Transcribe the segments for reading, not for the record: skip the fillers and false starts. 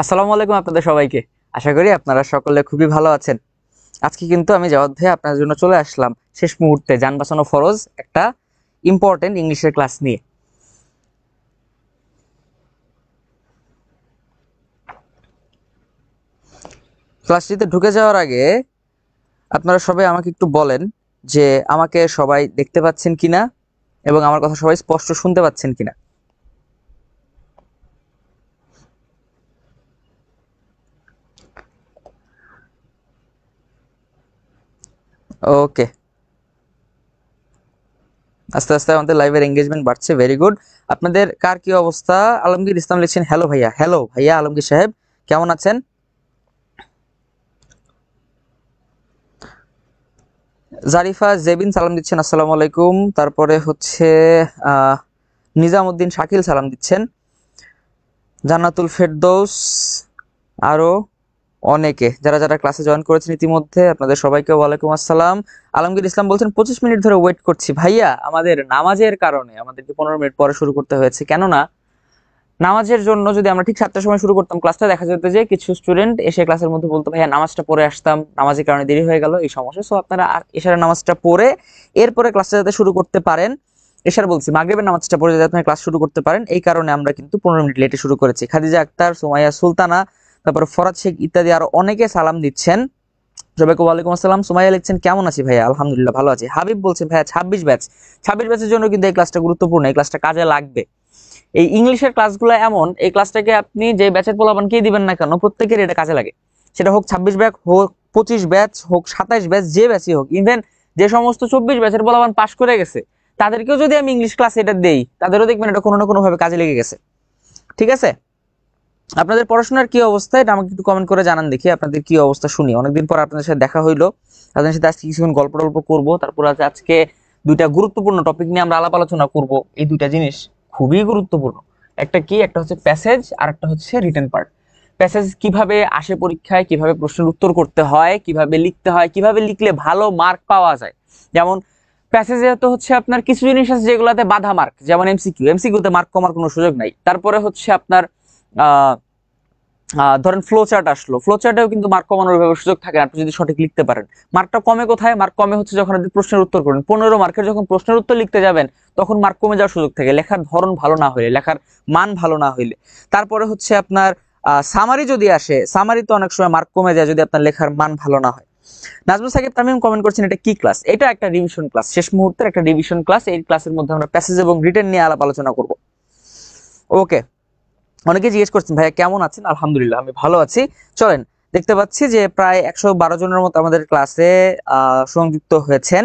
আসসালামু আলাইকুম আপনাদের সবাইকে। আশা করি আপনারা সকলে খুবই ভালো আছেন। আজকে কিন্তু আমি জাওয়াদ ভাই আপনার জন্য চলে আসলাম শেষ মুহূর্তে যান বাঁচানো ফরজ একটা ইম্পর্টেন্ট ইংলিশের ক্লাস নিয়ে। ক্লাসটিতে ঢুকে যাওয়ার আগে আপনারা সবাই আমাকে একটু বলেন যে আমাকে সবাই দেখতে পাচ্ছেন কিনা এবং আমার কথা সবাই স্পষ্ট শুনতে পাচ্ছেন কিনা। ওকে, আস্তে আস্তে আমাদের লাইভের এঙ্গেজমেন্ট বাড়ছে, ভেরি গুড। আপনাদের কার কি অবস্থা? আলমগীর ইসলাম লিখছেন হ্যালো ভাইয়া। হ্যালো ভাইয়া আলমগীর সাহেব, কেমন আছেন? জারিফা জেবিন সালাম দিচ্ছেন আসসালামু আলাইকুম। তারপরে হচ্ছে আহ, নিজামুদ্দিন শাকিল সালাম দিচ্ছেন, জান্নাতুল ফেরদৌস, আরো অনেকে যারা যারা ক্লাসে জয়েন করেছেন ইতিমধ্যে আপনাদের সবাইকে ওয়ালাইকুম আসসালাম। আলমগীর ইসলাম বলছেন 25 মিনিট ধরে ওয়েট করছি ভাইয়া, আমাদের নামাজের কারণে আমাদেরকে 15 মিনিট পরে শুরু করতে হয়েছে। কেননা নামাজের জন্য যদি আমরা ঠিক 7টার সময় শুরু করতাম ক্লাসটা, দেখা যেত যে কিছু স্টুডেন্ট এসে ক্লাসের মধ্যে বলতো ভাইয়া নামাজটা পড়ে আসতাম, নামাজের কারণে দেরি হয়ে গেল, এই সমস্যা। সো আপনারা এশারের নামাজটা পড়ে এরপরে ক্লাসটা যাতে শুরু করতে পারেন, এশার বলছি মাগরিবের নামাজটা পড়ে যাতে আপনারা ক্লাস শুরু করতে পারেন, এই কারণে আমরা কিন্তু 15 মিনিট লেটে শুরু করেছি। খাদিজা আক্তার, সুমাইয়া সুলতানা, তারপর ফরাদ শেখ ইত্যাদি আরো অনেকে সালাম দিচ্ছেন। সবাইকে ওয়ালাইকুম আসসালাম। সুমাইয়া লিখছেন কেমন আছি ভাইয়া, আলহামদুলিল্লাহ ভালো আছি। হাবিব বলছেন ভাইয়া 26 ব্যাচ, 26 ব্যাচের জন্য কিন্তু এই ক্লাসটা গুরুত্বপূর্ণ, এই ক্লাসটা কাজে লাগবে। এই ইংলিশের ক্লাসগুলো এমন, এই ক্লাসটাকে আপনি যে ব্যাচের পোলাপানকেই দিবেন না কেন প্রত্যেকের এটা কাজে লাগে। সেটা হোক 26 ব্যাচ, হোক 25 ব্যাচ, হোক 27 ব্যাচ, যে ব্যাচই হোক। ইভেন যে সমস্ত 24 ব্যাচের পোলাপান পাশ করে গেছে তাদেরকেও যদি আমি ইংলিশ ক্লাস এটা দেই, তাদেরও দেখবেন এটা কোনো না কোনো ভাবে কাজে লেগে গেছে। ঠিক আছে, আপনাদের পড়াশোনার কি অবস্থা এটা আমাকে একটু কমেন্ট করে জানান, দেখি আপনাদের কি অবস্থা শুনি। অনেকদিন পর আপনাদের সাথে দেখা হইলো, আপনাদের সাথে আজকে কিছুক্ষণ গল্প টল্প করবো। তারপর আজকে দুইটা গুরুত্বপূর্ণ টপিক নিয়ে আমরা আলাপ আলোচনা করব। এই দুইটা জিনিস খুবই গুরুত্বপূর্ণ। একটা কি, একটা হচ্ছে প্যাসেজ আর একটা হচ্ছে রিটেন পার্ট। প্যাসেজ কিভাবে আসে পরীক্ষায়, কিভাবে প্রশ্নের উত্তর করতে হয়, কিভাবে লিখতে হয়, কিভাবে লিখলে ভালো মার্ক পাওয়া যায়। যেমন প্যাসেজে তো হচ্ছে আপনার কিছু জিনিস আছে যেগুলোতে বাধা মার্ক, যেমন এমসিকিউ, এমসিকিউতে মার্ক কমার কোনো সুযোগ নাই। তারপরে হচ্ছে আপনার আহ ধরেন ফ্লো চার্ট আসলো, ফ্লো চার্টেও কিন্তু মার্ক কমানোর ভাবে সুযোগ থাকে না, আপনি যদি সঠিক লিখতে পারেন। মার্কটা কমে কোথায়? মার্ক কমে হচ্ছে যখন আপনি প্রশ্নের উত্তর করেন। 15 মার্কের যখন প্রশ্নের উত্তর লিখতে যাবেন তখন মার্ক কমে যাওয়ার সুযোগ থাকে, লেখার ধরন ভালো না হইলে, লেখার মান ভালো না হইলে। তারপরে হচ্ছে আপনার সামারি যদি আসে, সামারি তো অনেক সময় মার্ক কমে যায় যদি আপনার লেখার মান ভালো না হয়। নাজমুল সাকিব তামিম কমেন্ট করছেন এটা কি ক্লাস? এটা একটা রিভিশন ক্লাস, শেষ মুহূর্তের একটা রিভিশন ক্লাস। এই ক্লাসের মধ্যে আমরা প্যাসেজ এবং রিটেন নিয়ে আলাপ আলোচনা করব। ওকে, অনেকে জিজ্ঞেস করছেন ভাইয়া কেমন আছেন? আলহামদুলিল্লাহ আমি ভালো আছি। চলেন, দেখতে পাচ্ছি যে প্রায় 112 জনের মতো আমাদের ক্লাসে সংযুক্ত হয়েছেন।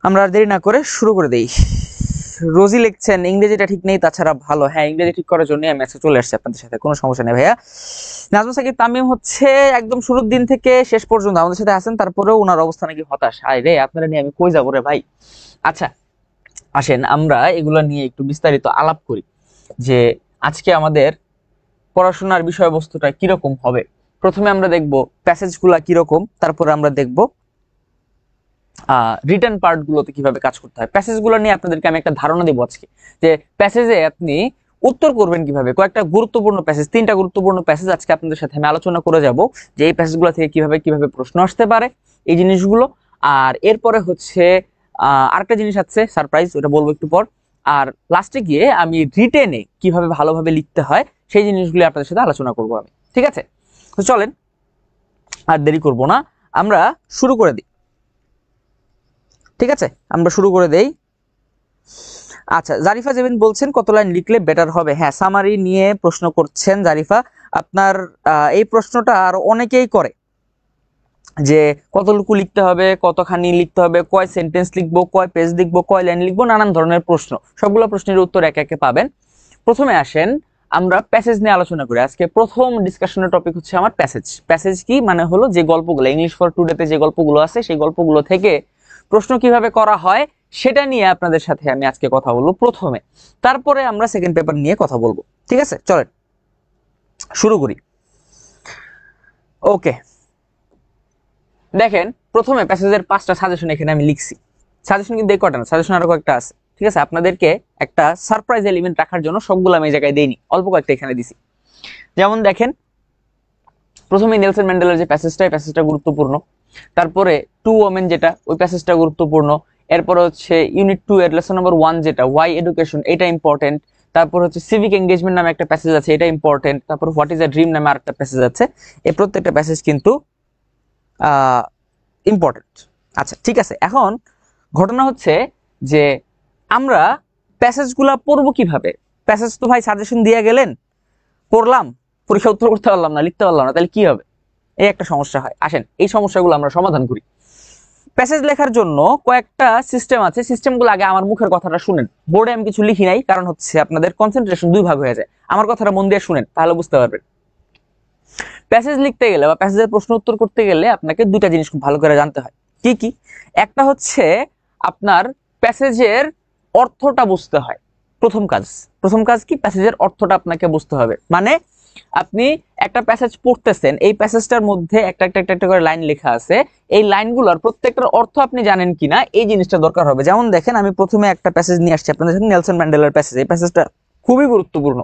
আমরা আর দেরি না করে শুরু করে দেই। রোজি লিখছেন ইংরেজিটা ঠিক নেই, তাছাড়া ভালো। হ্যাঁ, ইংরেজি ঠিক করার জন্য আমি আজকে চলে আসছি আপনাদের সাথে, কোনো সমস্যা নেই ভাইয়া। নাজমুল সাকিব তামিম হচ্ছে একদম শুরুর দিন থেকে শেষ পর্যন্ত আমাদের সাথে আছেন, তারপরেও ওনার অবস্থা নাকি হতাশ। আয় রে, আপনারা নিয়ে আমি কই যাবো রে ভাই। আচ্ছা, আসেন আমরা এগুলো নিয়ে একটু বিস্তারিত আলাপ করি যে আজকে আমাদের পড়াশোনার বিষয়বস্তুটা কিরকম হবে। প্রথমে আমরা দেখব প্যাসেজগুলা কিরকম, তারপরে আমরা দেখব রিটেন পার্ট গুলোতে কিভাবে কাজ করতে হয়। প্যাসেজগুলো নিয়ে আপনাদেরকে আমি একটা ধারণা দেবো আজকে, যে প্যাসেজে আপনি উত্তর করবেন কিভাবে। কয়েকটা গুরুত্বপূর্ণ প্যাসেজ, 3টা গুরুত্বপূর্ণ প্যাসেজ আজকে আপনাদের সাথে আমি আলোচনা করে যাব, যে এই প্যাসেজগুলো থেকে কিভাবে কিভাবে প্রশ্ন আসতে পারে, এই জিনিসগুলো। আর এরপরে হচ্ছে আরেকটা জিনিস আছে সারপ্রাইজ, ওটা বলবো একটু পর। আর লাস্টে গিয়ে আমি রিটেনে কিভাবে ভালোভাবে লিখতে হয় সেই জিনিসগুলো আপনাদের সাথে আলোচনা করব আমি। ঠিক আছে, তো চলেন আর দেরি করব না, আমরা শুরু করে দিই। ঠিক আছে, আমরা শুরু করে দেই। আচ্ছা, জারিফা জেবিন বলছেন কত লাইন লিখলে বেটার হবে। হ্যাঁ, সামারি নিয়ে প্রশ্ন করছেন জারিফা। আপনার এই প্রশ্নটা আর অনেকেই করে, যে কতটুকু লিখতে হবে, কতখানি লিখতে হবে, কয় সেন্টেন্স লিখবো, কয় পেজ লিখবো, কয় লাইন লিখবো, নানান ধরনের প্রশ্ন। সবগুলো প্রশ্নের উত্তর একে একে পাবেন। প্রথমে আসেন আমরা প্যাসেজ নিয়ে আলোচনা করি। আজকে প্রথম ডিসকাশনের টপিক হচ্ছে আমার প্যাসেজ। প্যাসেজ কি মানে হলো যে গল্পগুলো ইংলিশ ফর টুডেতে যে গল্পগুলো আছে সেই গল্পগুলো থেকে প্রশ্ন কিভাবে করা হয় সেটা নিয়ে আপনাদের সাথে আমি আজকে কথা বলবো প্রথমে, তারপরে আমরা সেকেন্ড পেপার নিয়ে কথা বলবো। ঠিক আছে, চলেন শুরু করি। ওকে, দেখেন প্রথমে প্যাসেজের 5টা সাজেশন এখানে আমি লিখছি। সাজেশন কিন্তু এই কটা না, সাজেশন আরো কয়েকটা আছে। ঠিক আছে, আপনাদেরকে একটা সারপ্রাইজ এলিমেন্ট রাখার জন্য সবগুলো আমি এই জায়গায় দেইনি, অল্প কয়েকটা এখানে দিছি। যেমন দেখেন প্রথমে নেলসন ম্যান্ডেলার যে প্যাসেজটা গুরুত্বপূর্ণ, তারপরে টু ওমেন যেটা ওই প্যাসেজটা গুরুত্বপূর্ণ, এরপর হচ্ছে ইউনিট 2 এর লেসন নাম্বার 1 যেটা ওয়াই এডুকেশন এটা ইম্পর্টেন্ট, তারপর হচ্ছে সিভিক এঙ্গেজমেন্ট নামে একটা প্যাসেজ আছে এটা ইম্পর্টেন্ট, তারপর হোয়াট ইজ আ ড্রিম নামে আরেকটা প্যাসেজ আছে। এই প্রত্যেকটা প্যাসেজ কিন্তু ইম্পর্টেন্ট। আচ্ছা ঠিক আছে, এখন ঘটনা হচ্ছে যে আমরা প্যাসেজগুলা পড়বো কিভাবে? প্যাসেজ তো ভাই সাজেশন দিয়ে গেলেন, পড়লাম, পরীক্ষা উত্তর করতে পারলাম না, লিখতে পারলাম না, তাহলে কি হবে? এই একটা সমস্যা হয়। আসেন এই সমস্যাগুলো আমরা সমাধান করি। প্যাসেজ লেখার জন্য কয়েকটা সিস্টেম আছে, সিস্টেমগুলো আগে আমার মুখের কথাটা শুনেন। বোর্ডে আমি কিছু লিখি নাই, কারণ হচ্ছে আপনাদের কনসেন্ট্রেশন দুই ভাগ হয়ে যায়। আমার কথাটা মন দিয়ে শুনেন, তাহলে বুঝতে পারবেন। প্যাসেজ লিখতে গেলে বা প্যাসেজের প্রশ্ন উত্তর করতে গেলে আপনাকে দুইটা জিনিস খুব ভালো করে জানতে হয়। কি কি? একটা হচ্ছে আপনার প্যাসেজের অর্থটা বুঝতে হয়। প্রথম কাজ কি? প্যাসেজের অর্থটা আপনাকে বুঝতে হবে। মানে আপনি একটা প্যাসেজ পড়তেছেন, এই প্যাসেজটার মধ্যে একটা একটা একটা একটা করে লাইন লেখা আছে, এই লাইনগুলোর প্রত্যেকটার অর্থ আপনি জানেন কিনা এই জিনিসটা দরকার হবে। যেমন দেখেন আমি প্রথমে একটা প্যাসেজ নিয়ে আসছি আপনাদের সাথে, নেলসন ম্যান্ডেলার প্যাসেজ। এই প্যাসেজটা খুবই গুরুত্বপূর্ণ।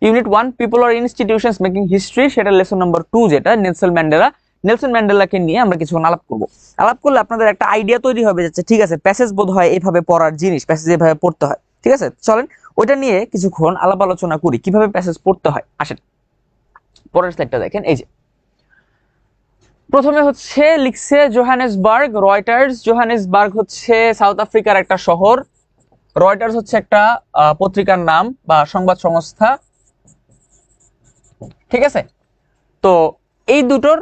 ইউনিট 1 পিপল আর ইনস্টিটিউশনস মেকিং হিস্ট্রি, সেটা লেসন নাম্বার 2 যেটা নেলসন ম্যান্ডেলাকে নিয়ে আমরা কিছুক্ষণ আলাপ করব। আলাপ করলে আপনাদের একটা আইডিয়া তৈরি হবে যে ঠিক আছে প্যাসেজ বোধ হয় এইভাবে পড়ার জিনিস, প্যাসেজ এইভাবে পড়তে হয়। ঠিক আছে, চলেন ওইটা নিয়ে কিছুক্ষণ আলাপ আলোচনা করি কিভাবে প্যাসেজ পড়তে হয়। আসেন পরের স্লাইডটা দেখেন। এই যে প্রথমে হচ্ছে লিখছে জোহানেসবার্গ, রয়টার্স। জোহানেসবার্গ হচ্ছে সাউথ আফ্রিকার একটা শহর, রয়টার্স হচ্ছে একটা পত্রিকার নাম বা সংবাদ সংস্থা। ঠিক আছে, তো এই দুটোর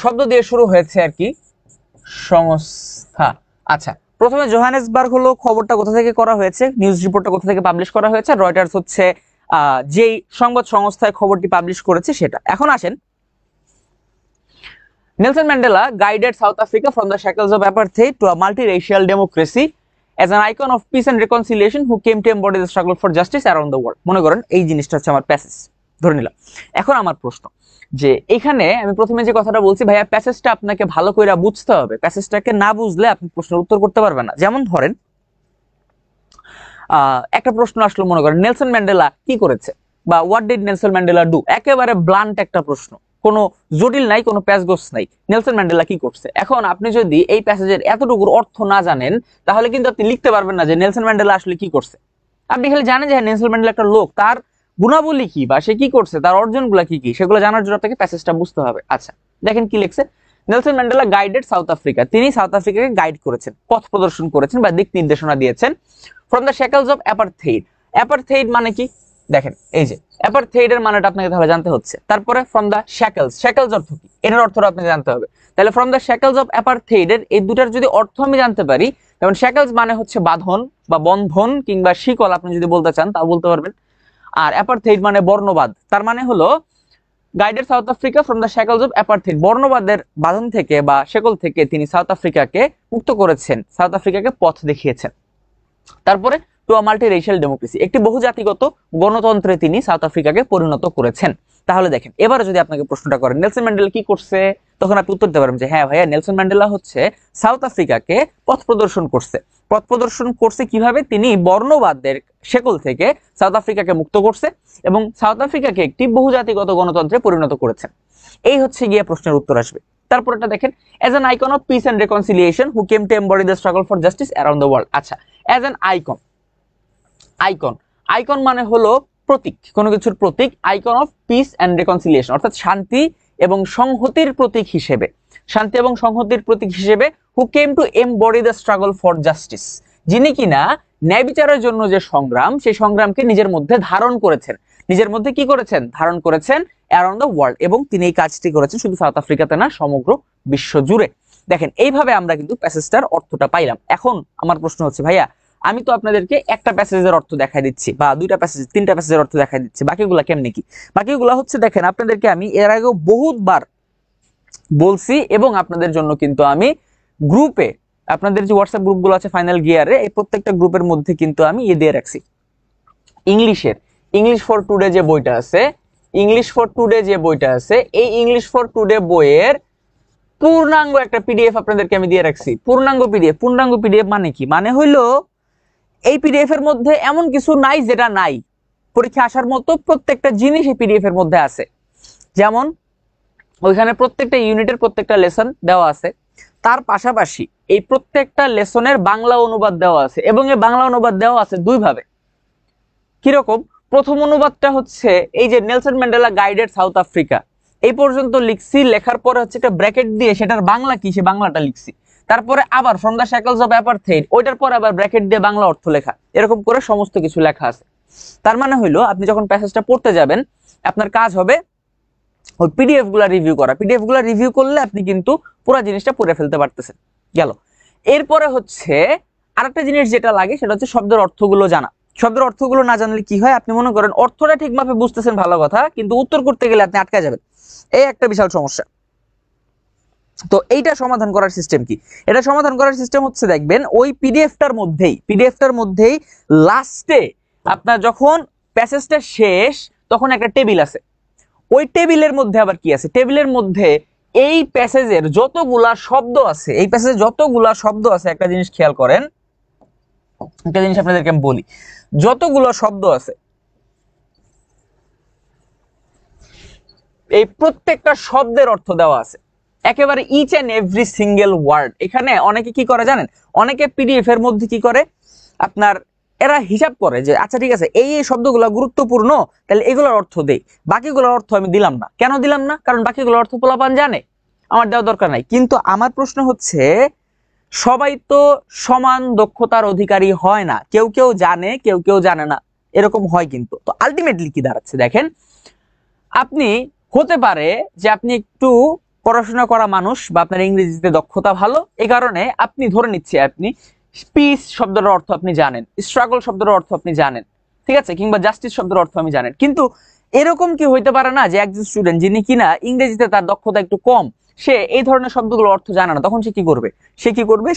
শব্দ দিয়ে শুরু হয়েছে আর কি, সংস্থা। আচ্ছা, প্রথমে জোহানেসবার্গ হলো খবরটা কোথা থেকে করা হয়েছে, নিউজ রিপোর্টটা কোথা থেকে পাবলিশ করা হয়েছে, রয়টার্স হচ্ছে যেই সংবাদ সংস্থায় খবরটি পাবলিশ করেছে সেটা। এখন আসেন, Nelson Mandela guided South Africa from the shackles of apartheid to a multiracial democracy as an icon of peace and reconciliation who came to embody the struggle for justice around the world। মনে করেন এই জিনিসটা হচ্ছে আমার passage, ধরে নিলাম। এখন আমার প্রশ্ন যে এখানে আমি প্রথমে যে কথাটা বলছি, ভাইয়া প্যাসেজটা আপনাকে ভালো করে বুঝতে হবে, প্যাসেজটাকে না বুঝলে আপনি প্রশ্নের উত্তর করতে পারবেন না। যেমন ধরেন একটা প্রশ্ন আসলো, মনে করেন নেলসন ম্যান্ডেলা কি করেছে বা what did Nelson Mandela do, একেবারে ব্লান্ট একটা প্রশ্ন, কোনো জটিল নাই, কোনো প্যাচগোছ নাই, নেলসন ম্যান্ডেলা কি করছে। এখন আপনি যদি এই প্যাসেজের এতটুকুর অর্থ না জানেন তাহলে কিন্তু আপনি লিখতে পারবেন না যে নেলসন ম্যান্ডেলা আসলে কি করছে। আপনি খালি জানেন যে নেলসন ম্যান্ডেলা একটা লোক, তার গুণাবলী কি বা সে কি করছে, তার অর্জনগুলো কি কি, সেগুলো জানার জন্য আপনাকে প্যাসেজটা বুঝতে হবে। আচ্ছা দেখেন কি লিখছে, Nelson Mandela guided South Africa, তিনি সাউথ আফ্রিকাকে গাইড করেছেন, পথ প্রদর্শন করেছেন বা দিক নির্দেশনা দিয়েছেন। ফ্রম দ্য শ্যাকলস অফ অ্যাপারথেইড, অ্যাপারথেইড মানে কি দেখেন, এই যে অ্যাপারথেইড এর মানেটা আপনাকে তাহলে জানতে হচ্ছে। তারপরে ফ্রম দ্য শ্যাকলস, শ্যাকলস অর্থ কি, এটার অর্থটা আপনাকে জানতে হবে। তাহলে ফ্রম দ্য শ্যাকলস অফ অ্যাপারথেইড এর এই দুটার যদি অর্থ আমি জানতে পারি, যেমন শ্যাকলস মানে হচ্ছে বাঁধন বা বন্ধন কিংবা শিকল আপনি যদি বলতে চান তাও বলতে পারবেন, আর অ্যাপারথেইড মানে বর্ণবাদ। তার মানে হলো guided South Africa from the shackles of apartheid, বর্ণবাদের বাঁধন থেকে বা শেকল থেকে তিনি সাউথ আফ্রিকাকে মুক্ত করেছেন, সাউথ আফ্রিকাকে পথ দেখিয়েছেন। তারপরে টু আ মাল্টিরেশিয়াল ডেমোক্রেসি, একটি বহুজাতিগত গণতন্ত্রে তিনি সাউথ আফ্রিকাকে পরিণত করেছেন। তাহলে দেখেন এবারে যদি আপনাকে প্রশ্নটা করেন নেলসন ম্যান্ডেলা কি করছে, তখন আপনি উত্তর দিতে পারবেন যে হ্যাঁ ভাইয়া নেলসন ম্যান্ডেলা হচ্ছে সাউথ আফ্রিকাকে পথ প্রদর্শন করছে। পথ প্রদর্শন করছে কিভাবে, তিনি বর্ণবাদের শেকল থেকে সাউথ আফ্রিকাকে মুক্ত করছে এবং সাউথ আফ্রিকাকে একটি বহুজাতিগত গণতন্ত্রে পরিণত করেছেন। এই হচ্ছে গিয়ে প্রশ্নের উত্তর আসবে। তারপরটা দেখেন, as an icon of peace and reconciliation who came to embody the struggle for justice around the world. আচ্ছা, as an icon, icon icon মানে হলো প্রতীক, কোনো কিছুর প্রতীক। Icon of peace and reconciliation অর্থাৎ শান্তি এবং সংহতির প্রতীক হিসেবে, শান্তি এবং সংহতির প্রতীক হিসেবে who came to embody the struggle for justice, যিনি কিনা ন্যায় বিচারের জন্য যে সংগ্রাম, সেই সংগ্রামকে নিজের মধ্যে ধারণ করেছেন। নিজের মধ্যে কি করেছেন, ধারণ করেছেন অ্যারাউন্ড দ্য ওয়ার্ল্ড, এবং তিনি এই কাজটি করেছেন শুধু সাউথ আফ্রিকাতে না, সমগ্র বিশ্ব জুড়ে। দেখেন এইভাবে আমরা কিন্তু প্যাসেজটার অর্থটা পাইলাম। এখন আমার প্রশ্ন হচ্ছে ভাইয়া আমি তো আপনাদেরকে একটা প্যাসেজের অর্থ দেখাই দিচ্ছি বা দুইটা প্যাসেজ, তিনটা প্যাসেজের অর্থ দেখাই দিচ্ছি, বাকিগুলা কেমনে কি? বাকিগুলা হচ্ছে দেখেন আপনাদেরকে আমি এর আগেও বহুতবার বলছি এবং আপনাদের জন্য কিন্তু আমি গ্রুপে, আপনাদের যে হোয়াটসঅ্যাপ গ্রুপগুলো আছে ফাইনাল গিয়ারে, এই প্রত্যেকটা গ্রুপের মধ্যে কিন্তু আমি দিয়ে রাখছি ইংলিশের, ইংলিশ ফর টুডে যে বইটা আছে, ইংলিশ ফর টুডে যে বইটা আছে, এই ইংলিশ ফর টুডে বইয়ের পূর্ণাঙ্গ একটা পিডিএফ আপনাদেরকে আমি দিয়ে রাখছি। পূর্ণাঙ্গ পিডিএফ, পূর্ণাঙ্গ পিডিএফ মানে কি, মানে হইলো এই পিডিএফ এর মধ্যে এমন কিছু নাই যেটা নাই, পরীক্ষা আসার মতো প্রত্যেকটা জিনিস এই পিডিএফ এর মধ্যে আছে। যেমন ওইখানে প্রত্যেকটা ইউনিটের প্রত্যেকটা লেসন দেওয়া আছে, তার পাশাপাশি এই প্রত্যেকটা লেসনের বাংলা অনুবাদ দেওয়া আছে, এবং এই বাংলা অনুবাদ দেওয়া আছে দুই ভাবে। কিরকম? প্রথম অনুবাদটা হচ্ছে এই যে Nelson Mandela guided South Africa, এই পর্যন্ত লিখছি, লেখার পরে হচ্ছে একটা ব্র্যাকেট দিয়ে সেটার বাংলা কি সে বাংলাটা লিখছি, তারপরে আবার ফ্রম দ্য শ্যাকলস অফ অ্যাপারথাইড ওইটার পরে আবার ব্র্যাকেট দিয়ে বাংলা অর্থ লেখা, এরকম করে সমস্ত কিছু লেখা আছে। তার মানে হইলো আপনি যখন প্যাসেজটা পড়তে যাবেন আপনার কাজ হবে ওই পিডিএফ গুলা রিভিউ করা। পিডিএফ গুলা রিভিউ করলে আপনি কিন্তু পুরো জিনিসটা পড়ে ফেলতে পারতেছেন। গেল। এরপরে হচ্ছে আরেকটা জিনিস যেটা লাগে সেটা হচ্ছে শব্দের অর্থগুলো জানা। শব্দের অর্থগুলো না জানলে কি হয়, আপনি মনে করেন অর্থটা ঠিকভাবে বুঝতেছেন ভালো কথা, কিন্তু উত্তর করতে গেলে আপনি আটকা যাবেন, এই একটা বিশাল সমস্যা। তো এইটা সমাধান করার সিস্টেম কি? এটা সমাধান করার সিস্টেম হচ্ছে দেখবেন ওই পিডিএফটার মধ্যেই লাস্টে আপনার যখন প্যাসেজটা শেষ তখন একটা টেবিল আছে। ওই টেবিলের মধ্যে আবার কি আছে? টেবিলের মধ্যে এই প্যাসেজের যতগুলা শব্দ আছে, এই প্যাসেজে যতগুলা শব্দ আছে, একটা জিনিস খেয়াল করেন, একটা জিনিস আপনাদেরকে আমি বলি, যতগুলো শব্দ আছে এই প্রত্যেকটা শব্দের অর্থ দেওয়া আছে, একেবারে each and every single word. এখানে অনেকে কি করে জানেন? অনেকে পিডিএফ এর মধ্যে কি করে, আপনার এরা হিসাব করে যে আচ্ছা ঠিক আছে এই শব্দগুলো গুরুত্বপূর্ণ, তাহলে এগুলোর অর্থ দেই, বাকিগুলোর অর্থ আমি দিলাম না। কেন দিলাম না? কারণ বাকিগুলোর অর্থ পোলাপান জানে, আমার দেওয়া দরকার নাই। কিন্তু আমার প্রশ্ন হচ্ছে সবাই তো সমান দক্ষতার অধিকারী হয় না, কেউ কেউ জানে কেউ কেউ জানে না, এরকম হয়। কিন্তু তো আলটিমেটলি কি দাঁড়াচ্ছে দেখেন, আপনি হতে পারে যে আপনি একটু পড়াশোনা করা মানুষ বা আপনার ইংরেজিতে দক্ষতা ভালো, এই কারণে আপনি ধরে নিচ্ছি আপনি পিস শব্দের অর্থ আপনি জানেন, স্ট্রাগল শব্দের অর্থ আপনি জানেন, ঠিক আছে, কিংবা জাস্টিস শব্দের অর্থ আমি জানেন। কিন্তু এরকম কি হইতে পারে না যে একজন স্টুডেন্ট যিনি কিনা ইংরেজিতে তার দক্ষতা একটু কম, সে এই ধরনের শব্দগুলোর অর্থ জানে না, তখন সে কি করবে?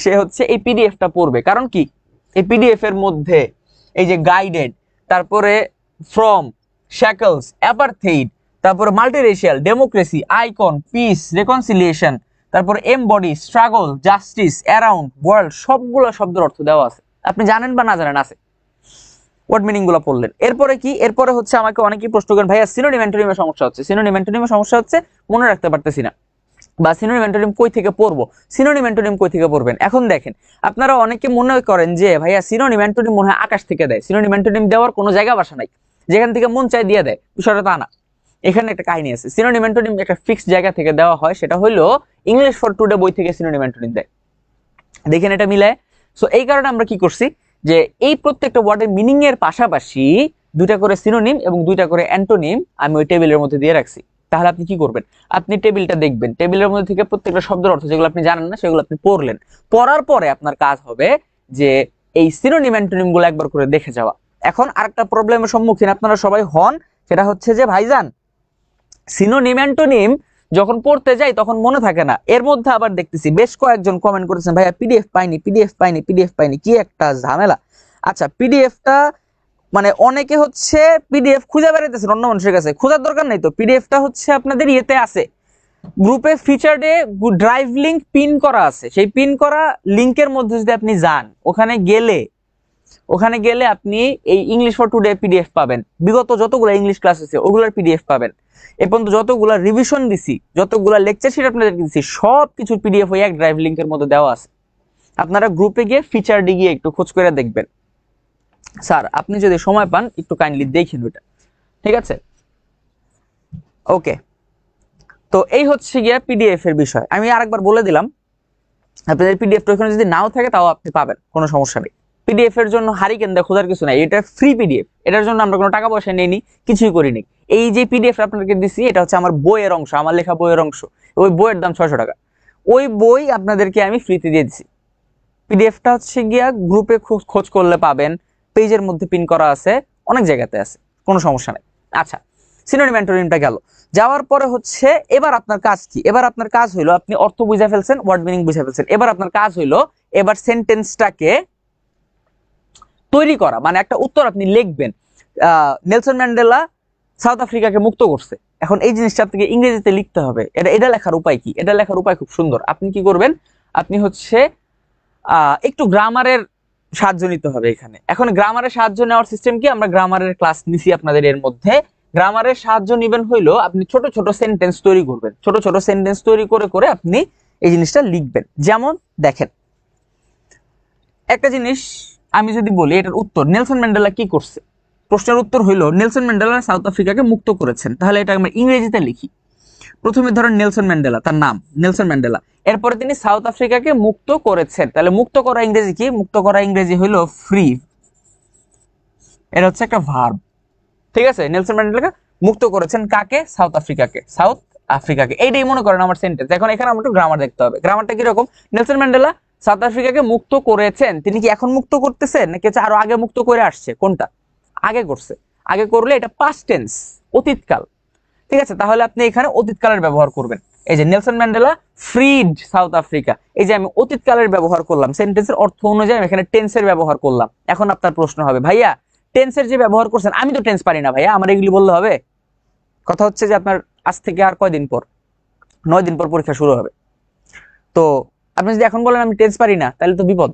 সে হচ্ছে এই পিডিএফটা পড়বে। কারণ কি, এই পিডিএফ এর মধ্যে এই যে গাইডেড, তারপরে ফ্রম, শ্যাকলস, অ্যাপারথেইড, তারপরে মাল্টিরেশিয়াল, ডেমোক্রেসি, আইকন, পিস, রেকনসিলিয়েশন, তারপরে embody, struggle, justice, around, world, সবগুলো শব্দের অর্থ দেওয়া আছে। আপনি জানেন বা না জানেন আছে, ওয়ার্ড মিনিং গুলো পড়লেন। এরপরে কি? এরপরে হচ্ছে আমাকে অনেকেই প্রশ্ন করেন ভাইয়া সিনোনিম অ্যান্টোনিমের সমস্যা হচ্ছে, সিনোনিম অ্যান্টোনিমের সমস্যা হচ্ছে, মনে রাখতে পারতেছি না, বা সিনোনিম অ্যান্টোনিম কই থেকে পড়বো, সিনোনিম অ্যান্টোনিম কই থেকে পড়বেন। এখন দেখেন, আপনারা অনেকে মনে করেন যে ভাইয়া সিনোনিম অ্যান্টোনিম মনে হয় আকাশ থেকে দেয়, সিনোনিম অ্যান্টোনিম দেওয়ার কোনো জায়গা বাসা নাই, যেখান থেকে মন চায় দিয়ে দেয়, বিষয়টা তা না। এখানে একটা কাহিনী আছে, সিনোনিম অ্যান্টোনিম একটা ফিক্সড জায়গা থেকে দেওয়া হয়, সেটা হলো ইংলিশ ফর টুডে বই থেকে সিনোনিম অ্যান্টোনিম দেয়। দেখেন এটা মিলায়। সো এই কারণে আমরা কি করছি যে এই প্রত্যেকটা ওয়ার্ডের মিনিং এর পাশাপাশি দুইটা করে সিনোনিম এবং দুইটা করে অ্যান্টোনিম আমি ওই টেবিলের মধ্যে দিয়ে রাখছি। তাহলে আপনি কি করবেন? আপনি টেবিলটা দেখবেন, টেবিলের মধ্যে থেকে প্রত্যেকটা শব্দের অর্থ যেগুলো আপনি জানেন না সেগুলো আপনি পড়লেন, পড়ার পরে আপনার কাজ হবে যে এই সিনোনিম অ্যান্টোনিম গুলো একবার করে দেখে যাওয়া। এখন আরেকটা প্রবলেমের সম্মুখীন আপনারা সবাই হন, সেটা হচ্ছে যে ভাইজান সিনোনিম অ্যান্টোনিম যখন পড়তে যাই তখন মনে থাকে না। এর মধ্যে আবার দেখতেছি বেশ কয়েকজন কমেন্ট করেছেন ভাইয়া পিডিএফ পাইনি, পিডিএফ পাইনি, পিডিএফ পাইনি, কি একটা ঝামেলা। আচ্ছা পিডিএফটা মানে অনেকে হচ্ছে পিডিএফ খুঁজে বেড়াইতেছেন অন্য মানুষের কাছে, খোঁজার দরকার নাই তো, পিডিএফটা হচ্ছে আপনাদের ইয়েতে আছে, গ্রুপে ফিচার্ডে ড্রাইভ লিংক পিন করা আছে, সেই পিন করা লিংকের মধ্যে যদি আপনি যান, ওখানে গেলে আপনি এই ইংলিশ ফর টুডে পিডিএফ পাবেন, বিগত যতগুলো ইংলিশ ক্লাস আছে ওগুলোর পিডিএফ পাবেন, এ পর্যন্ত যতগুলো রিভিশন দিছি, যতগুলো লেকচার শিট আপনাদেরকে দিছি, সব কিছুর পিডিএফ ওই এক ড্রাইভ লিংকের মধ্যে দেওয়া আছে। আপনারা গ্রুপে গিয়ে ফিচার্ডে গিয়ে একটু খোঁজ করে দেখবেন। স্যার আপনি যদি সময় পান একটু কাইন্ডলি দেখেন ওটা, ঠিক আছে? ওকে, তো এই হচ্ছে গিয়ে পিডিএফ এর বিষয়। আমি আরেকবার বলে দিলাম, আপনাদের পিডিএফটা ওখানে যদি নাও থাকে তাও আপনি পাবেন, কোনো সমস্যা নেই। পিডিএফ এর জন্য হারিকেন দিয়ে খোঁজার কিছু নাই, এটা ফ্রি পিডিএফ, এটার জন্য আমরা কোনো টাকা পয়সা নেইনি, কিছুই করিনি। এই যে পিডিএফ আপনাদেরকে দিছি এটা হচ্ছে আমার বইয়ের অংশ, আমার লেখা বইয়ের অংশ, ওই বইয়ের দাম 600 টাকা, ওই বই আপনাদেরকে আমি ফ্রিতে দিয়ে দিছি। পিডিএফটা হচ্ছে গিয়া গ্রুপে খোঁজ করলে পাবেন, পেজের মধ্যে পিন করা আছে, অনেক জায়গাতে আছে, কোনো সমস্যা নেই। আচ্ছা সিনোনিম অ্যান্টোনিমটা গেল, যাওয়ার পরে হচ্ছে এবার আপনার কাজ কি? এবার আপনার কাজ হইলো আপনি অর্থ বুঝে ফেলছেন, ওয়ার্ড মিনিং বুঝে ফেলছেন, এবার আপনার কাজ হইলো এবার সেন্টেন্সটাকে তৈরি করা, মানে একটা উত্তর আপনি লিখবেন। নেলসন ম্যান্ডেলা সাউথ আফ্রিকাকে মুক্ত করছে, এখন এই জিনিসটা আপনাকে ইংরেজিতে লিখতে হবে। এটা লেখার উপায় কি? এটা লেখার উপায় খুব সুন্দর। আপনি কি করবেন? আপনি হচ্ছে একটু গ্রামারের সাহায্য নিতে হবে এখানে। এখন গ্রামারের সাহায্য নেওয়ার সিস্টেম কি, আমরা গ্রামারের ক্লাস নিছি আপনাদের এর মধ্যে। গ্রামারের সাহায্য নিবেন হইলো আপনি ছোট ছোট সেন্টেন্স তৈরি করবেন, ছোট ছোট সেন্টেন্স তৈরি করে করে আপনি এই জিনিসটা লিখবেন। যেমন দেখেন একটা জিনিস আমি যদি বলি এটার উত্তর, নেলসন ম্যান্ডেলা কি করছে, প্রশ্নের উত্তর হইলো নেলসন ম্যান্ডেলা সাউথ আফ্রিকাকে মুক্ত করেছেন। তাহলে এটা আমরা ইংরেজিতে লিখি। প্রথমে ধরেন নেলসন ম্যান্ডেলা, তার নাম নেলসন ম্যান্ডেলা, এরপরে তিনি সাউথ আফ্রিকাকে মুক্ত করেছেন। তাহলে মুক্ত করা ইংরেজি কি, মুক্ত করা ইংরেজি হলো ফ্রি। এটা হচ্ছে একটা ভার্ব, ঠিক আছে। নেলসন ম্যান্ডেলাকে মুক্ত করেছেন, কাকে, সাউথ আফ্রিকাকে, সাউথ আফ্রিকাকে। এইটাই মনে করেন আমার সেন্টেন্স। এখন এখানে আমাদের গ্রামার দেখতে হবে। গ্রামারটা কিরকম, নেলসন ম্যান্ডেলা সাউথ আফ্রিকাকে মুক্ত করেছেন, তিনি কি এখন মুক্ত করতেছেন নাকি আরো আগে মুক্ত করে আসছে, কোনটা, আগে করছে। আগে করলে এটা পাস্ট টেন্স, অতীতকাল, ঠিক আছে। তাহলে আপনি এখানে অতীতকালের ব্যবহার করবেন। এই যে নেলসন ম্যান্ডেলা ফ্রিড সাউথ আফ্রিকা, এই যে আমি অতীতকালের ব্যবহার করলাম, সেন্টেন্সের অর্থ অনুযায়ী আমি এখানে টেন্সের ব্যবহার করলাম। এখন আপনার প্রশ্ন হবে, ভাইয়া টেন্সের যে ব্যবহার করছেন, আমি তো টেন্স পারি না ভাইয়া, আমার এগুলি বললে হবে? কথা হচ্ছে যে আপনার আজ থেকে আর কয়দিন পর, 9 দিন পর পরীক্ষা শুরু হবে। তো আপনি যদি এখন বলেন আমি টেন্স পারি না, তাহলে তো বিপদ।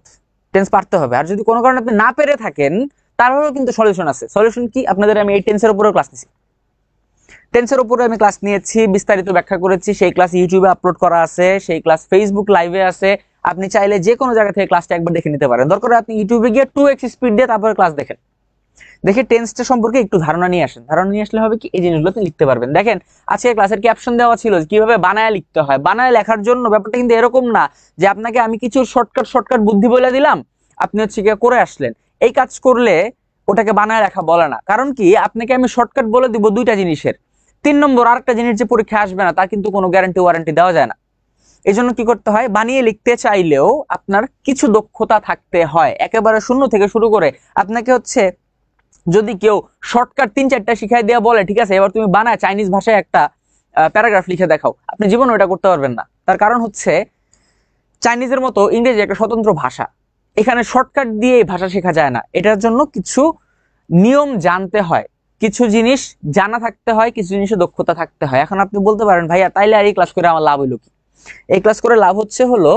টেন্স পারতে হবে। আর যদি কোনো কারণে আপনি না পেরে থাকেন, তাহলেও কিন্তু সলিউশন আছে। সলিউশন কি, আপনাদের আমি এই টেন্সের উপরেও ক্লাস নিছি, টেন্সের উপরে আমি ক্লাস নিয়েছি, বিস্তারিত ব্যাখ্যা করেছি। সেই ক্লাস ইউটিউবে আপলোড করা আছে, সেই ক্লাস ফেসবুক লাইভে আছে। আপনি চাইলে যে কোনো জায়গা থেকে ক্লাসটা একবার দেখে নিতে পারেন। দরকার আপনি ইউটিউবে গিয়ে 2x স্পিড দিয়ে তারপরে ক্লাস দেখেন, দেখে টেন্সটা সম্পর্কে একটু ধারণা নিয়ে আসেন। ধারণা নিয়ে আসলে হবে কি, এই জিনিসগুলো আপনি লিখতে পারবেন। দেখেন আজকে ক্লাসের ক্যাপশন দেওয়া ছিল কিভাবে বানায় লিখতে হয়। বানায় লেখার জন্য ব্যাপারটা কিন্তু এরকম না যে আপনাকে আমি কিছু শর্টকাট বুদ্ধি বলে দিলাম, আপনি হচ্ছে গিয়ে করে আসলেন। এই কাজ করলে ওটাকে বানায় লেখা বলে না। কারণ কি, আপনাকে আমি শর্টকাট বলে দিব দুইটা জিনিসের, 3 নম্বর আরেকটা জিনিস যে পরীক্ষা আসবে না তার কিন্তু কোনো গ্যারান্টি ওয়ারেন্টি দেওয়া যায় না। এই জন্য কি করতে হয়, বানিয়ে লিখতে চাইলেও আপনার কিছু দক্ষতা থাকতে হয়। একেবারে শূন্য থেকে শুরু করে আপনাকে হচ্ছে, যদি কেউ শর্টকাট 3-4টা শিখাই দেওয়া বলে ঠিক আছে এবার তুমি বানায় চাইনিজ ভাষায় একটা প্যারাগ্রাফ লিখে দেখাও, আপনি জীবনে ওটা করতে পারবেন না। তার কারণ হচ্ছে চাইনিজের মতো ইংরেজি একটা স্বতন্ত্র ভাষা, এখানে শর্টকাট দিয়ে ভাষা শেখা যায় না। এটার জন্য কিছু নিয়ম জানতে হয়, কিছু জিনিস জানা থাকতে হয়, কিছু জিনিসে দক্ষতা থাকতে হয়। এখন আপনি বলতে পারেন ভাইয়া তাইলে আর এই ক্লাস করে আমার লাভ হইলো কি? এই ক্লাস করে লাভ হলো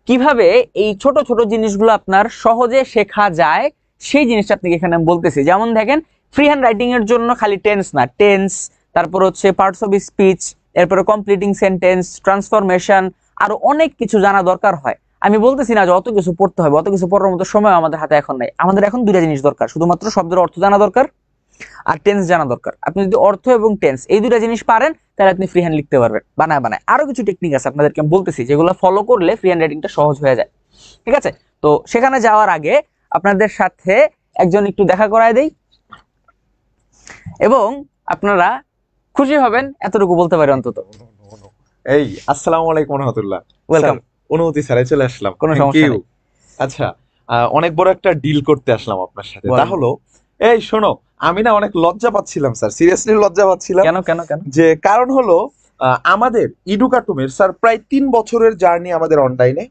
কিভাবে এই ছোট ছোট জিনিসগুলো আপনার সহজে শেখা যায়, সেই জিনিসটা আপনাকে এখানে আমি বলতেছি। যেমন দেখেন ফ্রি হ্যান্ড রাইটিং এর জন্য খালি টেন্স না, টেন্স, তারপর হচ্ছে পার্টস অফ স্পিচ, এরপরে কমপ্লিটিং সেন্টেন্স, ট্রান্সফরমেশন, আরো অনেক কিছু জানা দরকার হয়। আমি বলতেছি না যে অত কিছু পড়তে হবে, অত কিছু পড়ার মতো সময় আমাদের হাতে এখন নাই। আমাদের এখন দুইটা জিনিস দরকার, শুধুমাত্র শব্দের অর্থ জানা দরকার আর টেন্স জানা দরকার। আপনি যদি অর্থ এবং টেন্স এই দুইটা জিনিস পারেন তাহলে আপনি ফ্রি হ্যান্ড লিখতে পারবেন বানায় বানায়। আরো কিছু টেকনিক আছে আপনাদেরকে আমি বলতেছি, যেগুলো ফলো করলে ফ্রি হ্যান্ড রাইটিংটা সহজ হয়ে যায়, ঠিক আছে। তো সেখানে যাওয়ার আগে আপনাদের সাথে একজন একটু দেখা করায় দেই, এবং আপনারা খুশি হবেন এতটুকু বলতে পারি অন্তত। এই আসসালামু আলাইকুম রহমতুল্লাহ। ওয়েলকাম। অনুমতি ছাড়াই চলে আসলাম, কোনো Thank সমস্যা you. নেই। আচ্ছা, অনেক বড় একটা ডিল করতে আসলাম আপনার সাথে। তা বলেন। হলো, এই শোনো, আমি না অনেক লজ্জা পাচ্ছিলাম স্যার, সিরিয়াসলি লজ্জা পাচ্ছিলাম। কেন কেন কেন? যে কারণ হলো, আমাদের ইডুকাটুমের স্যার প্রায় 3 বছরের জার্নি আমাদের অনলাইনে,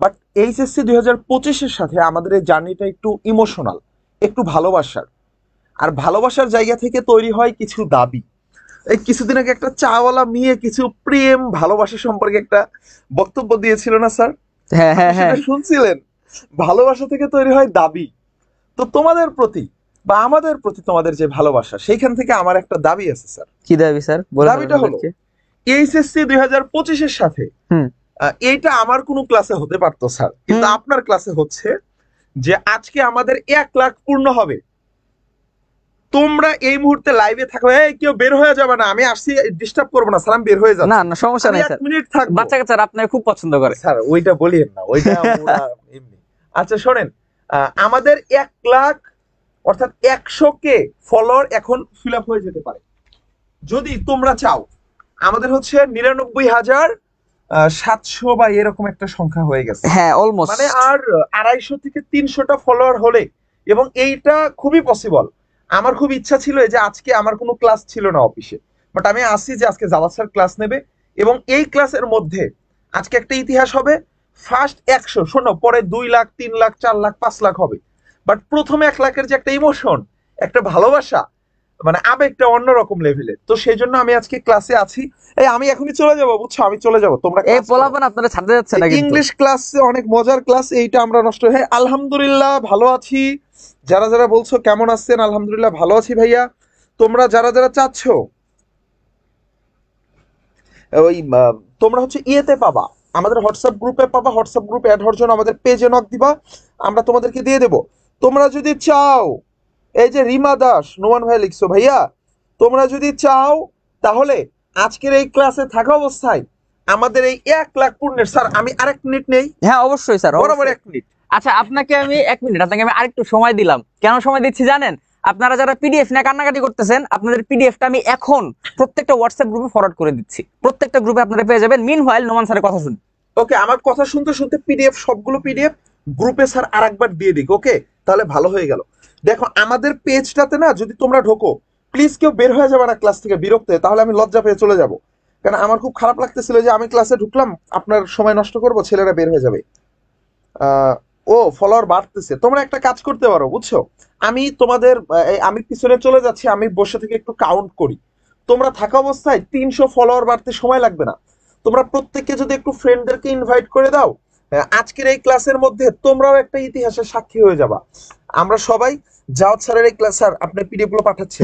বাট এইচএসসি 2025-এর সাথে আমাদের এই জার্নিটা একটু ইমোশনাল, একটু ভালোবাসার। আর ভালোবাসার জায়গা থেকে তৈরি হয় কিছু দাবি। এই কিছুদিন আগে একটা চাওয়ালা মেয়ে কিছু প্রেম ভালোবাসা সম্পর্কে একটা বক্তব্য দিয়েছিল না স্যার? হ্যাঁ হ্যাঁ আপনি হ্যাঁ, সেটা শুনছিলেন? ভালোবাসা থেকে তৈরি হয় দাবি। তো তোমাদের প্রতি বা আমাদের প্রতি তোমাদের যে ভালোবাসা, সেইখান থেকে আমার একটা দাবি আছে স্যার। কি দাবি স্যার? বলেন দাবিটা হলো, আমাদেরকে। এইচএসসি 2025-এর সাথে হুম। এইটা আমার কোনো ক্লাসে হতে পারতো স্যার, কিন্তু আপনার ক্লাসে হচ্ছে যে আজকে আমাদের 1 লাখ পূর্ণ হবে। তোমরা এই মুহূর্তে লাইভে থাকো, এই কেউ বের হয়ে যাবে না, আমি আসছি, ডিস্টার্ব করবো না স্যার, আমি বের হয়ে যাচ্ছি। না না সমস্যা আমি নাই 1 স্যার, মিনিট থাকবো। বাচ্চা কাচ্চারা আপনাকে খুব পছন্দ করে স্যার ওইটা বলিয়েন না, ওইটা ওরা এমনি। আচ্ছা শোনেন, আমাদের 1 লাখ অর্থাৎ 100K ফলোয়ার এখন ফিল আপ হয়ে যেতে পারে যদি তোমরা চাও। আমাদের হচ্ছে 99,700 বা এরকম একটা সংখ্যা হয়ে গেছে। হ্যাঁ অলমোস্ট, মানে আর 250 থেকে 300টা ফলোয়ার হলে, এবং এইটা খুবই পসিবল। আমার খুব ইচ্ছা ছিল যে আজকে আমার কোনো ক্লাস ছিল না অফিসে, বাট আমি আসছি যে আজকে জাওয়াদ স্যার ক্লাস নেবে, এবং এই ক্লাসের মধ্যে আজকে একটা ইতিহাস হবে। ফার্স্ট 100, শোনো, পরে 2 লাখ, 3 লাখ, 4 লাখ, 5 লাখ হবে, বাট প্রথমে 1 লাখের যে একটা ইমোশন, একটা ভালোবাসা, মানে আবেগটা অন্যরকম লেভেলের। তো সেই জন্য আমি আজকে ক্লাসে আছি। এই আমি এখনই চলে যাবো, বুঝছো, আমি চলে যাবো, তোমরা এই ক্লাস করো। পোলাপান আপনারা ছাড়তে যাচ্ছে না কিন্তু। ইংলিশ ক্লাসে অনেক মজার ক্লাস, এইটা আমরা নষ্ট। হ্যাঁ আলহামদুলিল্লাহ ভালো আছি। যারা যারা বলছো কেমন আছেন, আলহামদুলিল্লাহ ভালো আছি ভাইয়া। তোমরা যারা যারা চাচ্ছ ওই তোমরা হচ্ছে ইয়েতে পাবা, আমাদের হোয়াটসঅ্যাপ গ্রুপে পাবা। হোয়াটসঅ্যাপ গ্রুপে অ্যাড হওয়ার জন্য আমাদের পেজে নক দিবা, আমরা তোমাদেরকে দিয়ে দেবো। তোমরা যদি চাও, এই যে রিমা দাস নোমান ভাই লিখছো, ভাইয়া তোমরা যদি চাও তাহলে আজকের এই ক্লাসে থাকা অবস্থায় আমাদের এই 1 লাখ পূর্ণের, স্যার আমি আরেক মিনিট নেই। হ্যাঁ অবশ্যই স্যার, বরাবর 1 মিনিট। আচ্ছা আপনাকে আমি 1 মিনিট, আপনাকে আমি আরেকটু সময় দিলাম। কেন সময় দিচ্ছি জানেন? আপনারা যারা পিডিএফ নিয়ে কান্নাকাটি করতেছেন, আপনাদের পিডিএফটা আমি এখন প্রত্যেকটা হোয়াটসঅ্যাপ গ্রুপে ফরওয়ার্ড করে দিচ্ছি। প্রত্যেকটা গ্রুপে আপনারা পেয়ে যাবেন। মিনহোয়াইল নোমান স্যারের কথা শুনুন। ওকে, আমার কথা শুনতে শুনতে পিডিএফ, সবগুলো পিডিএফ গ্রুপে স্যার আরেকবার দিয়ে দিক। ওকে, তাহলে ভালো হয়ে গেল। দেখো আমাদের পেজটাতে না, যদি তোমরা ঢোকো, প্লিজ কেউ বের হয়ে যাবে না ক্লাস থেকে বিরক্ত হয়ে, তাহলে আমি লজ্জা পেয়ে চলে যাব। কারণ আমার খুব খারাপ লাগতেছিল যে আমি ক্লাসে ঢুকলাম, আপনার সময় নষ্ট করব, ছেলেরা বের হয়ে যাবে। ও ফলোয়ার বাড়তেছে, তোমরা একটা কাজ করতে পারো, বুঝছো, আমি তোমাদের আমি পিছনে চলে যাচ্ছি, আমি বসে থেকে একটু কাউন্ট করি। তোমরা থাকা অবস্থায় 300 ফলোয়ার বাড়তে সময় লাগবে না। তোমরা প্রত্যেককে যদি একটু ফ্রেন্ডদেরকে ইনভাইট করে দাও, আজকের এই ক্লাসের মধ্যে তোমরাও একটা ইতিহাসের সাক্ষী হয়ে যাবা। আমরা সবাই জাওয়াত স্যারের এই ক্লাস, স্যার আপনি পিডিএফ গুলো পাঠাচ্ছেন,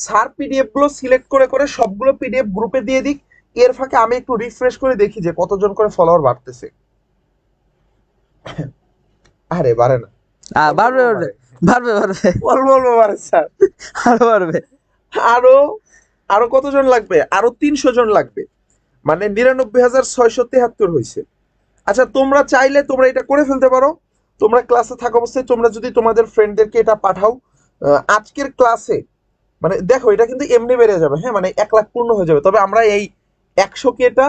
স্যার পিডিএফ গুলো সিলেক্ট করে করে সবগুলো পিডিএফ গ্রুপে দিয়ে দিক। এর ফাঁকে আমি একটু রিফ্রেশ করে দেখি যে কতজন করে ফলোয়ার বাড়তেছে। আরে বাড়ে না, বাড়বে বাড়বে বাড়বে বাড়বে, অল্প অল্প বাড়ে স্যার, আরো বাড়বে। আরো আরো কতজন লাগবে? আরো 300 জন লাগবে, মানে 99,673 হয়েছে। আচ্ছা তোমরা চাইলে তোমরা এটা করে ফেলতে পারো। তোমরা ক্লাসে থাকা অবস্থায় তোমরা যদি তোমাদের ফ্রেন্ডদেরকে এটা পাঠাও, আজকের ক্লাসে, মানে দেখো এটা কিন্তু এমনি বেড়ে যাবে। হ্যাঁ মানে 1 লাখ পূর্ণ হয়ে যাবে। তবে আমরা এই 100 কে এটা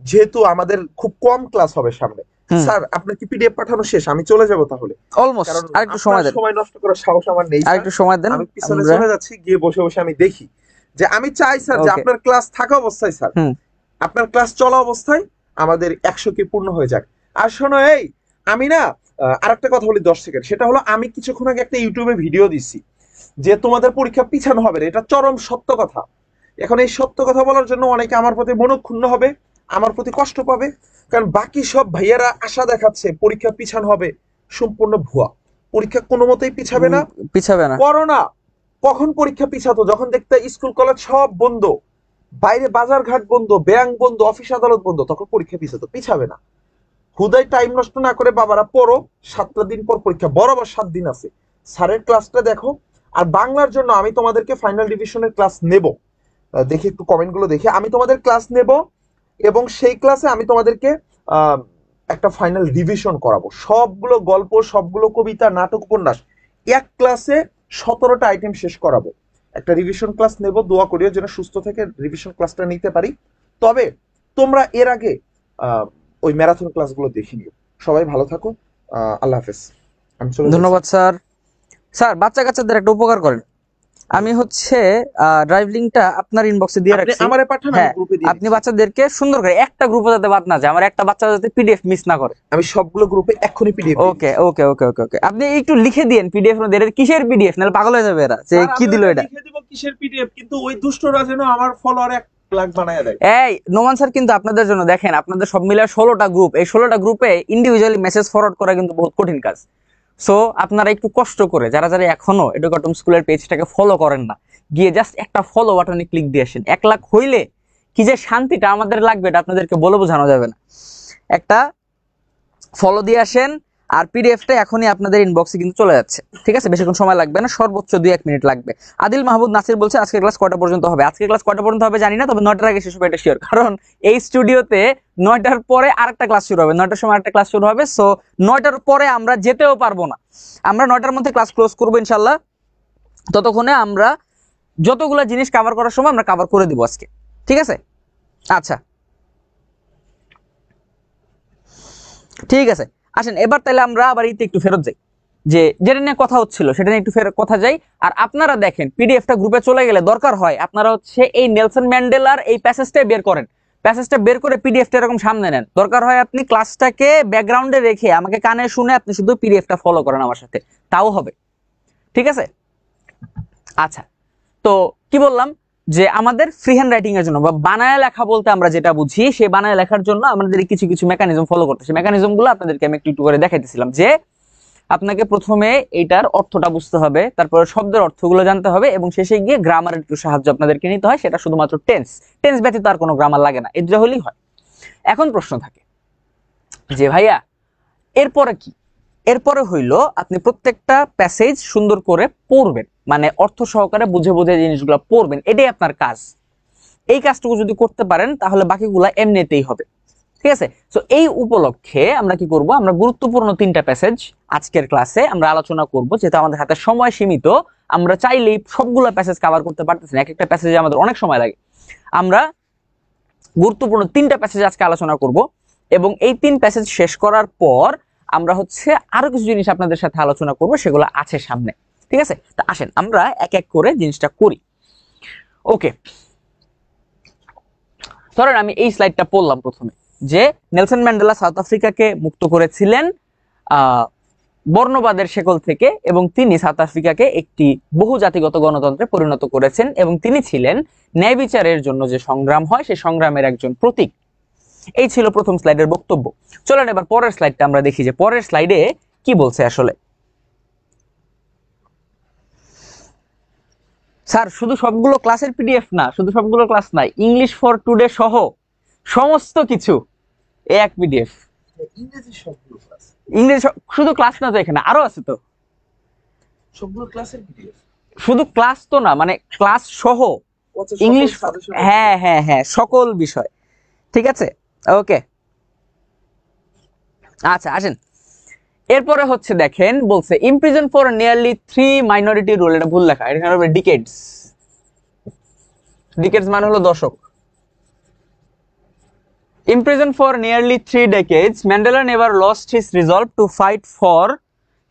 যেহেতু আমাদের খুব কম ক্লাস হবে সামনে, স্যার আপনার কি পিডিএফ পাঠানো শেষ? আমি চলে যাব তাহলে। অলমোস্ট, কারণ আরেকটু সময় দেন, সময় নষ্ট করার সাহস আমার নেই। আরেকটু সময় দেন। আমি পিছনে চলে যাচ্ছি, গিয়ে বসে বসে আমি দেখি যে, আমি চাই স্যার যে আপনার ক্লাস থাকা অবস্থায়, স্যার আপনার ক্লাস চলা অবস্থায় আমাদের 100 কে পূর্ণ হয়ে যাক। আর শোনো, এই আমি না আরেকটা কথা বলি 10 সেকেন্ড, সেটা হলো আমি কিছুক্ষণ আগে একটা ইউটিউবে ভিডিও দিচ্ছি যে তোমাদের পরীক্ষা পিছানো হবে না, এটা চরম সত্য কথা। এখন এই সত্য কথা বলার জন্য অনেকে আমার প্রতি মনক্ষুণ্ণ হবে, আমার প্রতি কষ্ট পাবে, কারণ বাকি সব ভাইয়ারা আশা দেখাচ্ছে পরীক্ষা পিছানো হবে, সম্পূর্ণ ভুয়া। পরীক্ষা কোনো মতেই পিছাবে না, পিছাবে না। করোনা কখন পরীক্ষা পিছাতো? যখন দেখতে স্কুল কলেজ সব বন্ধ, বাইরে বাজার ঘাট বন্ধ, ব্যাংক বন্ধ, অফিস আদালত বন্ধ, তখন পরীক্ষা পিছাতো। পিছাবে না। হুদায় টাইম নষ্ট না করে বাবারা পড়ো, 7টা দিন পর পরীক্ষা, বরাবর 7 দিন আছে। স্যারের ক্লাসটা দেখো। আর বাংলার জন্য আমি তোমাদেরকে ফাইনাল ডিভিশনের ক্লাস নেব, দেখি একটু কমেন্টগুলো দেখি, আমি তোমাদের ক্লাস নেব এবং সেই ক্লাসে আমি তোমাদেরকে একটা ফাইনাল রিভিশন করাবো। সবগুলো গল্প, সবগুলো কবিতা, নাটক, উপন্যাস এক ক্লাসে 17টা আইটেম শেষ করাবো। একটা রিভিশন ক্লাস নেব, দোয়া করিও যেন সুস্থ থেকে রিভিশন ক্লাসটা নিতে পারি। তবে তোমরা এর আগে ওই ম্যারাথন ক্লাসগুলো দেখে নিও। সবাই ভালো থাকো, আল্লাহ হাফেজ। ধন্যবাদ স্যার। স্যার বাচ্চা কাচ্চাদের একটা উপকার করেন, আমি হচ্ছে ড্রাইভ লিংকটা আপনার ইনবক্সে দিয়ে রাখছি, আমারে পাঠান, আমি গ্রুপে দিয়ে আপনি বাচ্চাদেরকে সুন্দর করে, একটা গ্রুপে যাতে বাদ না যায়, আমার একটা বাচ্চা যাতে পিডিএফ মিস না করে, আমি সবগুলো গ্রুপে এখনই পিডিএফ। ওকে ওকে ওকে ওকে ওকে, আপনি একটু লিখে দিন পিডিএফ মধ্যে এর কিসের পিডিএফ, নাহলে পাগল হয়ে যাবে এরা যে কি দিল এটা। লিখে দিব কিসের পিডিএফ, কিন্তু ওই দুষ্টরা যেন আমার ফলোয়ার 1 লাখ বানায় দেয়। এই নোমান স্যার কিন্তু আপনাদের জন্য, দেখেন আপনাদের সব মিলে 16টা গ্রুপ, এই 16টা গ্রুপে ইন্ডিভিজুয়ালি মেসেজ ফরওয়ার্ড করা কিন্তু বহুত কঠিন কাজ। সো আপনারা একটু কষ্ট করে, যারা যারা এখনো এডুকেটম স্কুলের পেজটাকে ফলো করেন না, গিয়ে জাস্ট একটা ফলো বাটনে ক্লিক দিয়ে আসেন। 1 লাখ হইলে কি যে শান্তিটা আমাদের লাগবে এটা আপনাদেরকে বলে বোঝানো যাবে না। একটা ফলো দিয়ে আসেন, আর পিডিএফটা এখনই আপনাদের ইনবক্সে কিন্তু চলে যাচ্ছে, ঠিক আছে? বেশিক্ষণ সময় লাগবে না, সর্বোচ্চ 2-1 মিনিট লাগবে। আদিল মাহমুদ নাসির বলছে আজকে ক্লাস কয়টা পর্যন্ত হবে? আজকে ক্লাস কয়টা পর্যন্ত হবে জানি না, তবে 9টার আগে শেষ হবে এটা শিওর, কারণ এই স্টুডিওতে 9টার পরে আরেকটা ক্লাস শুরু হবে, 9টার সময় আরেকটা ক্লাস শুরু হবে। সো 9টার পরে আমরা যেতেও পারবো না, আমরা 9টার মধ্যে ক্লাস ক্লোজ করবো ইনশাল্লাহ। ততক্ষণে আমরা যতগুলো জিনিস কভার করার সময় আমরা কভার করে দিব আজকে, ঠিক আছে? আচ্ছা ঠিক আছে, আসেন এবার তাহলে আমরা আবার ইতে একটু ফেরত যাই, যে যেটা নিয়ে কথা হচ্ছিল সেটা নিয়ে একটু ফেরত কথা যাই। আর আপনারা দেখেন পিডিএফটা গ্রুপে চলে গেলে দরকার হয় আপনারা হচ্ছে এই নেলসন ম্যান্ডেলার এই প্যাসেজটা বের করেন, প্যাসেজটা বের করে পিডিএফটা এরকম সামনে নেন। দরকার হয় আপনি ক্লাসটাকে ব্যাকগ্রাউন্ডে রেখে আমাকে কানে শুনে আপনি শুধু পিডিএফটা ফলো করেন আমার সাথে, তাও হবে, ঠিক আছে? আচ্ছা তো কি বললাম যে আমাদের ফ্রি হ্যান্ড রাইটিং এর জন্য বা বানায় লেখা বলতে আমরা যেটা বুঝি, সেই বানায় লেখার জন্য আমাদের কিছু কিছু মেকানিজম ফলো করতে, সেই মেকানিজম গুলো আপনাদেরকে আমি একটু একটু করে দেখাইতেছিলাম। যে আপনাকে প্রথমে এইটার অর্থটা বুঝতে হবে, তারপরে শব্দের অর্থগুলো জানতে হবে, এবং শেষে গিয়ে গ্রামারের একটু সাহায্য আপনাদেরকে নিতে হয়। সেটা শুধুমাত্র টেন্স ব্যতীত আর কোনো গ্রামার লাগে না, এই দুটো হলেই হয়। এখন প্রশ্ন থাকে যে ভাইয়া এরপরে কি? এরপরে হইলো আপনি প্রত্যেকটা প্যাসেজ সুন্দর করে পড়বেন, মানে অর্থ সহকারে বুঝে বুঝে জিনিসগুলো পড়বেন, এটাই আপনার কাজ। এই কাজটুকু যদি করতে পারেন তাহলে বাকিগুলা এমনিতেই হবে, ঠিক আছে? সো এই উপলক্ষে আমরা কি করব, আমরা গুরুত্বপূর্ণ 3টা প্যাসেজ আজকের ক্লাসে আমরা আলোচনা করব। যেহেতু আমাদের হাতে সময় সীমিত, আমরা চাইলেই সবগুলো প্যাসেজ কভার করতে পারতেছি না, এক একটা প্যাসেজে আমাদের অনেক সময় লাগে। আমরা গুরুত্বপূর্ণ 3টা প্যাসেজ আজকে আলোচনা করব, এবং এই 3 প্যাসেজ শেষ করার পর আমরা হচ্ছে আরো কিছু জিনিস আপনাদের সাথে আলোচনা করব, সেগুলো আছে সামনে, ঠিক আছে? তো আসেন আমরা এক এক করে জিনিসটা করি। ওকে, ধরেন আমি এই স্লাইডটা পড়লাম প্রথমে, যে নেলসন ম্যান্ডেলা সাউথ আফ্রিকাকে মুক্ত করেছিলেন বর্ণবাদের শেকল থেকে, এবং তিনি সাউথ আফ্রিকাকে একটি বহুজাতিগত গণতন্ত্রে পরিণত করেছেন, এবং তিনি ছিলেন ন্যায় বিচারের জন্য যে সংগ্রাম হয় সেই সংগ্রামের একজন প্রতীক। এই ছিল প্রথম স্লাইডের বক্তব্য। চলেন এবার পরের স্লাইডটা আমরা দেখি, যে পরের স্লাইডে কি বলছে আসলে। স্যার শুধু সবগুলো ক্লাসের পিডিএফ না, শুধু সবগুলো ক্লাস নাই, ইংলিশ ফর টুডে সহ সমস্ত কিছু এক পিডিএফ। ইংরেজি সবগুলো ক্লাস, ইংরেজি শুধু ক্লাস না, তো এখানে আরো আছে, তো সবগুলো ক্লাসের পিডিএফ, শুধু ক্লাস তো না, মানে ক্লাস সহ ইংলিশ, হ্যাঁ হ্যাঁ হ্যাঁ, সকল বিষয়, ঠিক আছে? ওকে, আচ্ছা আসেন এরপরে হচ্ছে দেখেন, বলছে imprison for nearly 3 minority rule. এটা ভুল লেখা, এটা হবে ডিকেডস। ডিকেডস মানে হলো দশক। Imprison for nearly 3 decades, Mandela never lost his resolve to fight for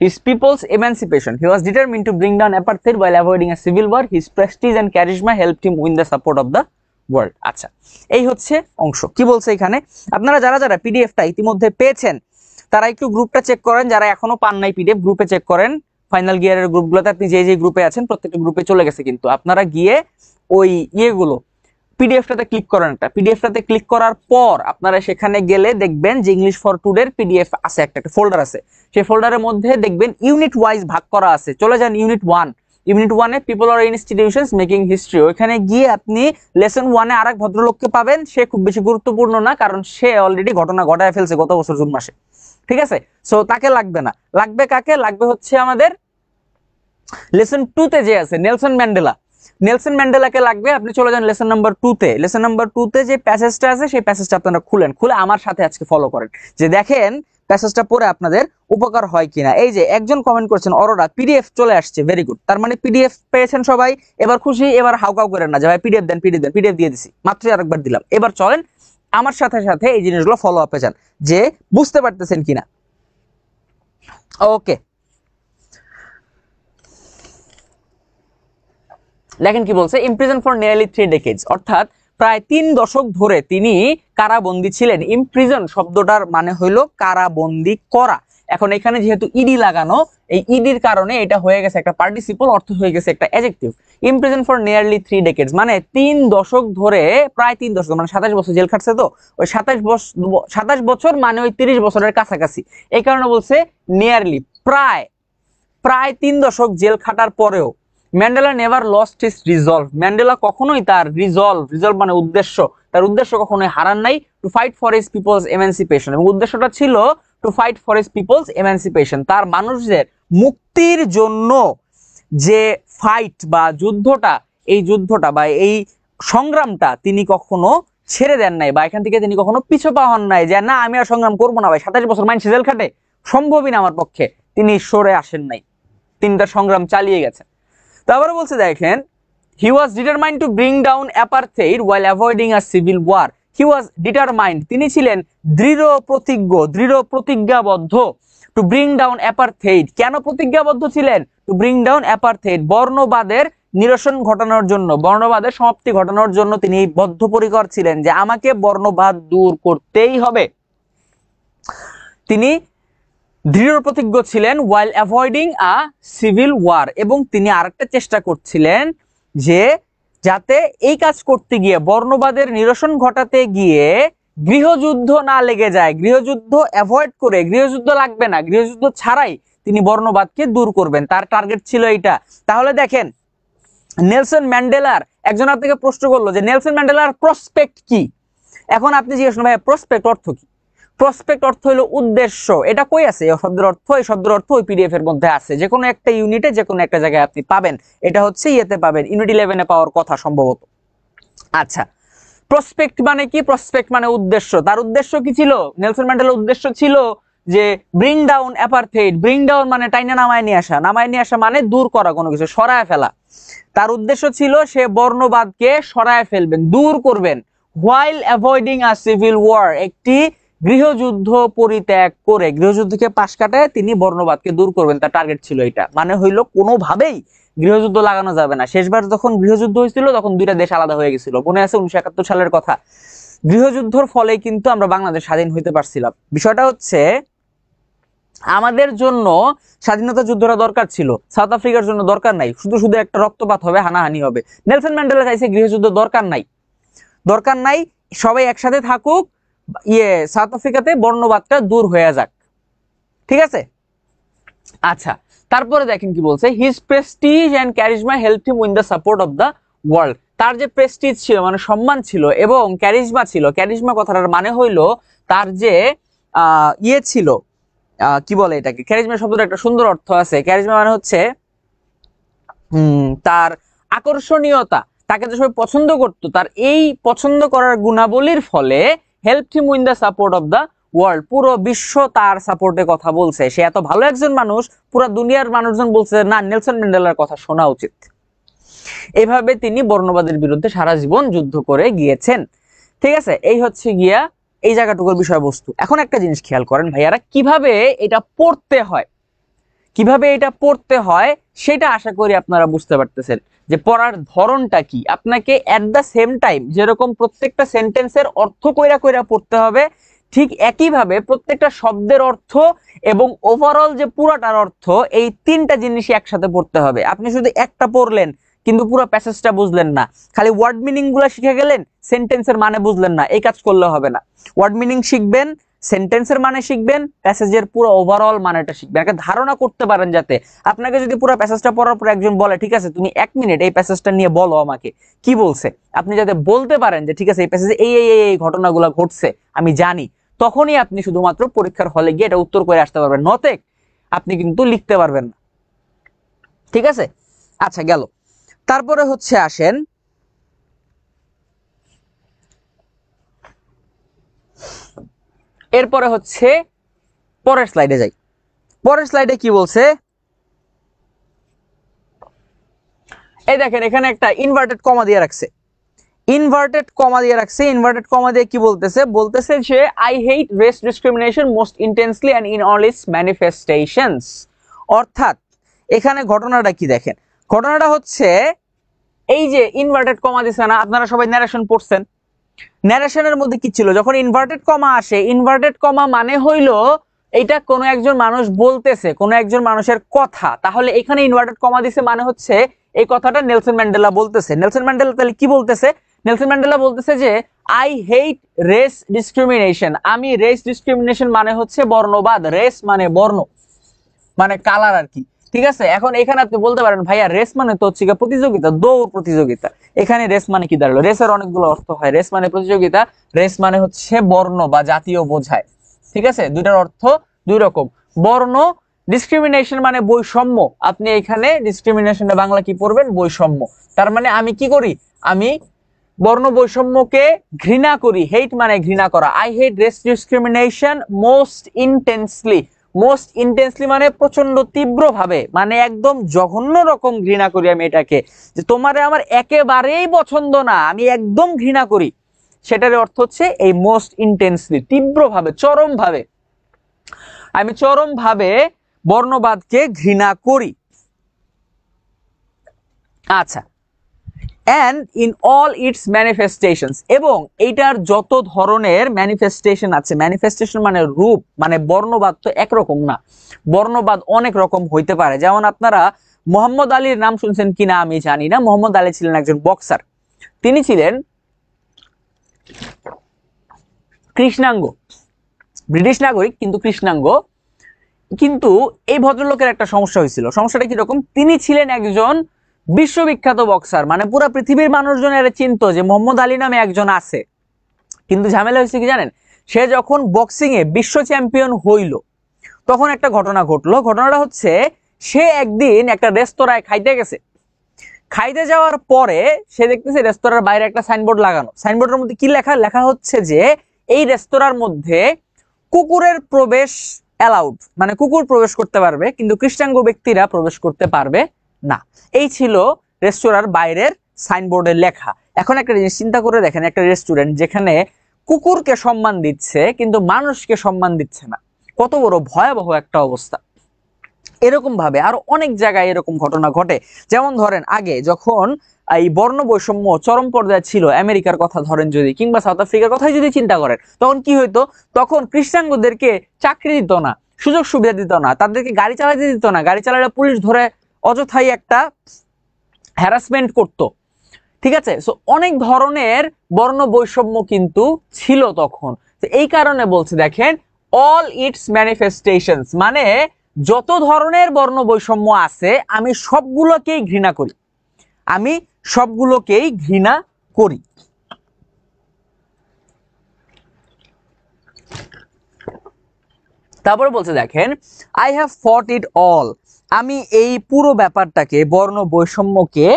his people's emancipation. He was determined to bring down apartheid while avoiding a civil war. His prestige and charisma helped him win the support of the world. আচ্ছা, এই হচ্ছে অংশ। কি বলছে এখানে, আপনারা যারা যারা পিডিএফটা ইতিমধ্যে পেয়েছেন তারা একটু গ্রুপটা চেক করেন, যারা এখনো পান নাই পিডিএফ গ্রুপে চেক করেন। ফাইনাল গিয়ারের গ্রুপগুলোতে আপনি যে যে গ্রুপে আছেন প্রত্যেকটা গ্রুপে চলে গেছে, কিন্তু আপনারা গিয়ে ওই ইয়েগুলো পিডিএফটাতে ক্লিক করেন। একটা পিডিএফটাতে ক্লিক করার পর আপনারা সেখানে গেলে দেখবেন যে ইংলিশ ফর টুডের পিডিএফ আছে, একটা ফোল্ডার আছে। সেই ফোল্ডারের মধ্যে দেখবেন ইউনিট ওয়াইজ ভাগ করা আছে। চলে যান ইউনিট 1, ইউনিট 1-এ পিপল আর ইনস্টিটিউশনস মেকিং হিস্ট্রি। ওখানে গিয়ে আপনি লেসন 1-এ আরেক ভদ্রলোককে পাবেন। সে খুব বেশি গুরুত্বপূর্ণ না, কারণ সে অলরেডি ঘটনা ঘটায় ফেলছে গত বছর জুন মাসে, ঠিক আছে? সো তাকে লাগবে না, লাগবে কাকে? লাগবে হচ্ছে আমাদের লেসন 2-তে যে আছে নেলসন ম্যান্ডেলা, নেলসন ম্যান্ডেলাকে লাগবে। আপনি চলে যান লেসন নাম্বার 2-তে। লেসন নাম্বার 2-তে যে প্যাসেজটা আছে সেই প্যাসেজটা আপনারা খুলে আমার সাথে আজকে ফলো করেন, যে দেখেন প্যাসেজটা পড়ে আপনাদের উপকার হয় কিনা। এই যে একজন কমেন্ট করছেন অরোরা, পিডিএফ চলে আসছে, ভেরি গুড। তার মানে পিডিএফ পেয়েছেন সবাই, এবার খুশি। এবার হাউকাউ করেন না যে ভাই পিডিএফ দেন, পিডিএফ দেন। পিডিএফ দিয়ে দিছি, মাত্র আরেকবার দিলাম। এবার চলেন আমার সাথে সাথে এই জিনিসগুলো ফলো আপে যান, যে বুঝতে পারতেছেন কিনা। ওকে, দেখেন কি বলছে, ইমপ্রিজন ফর নিয়ারলি 3 decades, অর্থাৎ প্রায় 3 দশক ধরে তিনি কারাবন্দী ছিলেন। ইমপ্রিজন শব্দটার মানে হইলো কারাবন্দী করা। এখন এখানে যেহেতু ইডি লাগানো, এই ইডির কারণে এটা হয়ে গেছে একটা পার্টিসিপল, অর্থ হয়ে গেছে একটা adjective. Imprison for nearly 3 decades মানে 3 দশক ধরে, প্রায় 3 দশক মানে 27 বছর জেল খাটছে। তো ওই 27 বছর মানে ওই 30 বছরের কাছাকাছি। এই কারণে বলছে নিয়ারলি, প্রায় 3 দশক জেল খাটার পরেও Mandela never lost his resolve. Mandela কখনোই তার রিজলভ মানে উদ্দেশ্য, তার উদ্দেশ্য কখনোই হারান নাই। To fight for his people's এমানসিপেশন, এবং উদ্দেশ্যটা ছিল to fight for his people's এমানসিপেশন, তার মানুষদের মুক্তির জন্য যে ফাইট বা যুদ্ধটা, এই যুদ্ধটা বা এই সংগ্রামটা তিনি কখনো ছেড়ে দেন নাই, বা এখান থেকে তিনি কখনো পিছু পা হন নাই, যে না আমি আর সংগ্রাম করবো না ভাই, 27 বছর মানুষ জেল খাটে, সম্ভবই না আমার পক্ষে। তিনি সরে আসেন নাই, তিনি তার সংগ্রাম চালিয়ে গেছেন। তারপরে বলছে দেখেন, he was determined to bring down apartheid while avoiding a civil war. He was determined, তিনি ছিলেন দৃঢ় প্রতিজ্ঞাবদ্ধ। টু ব্রিং ডাউন অ্যাপারথেইড, কেন প্রতিজ্ঞাবদ্ধ ছিলেন? টু ব্রিং ডাউন অ্যাপারথেইড, বর্ণবাদের নিরসন ঘটানোর জন্য, বর্ণবাদের সমাপ্তি ঘটানোর জন্য তিনি বদ্ধপরিকর ছিলেন, যে আমাকে বর্ণবাদ দূর করতেই হবে। তিনি দৃঢ় প্রতিজ্ঞ ছিলেন, while avoiding a civil war, এবং তিনি আরেকটা চেষ্টা করছিলেন যে যাতে এই কাজ করতে গিয়ে বর্ণবাদের নিরসন ঘটাতে গিয়ে গৃহযুদ্ধ না লেগে যায়, গৃহযুদ্ধ অ্যাভয়েড করে, গৃহযুদ্ধ লাগবে না, গৃহযুদ্ধ ছাড়াই তিনি বর্ণবাদকে দূর করবেন, তার টার্গেট ছিল এইটা। তাহলে দেখেন নেলসন ম্যান্ডেলার, একজন আপনাকে প্রশ্ন করলো যে নেলসন ম্যান্ডেলার প্রসপেক্ট কি। এখন আপনি জিজ্ঞেস করেন ভাই প্রসপেক্ট অর্থ কি? প্রসপেক্ট অর্থ হলো উদ্দেশ্য। এটা কই আছে এই শব্দের অর্থ? এই শব্দের অর্থ ওই পিডিএফ এর মধ্যে আছে, যে কোনো একটা ইউনিটে যে কোনো একটা জায়গায় আপনি পাবেন। এটা হচ্ছে ইয়েতে পাবেন, ইউনিট 11 এ পাওয়ার কথা সম্ভবত। আচ্ছা, প্রসপেক্ট মানে কি? প্রসপেক্ট মানে উদ্দেশ্য। তার উদ্দেশ্য কি ছিল? নেলসন ম্যান্ডেলার উদ্দেশ্য ছিল যে ব্রিং ডাউন অ্যাপারথেইড। ব্রিং ডাউন মানে টাইনা নামায় নিয়ে আসা, নামায় নিয়ে আসা মানে দূর করা, কোনো কিছু সরায় ফেলা। তার উদ্দেশ্য ছিল সে বর্ণবাদকে সরায় ফেলবেন, দূর করবেন। While avoiding a civil war, একটি গৃহযুদ্ধ পরিত্যাগ করে, গৃহযুদ্ধকে পাশ কাটায় তিনি বর্ণবাদকে দূর করবেন, তার টার্গেট ছিল এটা। মানে হইলো কোনোভাবেই গৃহযুদ্ধ লাগানো যাবে না। শেষবার যখন গৃহযুদ্ধ হয়েছিল তখন দুইটা দেশ আলাদা হয়ে গেছিল, মনে আছে 1971 সালের কথা। গৃহযুদ্ধর ফলে কিন্তু আমরা বাংলাদেশ স্বাধীন হইতে পারছিলাম। বিষয়টা হচ্ছে আমাদের জন্য স্বাধীনতা যুদ্ধটা দরকার ছিল, সাউথ আফ্রিকার জন্য দরকার নাই। শুধু শুধু একটা রক্তপাত হবে, হানাহানি হবে। নেলসন ম্যান্ডেলা চাইছে গৃহযুদ্ধ দরকার নাই, দরকার নাই, সবাই একসাথে থাকুক, সাউথ আফ্রিকাতে বর্ণবাদটা দূর হয়ে যাক। ঠিক আছে? আচ্ছা, তারপরে দেখেন কি বলছে, his prestige and charisma helped him win the support of the world. তার যে প্রেস্টিজ ছিল মানে সম্মান ছিল, এবং ক্যারিজমা ছিল, ক্যারিজমা কথাটার মানে হইলো তার যে ছিল, কি বলে এটাকে, ক্যারিজমা শব্দটা একটা সুন্দর অর্থ আছে। ক্যারিজমা মানে হচ্ছে তার আকর্ষণীয়তা, তাকে যে সবাই পছন্দ করতো, তার এই পছন্দ করার গুণাবলীর ফলে helped him win the support of the world. পুরো বিশ্ব তার সাপোর্টে কথা বলছে, সে এত ভালো একজন মানুষ, পুরো দুনিয়ার মানুষজন বলছে না নেলসন ম্যান্ডেলার কথা শোনা উচিত। এভাবে তিনি বর্ণবাদের বিরুদ্ধে সারা জীবন যুদ্ধ করে গিয়েছেন। ঠিক আছে, এই হচ্ছে গিয়া এই জায়গাটুকুর বিষয়বস্তু। এখন একটা জিনিস খেয়াল করেন ভাইয়ারা, কিভাবে এটা পড়তে হয়, কিভাবে এটা পড়তে হয় সেটা আশা করি আপনারা বুঝতে পারতেছেন, যে পড়ার ধরনটা কি। আপনাকে এট দ্য সেম টাইম যেরকম প্রত্যেকটা সেন্টেন্সের অর্থ কইরা কইরা পড়তে হবে, ঠিক একইভাবে প্রত্যেকটা শব্দের অর্থ এবং ওভারঅল যে পুরাটার অর্থ, এই তিনটা জিনিসই একসাথে পড়তে হবে। আপনি শুধু একটা পড়লেন কিন্তু পুরো প্যাসেজটা বুঝলেন না, খালি ওয়ার্ড মিনিং গুলা শিখে গেলেন, সেন্টেন্সের মানে বুঝলেন না, এই কাজ করলে হবে না। ওয়ার্ড মিনিং শিখবেন, সেন্টেন্সের মানে শিখবেন, প্যাসেজের পুরো ওভারঅল মানেটা শিখবেন, একটা ধারণা করতে পারেন। যাতে আপনাকে যদি পুরো প্যাসেজটা পড়ার পর একজন বলে ঠিক আছে তুমি 1 মিনিট এই প্যাসেজটা নিয়ে বলো আমাকে কি বলছে, আপনি যাতে বলতে পারেন যে ঠিক আছে এই প্যাসেজে এই এই এই ঘটনাগুলো ঘটছে আমি জানি, তখনই আপনি শুধুমাত্র পরীক্ষার হলে গিয়ে এটা উত্তর করে আসতে পারবেন, নতে আপনি কিন্তু লিখতে পারবেন না। ঠিক আছে? আচ্ছা গেল। তারপরে হচ্ছে আসেন এরপরে হচ্ছে পরের স্লাইডে যাই। পরের স্লাইডে কি বলছে, এই দেখেন এখানে একটা ইনভার্টেড কমা দিয়ে রাখছে, ইনভার্টেড কমা দিয়ে রাখছে। ইনভার্টেড কমা দিয়ে কি বলতেছে, বলতেছে যে I hate race discrimination most intensely and in all its manifestations. অর্থাৎ এখানে ঘটনাটা কি দেখেন, ঘটনাটা হচ্ছে এই যে ইনভার্টেড কমা দিছে না, আপনারা সবাই ন্যারেশন পড়ছেন, ন্যারেশনের মধ্যে কি ছিল, যখন ইনভার্টেড কমা আসে, ইনভার্টেড কমা মানে হইলো এটা কোনো একজন মানুষ বলতেছে, কোনো একজন মানুষের কথা, তাহলে এখানে ইনভার্টেড কমা দিছে মানে হচ্ছে এই কথাটা নেলসন ম্যান্ডেলা বলতেছে। নেলসন ম্যান্ডেলা তাহলে কি বলতেছে, নেলসন ম্যান্ডেলা বলতেছে যে আই হেট রেস ডিসক্রিমিনেশন, আমি রেস ডিসক্রিমিনেশন মানে হচ্ছে বর্ণবাদ, রেস মানে বর্ণ মানে কালার আর কি। ঠিক আছে, এখন এখানে আপনি বলতে পারেন ভাইয়া রেস মানে তো হচ্ছে প্রতিযোগিতা, দৌড় প্রতিযোগিতা, এখানে রেস মানে কি দাঁড়ালো, রেসের অনেকগুলো অর্থ হয়, রেস মানে প্রতিযোগিতা, রেস মানে হচ্ছে বর্ণ বা জাতীয় বোঝায়। ঠিক আছে, দুইটার অর্থ দুই রকম। বর্ণ, ডিসক্রিমিনেশন মানে বৈষম্য, আপনি এখানে ডিসক্রিমিনেশনে বাংলা কি পড়বেন, বৈষম্য। তার মানে আমি কি করি, আমি বর্ণ বৈষম্যকে ঘৃণা করি, হেট মানে ঘৃণা করা। I hate race discrimination most intensely, most intensely মানে প্রচন্ড তীব্র ভাবে, মানে একদম জঘন্য রকম ঘৃণা করি আমি এটাকে, যে তোমারে আমার একেবারেই পছন্দ না, আমি একদম ঘৃণা করি, সেটার অর্থ হচ্ছে এই মোস্ট ইন্টেন্সলি, তীব্র ভাবে, চরম ভাবে, আমি চরম ভাবে বর্ণবাদকে ঘৃণা করি। আচ্ছা, and in all its manifestations, এবং এইটার যত ধরনের ম্যানিফেস্টেশন আছে, ম্যানিফেস্টেশন মানে রূপ, মানে বর্ণবাদ তো একরকম না, বর্ণবাদ অনেক রকম হইতে পারে। যেমন আপনারা মোহাম্মদ আলীর নাম শুনছেন কিনা আমি জানি না। মোহাম্মদ আলী ছিলেন একজন বক্সার, তিনি ছিলেন কৃষ্ণাঙ্গ, ব্রিটিশ নাগরিক কিন্তু কৃষ্ণাঙ্গ। কিন্তু এই ভদ্রলোকের একটা সমস্যা হয়েছিল। সমস্যাটা কিরকম? তিনি ছিলেন একজন বিশ্ববিখ্যাত বক্সার, মানে পুরো পৃথিবীর মানুষজন এর চিনতো যে মোহাম্মদ আলী নামে একজন আছে। কিন্তু ঝামেলা হয়েছে কি জানেন? সে যখন বক্সিং এ বিশ্ব চ্যাম্পিয়ন হইল তখন একটা ঘটনা ঘটলো। ঘটনাটা হচ্ছে, সে একদিন একটা রেস্তোরাঁয় খাইতে গেছে। খাইতে যাওয়ার পরে সে দেখতেছে রেস্তোরাঁর বাইরে একটা সাইনবোর্ড লাগানো। সাইনবোর্ডের মধ্যে কি লেখা? লেখা হচ্ছে যে এই রেস্তোরাঁর মধ্যে কুকুরের প্রবেশ অ্যালাউড, মানে কুকুর প্রবেশ করতে পারবে কিন্তু কৃষ্ণাঙ্গ ব্যক্তিরা প্রবেশ করতে পারবে না। এই ছিল রেস্তোরাঁর বাইরের সাইনবোর্ডে লেখা। এখন একটা জিনিস চিন্তা করে দেখেন, একটা রেস্টুরেন্ট যেখানে কুকুরকে সম্মান দিচ্ছে কিন্তু মানুষকে সম্মান দিচ্ছে না, কত বড় ভয়াবহ একটা অবস্থা। এরকম ভাবে আরো অনেক জায়গায় এরকম ঘটনা ঘটে। যেমন ধরেন আগে যখন এই বর্ণ বৈষম্য চরম পর্যায়ে ছিল, আমেরিকার কথা ধরেন যদি, কিংবা সাউথ আফ্রিকার কথাই যদি চিন্তা করেন, তখন কি হইতো? তখন কৃষ্ণাঙ্গদেরকে চাকরি দিত না, সুযোগ সুবিধা দিত না, তাদেরকে গাড়ি চালাতে দিত না। গাড়ি চালালে পুলিশ ধরে অযথাই একটা হ্যারাসমেন্ট করতো। ঠিক আছে, সো অনেক ধরনের বর্ণ বৈষম্য কিন্তু ছিল তখন। তো এই কারণে বলছি দেখেন, অল ইটস ম্যানিফেস্টেশনস, মানে যত ধরনের বর্ণ বৈষম্য আছে আমি সবগুলোকেই ঘৃণা করি, আমি সবগুলোকেই ঘৃণা করি। তারপরে বলছে দেখেন, I have fought it all, আমি এই পুরো ব্যাপারটাকে, বর্ণ বৈষম্যকে,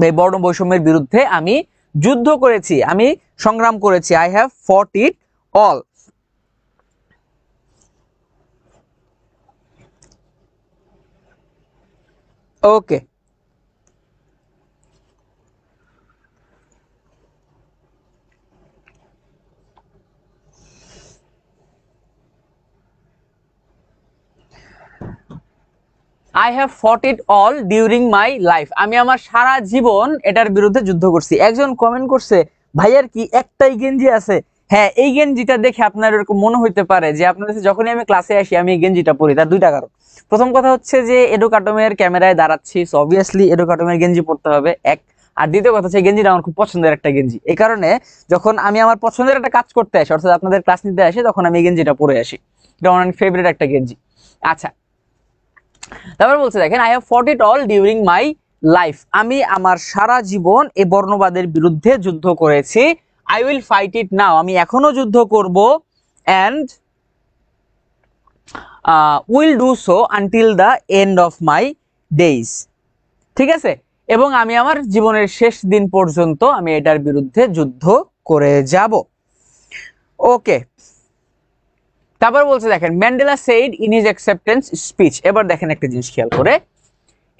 এই বর্ণ বৈষম্যের বিরুদ্ধে আমি যুদ্ধ করেছি, আমি সংগ্রাম করেছি। I have fought it all. Okay, I have fought it all during my life, আমি আমার সারা জীবন এটার বিরুদ্ধে যুদ্ধ করছি। একজন কমেন্ট করছে, ভাইয়ার কি একটাই গেঞ্জি আছে? হ্যাঁ, এই গেঞ্জিটা দেখে আপনার এরকম মনে হইতে পারে যে আপনার কাছে যখনই আমি ক্লাসে আসি আমি এই গেঞ্জিটা পরি। তার দুইটা কারণ। প্রথম কথা হচ্ছে যে এডুকাটমের ক্যামেরায় দাঁড়াচ্ছি, সো অবভিয়াসলি এডুকাটমের গেঞ্জি পড়তে হবে এক। আর দ্বিতীয় কথা হচ্ছে গেঞ্জিটা আমার খুব পছন্দের একটা গেঞ্জি। এই কারণে যখন আমি আমার পছন্দের একটা কাজ করতে আসি, অর্থাৎ আপনাদের ক্লাস নিতে আসি, তখন আমি এই গেঞ্জিটা পরে আসি। এটা আমার অনেক ফেভারিট একটা গেঞ্জি। আচ্ছা, তারপর বলছে দেখেন, I have fought it all during my life, আমি আমার সারা জীবন এই বর্ণবাদের বিরুদ্ধে যুদ্ধ করেছি। আই উইল ফাইট ইট নাও, আমি এখনো যুদ্ধ করব। And will do so until the end of my days. ঠিক আছে, এবং আমি আমার জীবনের শেষ দিন পর্যন্ত আমি এটার বিরুদ্ধে যুদ্ধ করে যাব। ওকে, তারপর বলছে দেখেন, Mandela said in his acceptance speech. এবার দেখেন একটা জিনিস খেয়াল করে,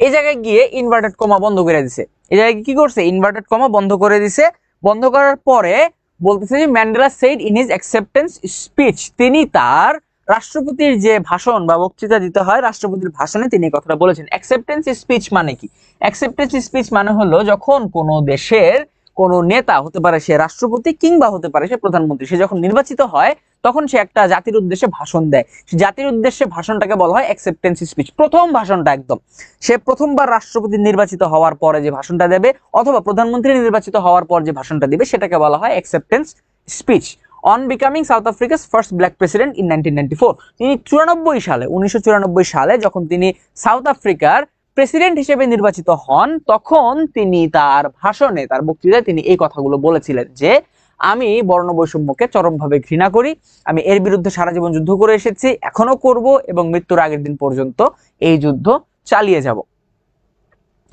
এই জায়গায় গিয়ে ইনভার্টেড কমা বন্ধ করে দিছে। এই জায়গায় কি করছে? ইনভার্টেড কমা বন্ধ করে দিছে। বন্ধ করার পরে বলতেছে যে Mandela said in his acceptance speech, তিনি তার রাষ্ট্রপতির যে ভাষণ বা বক্তৃতা দিতে হয়, রাষ্ট্রপতির ভাষণে তিনি এই কথাটা বলেছেন। অ্যাকসেপ্টেন্স স্পিচ মানে কি? অ্যাকসেপ্টেন্স স্পিচ মানে হলো যখন কোনো দেশের কোনো নেতা, হতে পারে সে রাষ্ট্রপতি কিংবা হতে পারে সে প্রধানমন্ত্রী, সে যখন নির্বাচিত হয় তখন সে একটা জাতির উদ্দেশ্যে ভাষণ দেয়। সে জাতির উদ্দেশ্যে ভাষণটাকে বলা হয় অ্যাকসেপ্টেন্স স্পিচ। প্রথম ভাষণটা একদম, সে প্রথমবার রাষ্ট্রপতি নির্বাচিত হওয়ার পরে যে ভাষণটা দেবে অথবা প্রধানমন্ত্রী নির্বাচিত হওয়ার পর যে ভাষণটা দিবে সেটাকে বলা হয় acceptance speech. On becoming south আফ্রিকাস first black president in 1994, তিনি 1994 সালে যখন তিনি সাউথ আফ্রিকার প্রেসিডেন্ট হিসেবে নির্বাচিত হন, তখন তিনি তার ভাষণে, তার বক্তৃতায় তিনি এই কথাগুলো বলেছিলেন যে আমি বর্ণ বৈষম্যকে চরমভাবে ঘৃণা করি, আমি এর বিরুদ্ধে সারা জীবন যুদ্ধ করে এসেছি, এখনো করব এবং মৃত্যুর আগের দিন পর্যন্ত এই যুদ্ধ চালিয়ে যাব।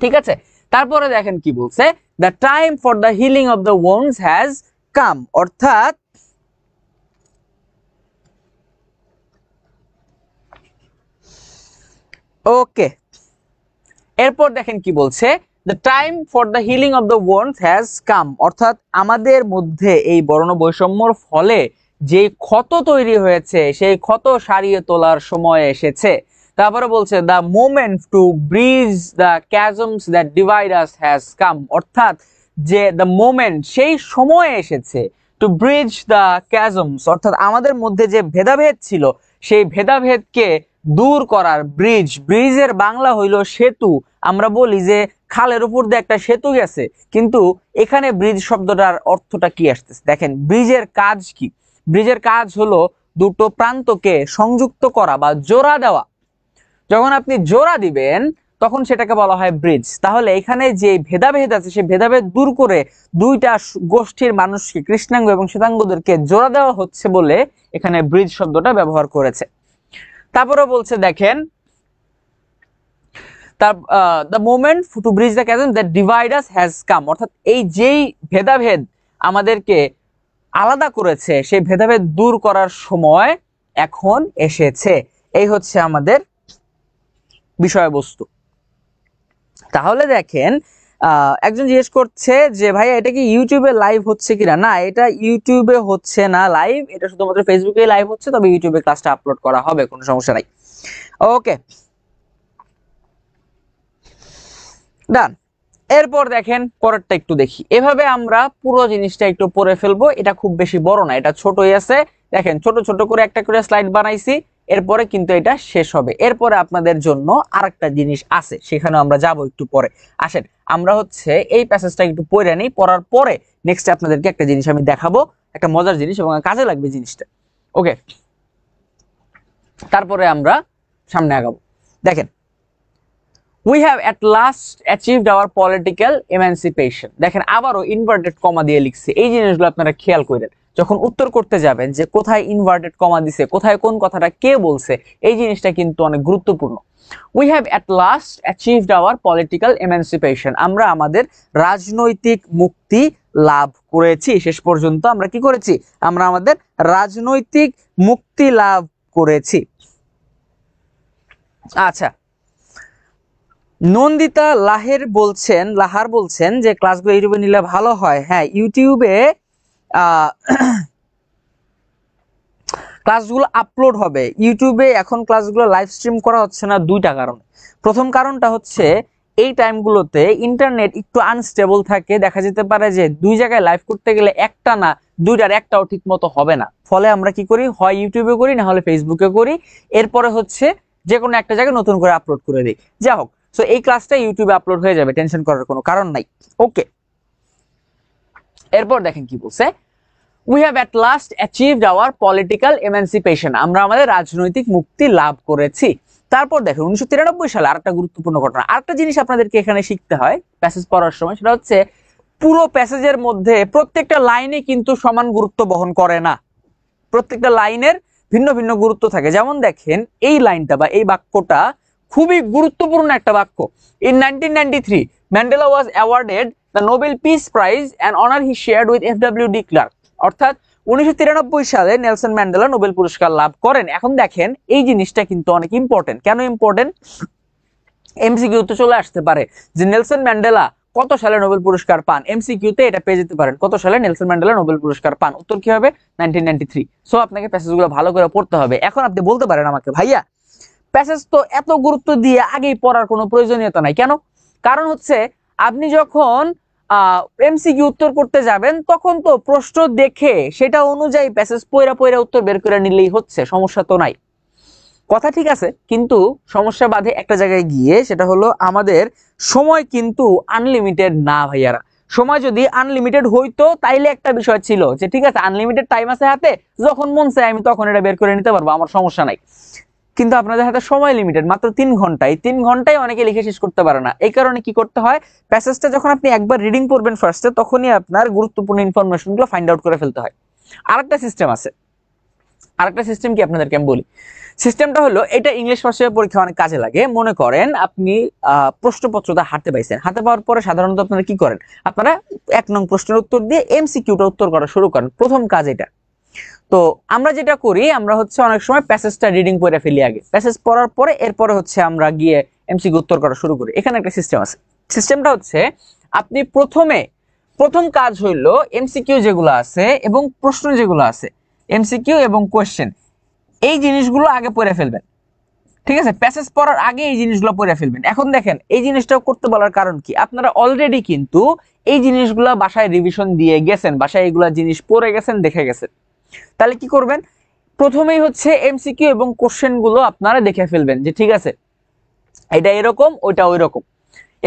ঠিক আছে, তারপরে দেখেন কি বলছে, the time for the healing of the wounds has come, অর্থাৎ ওকে, এরপর দেখেন কি বলছে, the time for the healing of the wounds has come, অর্থাৎ আমাদের মধ্যে এই বর্ণ বৈষম্যর ফলে যে ক্ষত তৈরি হয়েছে সেই ক্ষত সারিয়ে তোলার সময় এসেছে। তারপরে বলছে, the moment to bridge the chasms that divide us has come, অর্থাৎ যে দ্য মোমেন্ট, সেই সময় এসেছে, টু ব্রিজ দ্য ক্যাজমস, অর্থাৎ আমাদের মধ্যে যে ভেদাভেদ ছিল সেই ভেদাভেদকে দূর করার, ব্রিজ, ব্রিজের বাংলা হইল সেতু। আমরা বলি যে খালের উপর দিয়ে একটা সেতু গেছে, কিন্তু এখানে ব্রিজ শব্দটার অর্থটা কি আসতেছে দেখেন। ব্রিজের কাজ কি? ব্রিজের কাজ হলো দুটো প্রান্তকে সংযুক্ত করা বা জোড়া দেওয়া। যখন আপনি জোড়া দিবেন তখন সেটাকে বলা হয় ব্রিজ। তাহলে এখানে যে ভেদাভেদ আছে সেই ভেদাভেদ দূর করে দুইটা গোষ্ঠীর মানুষকে, কৃষ্ণাঙ্গ এবং শ্বেতাঙ্গদেরকে জোড়া দেওয়া হচ্ছে বলে এখানে ব্রিজ শব্দটা ব্যবহার করেছে। তারপরে বলছে দেখেন, the moment to bridge the chasm that divide us has come, অর্থাৎ এই যেই ভেদাভেদ আমাদেরকে আলাদা করেছে সেই ভেদাভেদ দূর করার সময় এখন এসেছে। এই হচ্ছে আমাদের বিষয়বস্তু। তাহলে দেখেন একজন জিজ্ঞেস করছে যে ভাইয়া এটা কি ইউটিউবে লাইভ হচ্ছে কিনা। না, এটা ইউটিউবে হচ্ছে না লাইভ, এটা শুধুমাত্র ফেসবুকে লাইভ হচ্ছে, তবে ইউটিউবে ক্লাসটা আপলোড করা হবে, কোনো সমস্যা নাই। ওকে, ডান। এরপর দেখেন পরেরটা একটু দেখি। এভাবে আমরা পুরো জিনিসটা একটু পড়ে ফেলবো। এটা খুব বেশি বড় না, এটা ছোটই আছে। দেখেন ছোট ছোট করে একটা করে স্লাইড বানাইছি, এরপরে কিন্তু এটা শেষ হবে। এরপরে আপনাদের জন্য আরেকটা জিনিস আছে, সেখানে আমরা যাব একটু পরে। আসেন আমরা হচ্ছে এই প্যাসেজটা একটু পড়ে নিই, পড়ার পরে নেক্সট আপনাদেরকে একটা জিনিস আমি দেখাবো, একটা মজার জিনিস, এবং কাজে লাগবে জিনিসটা। ওকে, তারপরে আমরা সামনে আগাবো। দেখেন, we have at last achieved our political emancipation। দেখেন আবারও ইনভার্টেড কমা দিয়ে লিখছে। এই জিনিসগুলো আপনারা খেয়াল করেন যখন উত্তর করতে যাবেন, যে কোথায় ইনভার্টেড কমা দিছে, কোথায় কোন কথাটা কে বলছে, এই জিনিসটা কিন্তু অনেক গুরুত্বপূর্ণ। we have at last achieved our political emancipation। আমরা আমাদের রাজনৈতিক মুক্তি লাভ করেছি। শেষ পর্যন্ত আমরা কি করেছি? আমরা আমাদের রাজনৈতিক মুক্তি লাভ করেছি। আচ্ছা, নন্দিতা লাহার বলছেন যে ক্লাসগুলো ইউটিউবে নিলে ভালো হয়। হ্যাঁ, ইউটিউবে ক্লাসগুলো আপলোড হবে। ইউটিউবে এখন ক্লাসগুলো লাইভ স্ট্রিম করা হচ্ছে না দুইটা কারণে। প্রথম কারণটা হচ্ছে এই টাইমগুলোতে ইন্টারনেট একটু আনস্টেবল থাকে। দেখা যেতে পারে যে দুই জায়গায় লাইভ করতে গেলে একটা না দুইটার একটাও ঠিক মতো হবে না। ফলে আমরা কি করি, হয় ইউটিউবে করি, না হলে ফেসবুকে করি। এরপরে হচ্ছে যে কোনো একটা জায়গায় নতুন করে আপলোড করে দিই। যা হোক, সো এই ক্লাসটা ইউটিউবে আপলোড হয়ে যাবে, টেনশন করার কোনো কারণ নাই। ওকে, এরপর দেখেন কি বলছে, we have at last achieved our political emancipation। আমরা আমাদের রাজনৈতিক মুক্তি লাভ করেছি। তারপর দেখেন 1993 সালে আরেকটা গুরুত্বপূর্ণ ঘটনা, আরেকটা জিনিস আপনাদেরকে এখানে শিখতে হয় প্যাসেজ পড়ার সময়, সেটা হচ্ছে পুরো প্যাসেজের মধ্যে প্রত্যেকটা লাইনে কিন্তু সমান গুরুত্ব বহন করে না। প্রত্যেকটা লাইনের ভিন্ন ভিন্ন গুরুত্ব থাকে। যেমন দেখেন এই লাইনটা বা এই বাক্যটা খুবই গুরুত্বপূর্ণ একটা বাক্য। In 1993 Mandela was awarded the Nobel Peace Prize, an honor he shared with F.W. de Klerk। অর্থাৎ 1993 সালে নেলসন ম্যান্ডেলা নোবেল পুরস্কার লাভ করেন। এখন দেখেন এই জিনিসটা কিন্তু অনেক ইম্পর্টেন্ট। কেন ইম্পর্টেন্ট? এমসিকিউতে চলে আসতে পারে যে নেলসন ম্যান্ডেলা কত সালে নোবেল পুরস্কার পান। এমসিকিউতে এটা পেয়ে যেতে পারেন, কত সালে নেলসন ম্যান্ডেলা নোবেল পুরস্কার পান। উত্তর কি হবে? 1993। সো আপনাকে প্যাসেজগুলো ভালো করে পড়তে হবে। এখন আপনি বলতে পারেন আমাকে, ভাইয়া প্যাসেজ তো এত গুরুত্ব দিয়ে আগেই পড়ার কোনো প্রয়োজনীয়তা নাই কেন? কারণ হচ্ছে আপনি যখন এমসিকিউ উত্তর করতে যাবেন তখন তো প্রশ্ন দেখে সেটা অনুযায়ী প্যাসেজ পয়রা উত্তর বের করে নিলেই হচ্ছে, সমস্যা তো নাই। কথা ঠিক আছে, কিন্তু সমস্যা বাধে একটা জায়গায় গিয়ে, সেটা হলো আমাদের সময় কিন্তু আনলিমিটেড না ভাইয়ারা। সময় যদি আনলিমিটেড হইতো তাইলে একটা বিষয় ছিল যে ঠিক আছে আনলিমিটেড টাইম আছে হাতে, যখন মন চায় আমি তখন এটা বের করে নিতে পারবো, আমার সমস্যা নাই। কিন্তু আপনাদের হাতে সময় লিমিটেড, মাত্র 3 ঘন্টায়। 3 ঘন্টায় অনেকে লিখে শেষ করতে পারে না। এই কারণে কি করতে হয়, প্যাসেজটা যখন আপনি একবার রিডিং করবেন ফার্স্টে, তখনই আপনার গুরুত্বপূর্ণ ইনফরমেশনগুলো ফাইন্ড আউট করে ফেলতে হয়। আরেকটা সিস্টেম আছে, আরেকটা সিস্টেম কি আপনাদেরকে আমি বলি। সিস্টেমটা হলো, এটা ইংলিশ ভার্সনের পরীক্ষা অনেক কাজে লাগে। মনে করেন আপনি প্রশ্নপত্রটা হাতে পাইছেন, হাতে পাওয়ার পরে সাধারণত আপনারা কি করেন, আপনারা 1 নং প্রশ্নের উত্তর দিয়ে এমসিকিউটা উত্তর করা শুরু করেন। প্রথম কাজ এটা। তো আমরা যেটা করি, আমরা হচ্ছে অনেক সময় প্যাসেজটা রিডিং করে ফেলি আগে, প্যাসেজ পড়ার পরে এরপরে হচ্ছে আমরা গিয়ে এমসিকিউ উত্তর করা শুরু করি। এখানে একটা সিস্টেম আছে। সিস্টেমটা হচ্ছে আপনি প্রথম কাজ হইলো এমসিকিউ যেগুলো আছে এবং প্রশ্ন যেগুলো আছে, এমসিকিউ এবং কোয়েশ্চেন, এই জিনিসগুলো আগে পড়ে ফেলবেন। ঠিক আছে, প্যাসেজ পড়ার আগে এই জিনিসগুলো পড়ে ফেলবেন। এখন দেখেন এই জিনিসটাও করতে বলার কারণ কি, আপনারা অলরেডি কিন্তু এই জিনিসগুলো বাসায় রিভিশন দিয়ে গেছেন, বাসায় এইগুলা জিনিস পড়ে গেছেন, দেখে গেছেন। তাহলে কি করবেন, প্রথমেই হচ্ছে এমসিকিউ এবং কোশ্চেন গুলো আপনারা দেখে ফেলবেন যে ঠিক আছে এটা এরকম ওইটা ওই রকম।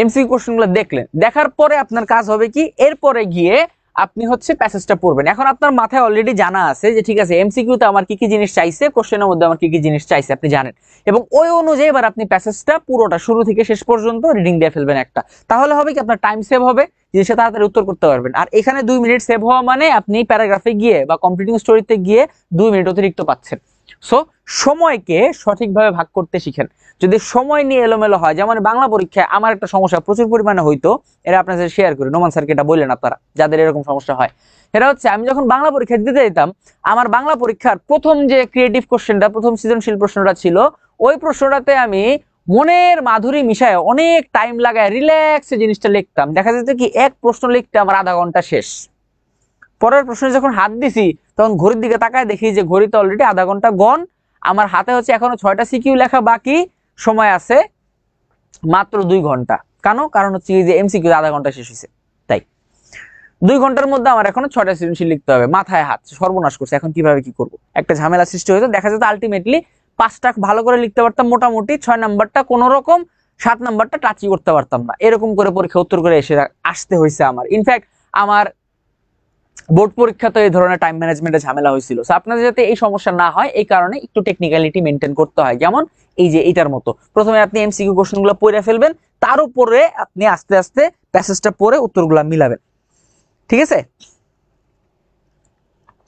এমসিকিউ কোশ্চেন গুলো দেখলেন, দেখার পরে আপনার কাজ হবে কি, এরপরে গিয়ে আপনি হচ্ছে প্যাসেজটা পড়বেন। এখন আপনার মাথায় অলরেডি জানা আছে যে ঠিক আছে এমসিকিউ তে আমার কি কি জিনিস চাইছে, কোশ্চেনের মধ্যে আমার কি কি জিনিস চাইছে আপনি জানেন, এবং ওই অনুযায়ী এবার আপনি প্যাসেজটা পুরোটা শুরু থেকে শেষ পর্যন্ত রিডিং দিয়ে ফেলবেন একটা। তাহলে হবে কি আপনার টাইম সেভ হবে, জিনিসটা তাড়াতাড়ি উত্তর করতে পারবেন। আর এখানে 2 মিনিট সেভ হওয়া মানে আপনি প্যারাগ্রাফে গিয়ে বা কমপ্লিটিং স্টোরিতে গিয়ে 2 মিনিট অতিরিক্ত পাচ্ছেন। সো সময়কে সঠিকভাবে ভাগ করতে শিখেন। যদি সময় নিয়ে এলোমেলো হয়, যেমন বাংলা পরীক্ষায় আমার একটা সমস্যা প্রচুর পরিমাণে হইতো, এটা আপনার সাথে শেয়ার করি, নোমান স্যারকে এটা বললেন আপনারা যাদের এরকম সমস্যা হয়। এটা হচ্ছে আমি যখন বাংলা পরীক্ষা দিতে যেতাম, আমার বাংলা পরীক্ষার প্রথম যে ক্রিয়েটিভ কোশ্চেনটা, প্রথম সৃজনশীল প্রশ্নটা ছিল, ওই প্রশ্নটাতে আমি মনের মাধুরী মিশায় অনেক টাইম লাগায় রিল্যাক্সে জিনিসটা লিখতাম। দেখা যেত কি এক প্রশ্ন লিখতে আমার আধা ঘন্টা শেষ। পরের প্রশ্নে যখন হাত দিছি তখন ঘড়ির দিকে তাকায় দেখি যে ঘড়িতে অলরেডি আধা ঘন্টা গন, আমার হাতে হচ্ছে এখনো 6টা সিকিউ লেখা বাকি, সময় আছে মাত্র 2 ঘন্টা। কারণ হচ্ছে যে এমসিকিউ আধা ঘন্টা শেষ হয়েছে, তাই 2 ঘন্টার মধ্যে আমার এখনো 6টা সৃজনশীল লিখতে হবে। মাথায় হাত, সর্বনাশ করছে, এখন কিভাবে কি করব, একটা ঝামেলা সৃষ্টি হয়েছে। দেখা যেত আলটিমেটলি 5টা ভালো করে লিখতে পারতাম মোটামুটি, 6 নাম্বারটা কোনো রকম, 7 নাম্বারটা টাচই করতে পারতাম না। এরকম করে পরীক্ষা উত্তর করে আসতে হয়েছে আমার। ইনফ্যাক্ট আমার বোর্ড পরীক্ষাতে এই ধরনের টাইম ম্যানেজমেন্টে ঝামেলা হয়েছিল। সো আপনাদের যাতে এই সমস্যা না হয় এই কারণে একটু টেকনিক্যালিটি মেনটেন করতে হয়। যেমন এই যে এটার মতো প্রথমে আপনি এমসিকিউ কোশ্চেনগুলো পড়ে ফেলবেন, তার উপরে আপনি আস্তে আস্তে প্যাসেজটা পড়ে উত্তরগুলো মিলাবেন। ঠিক আছে?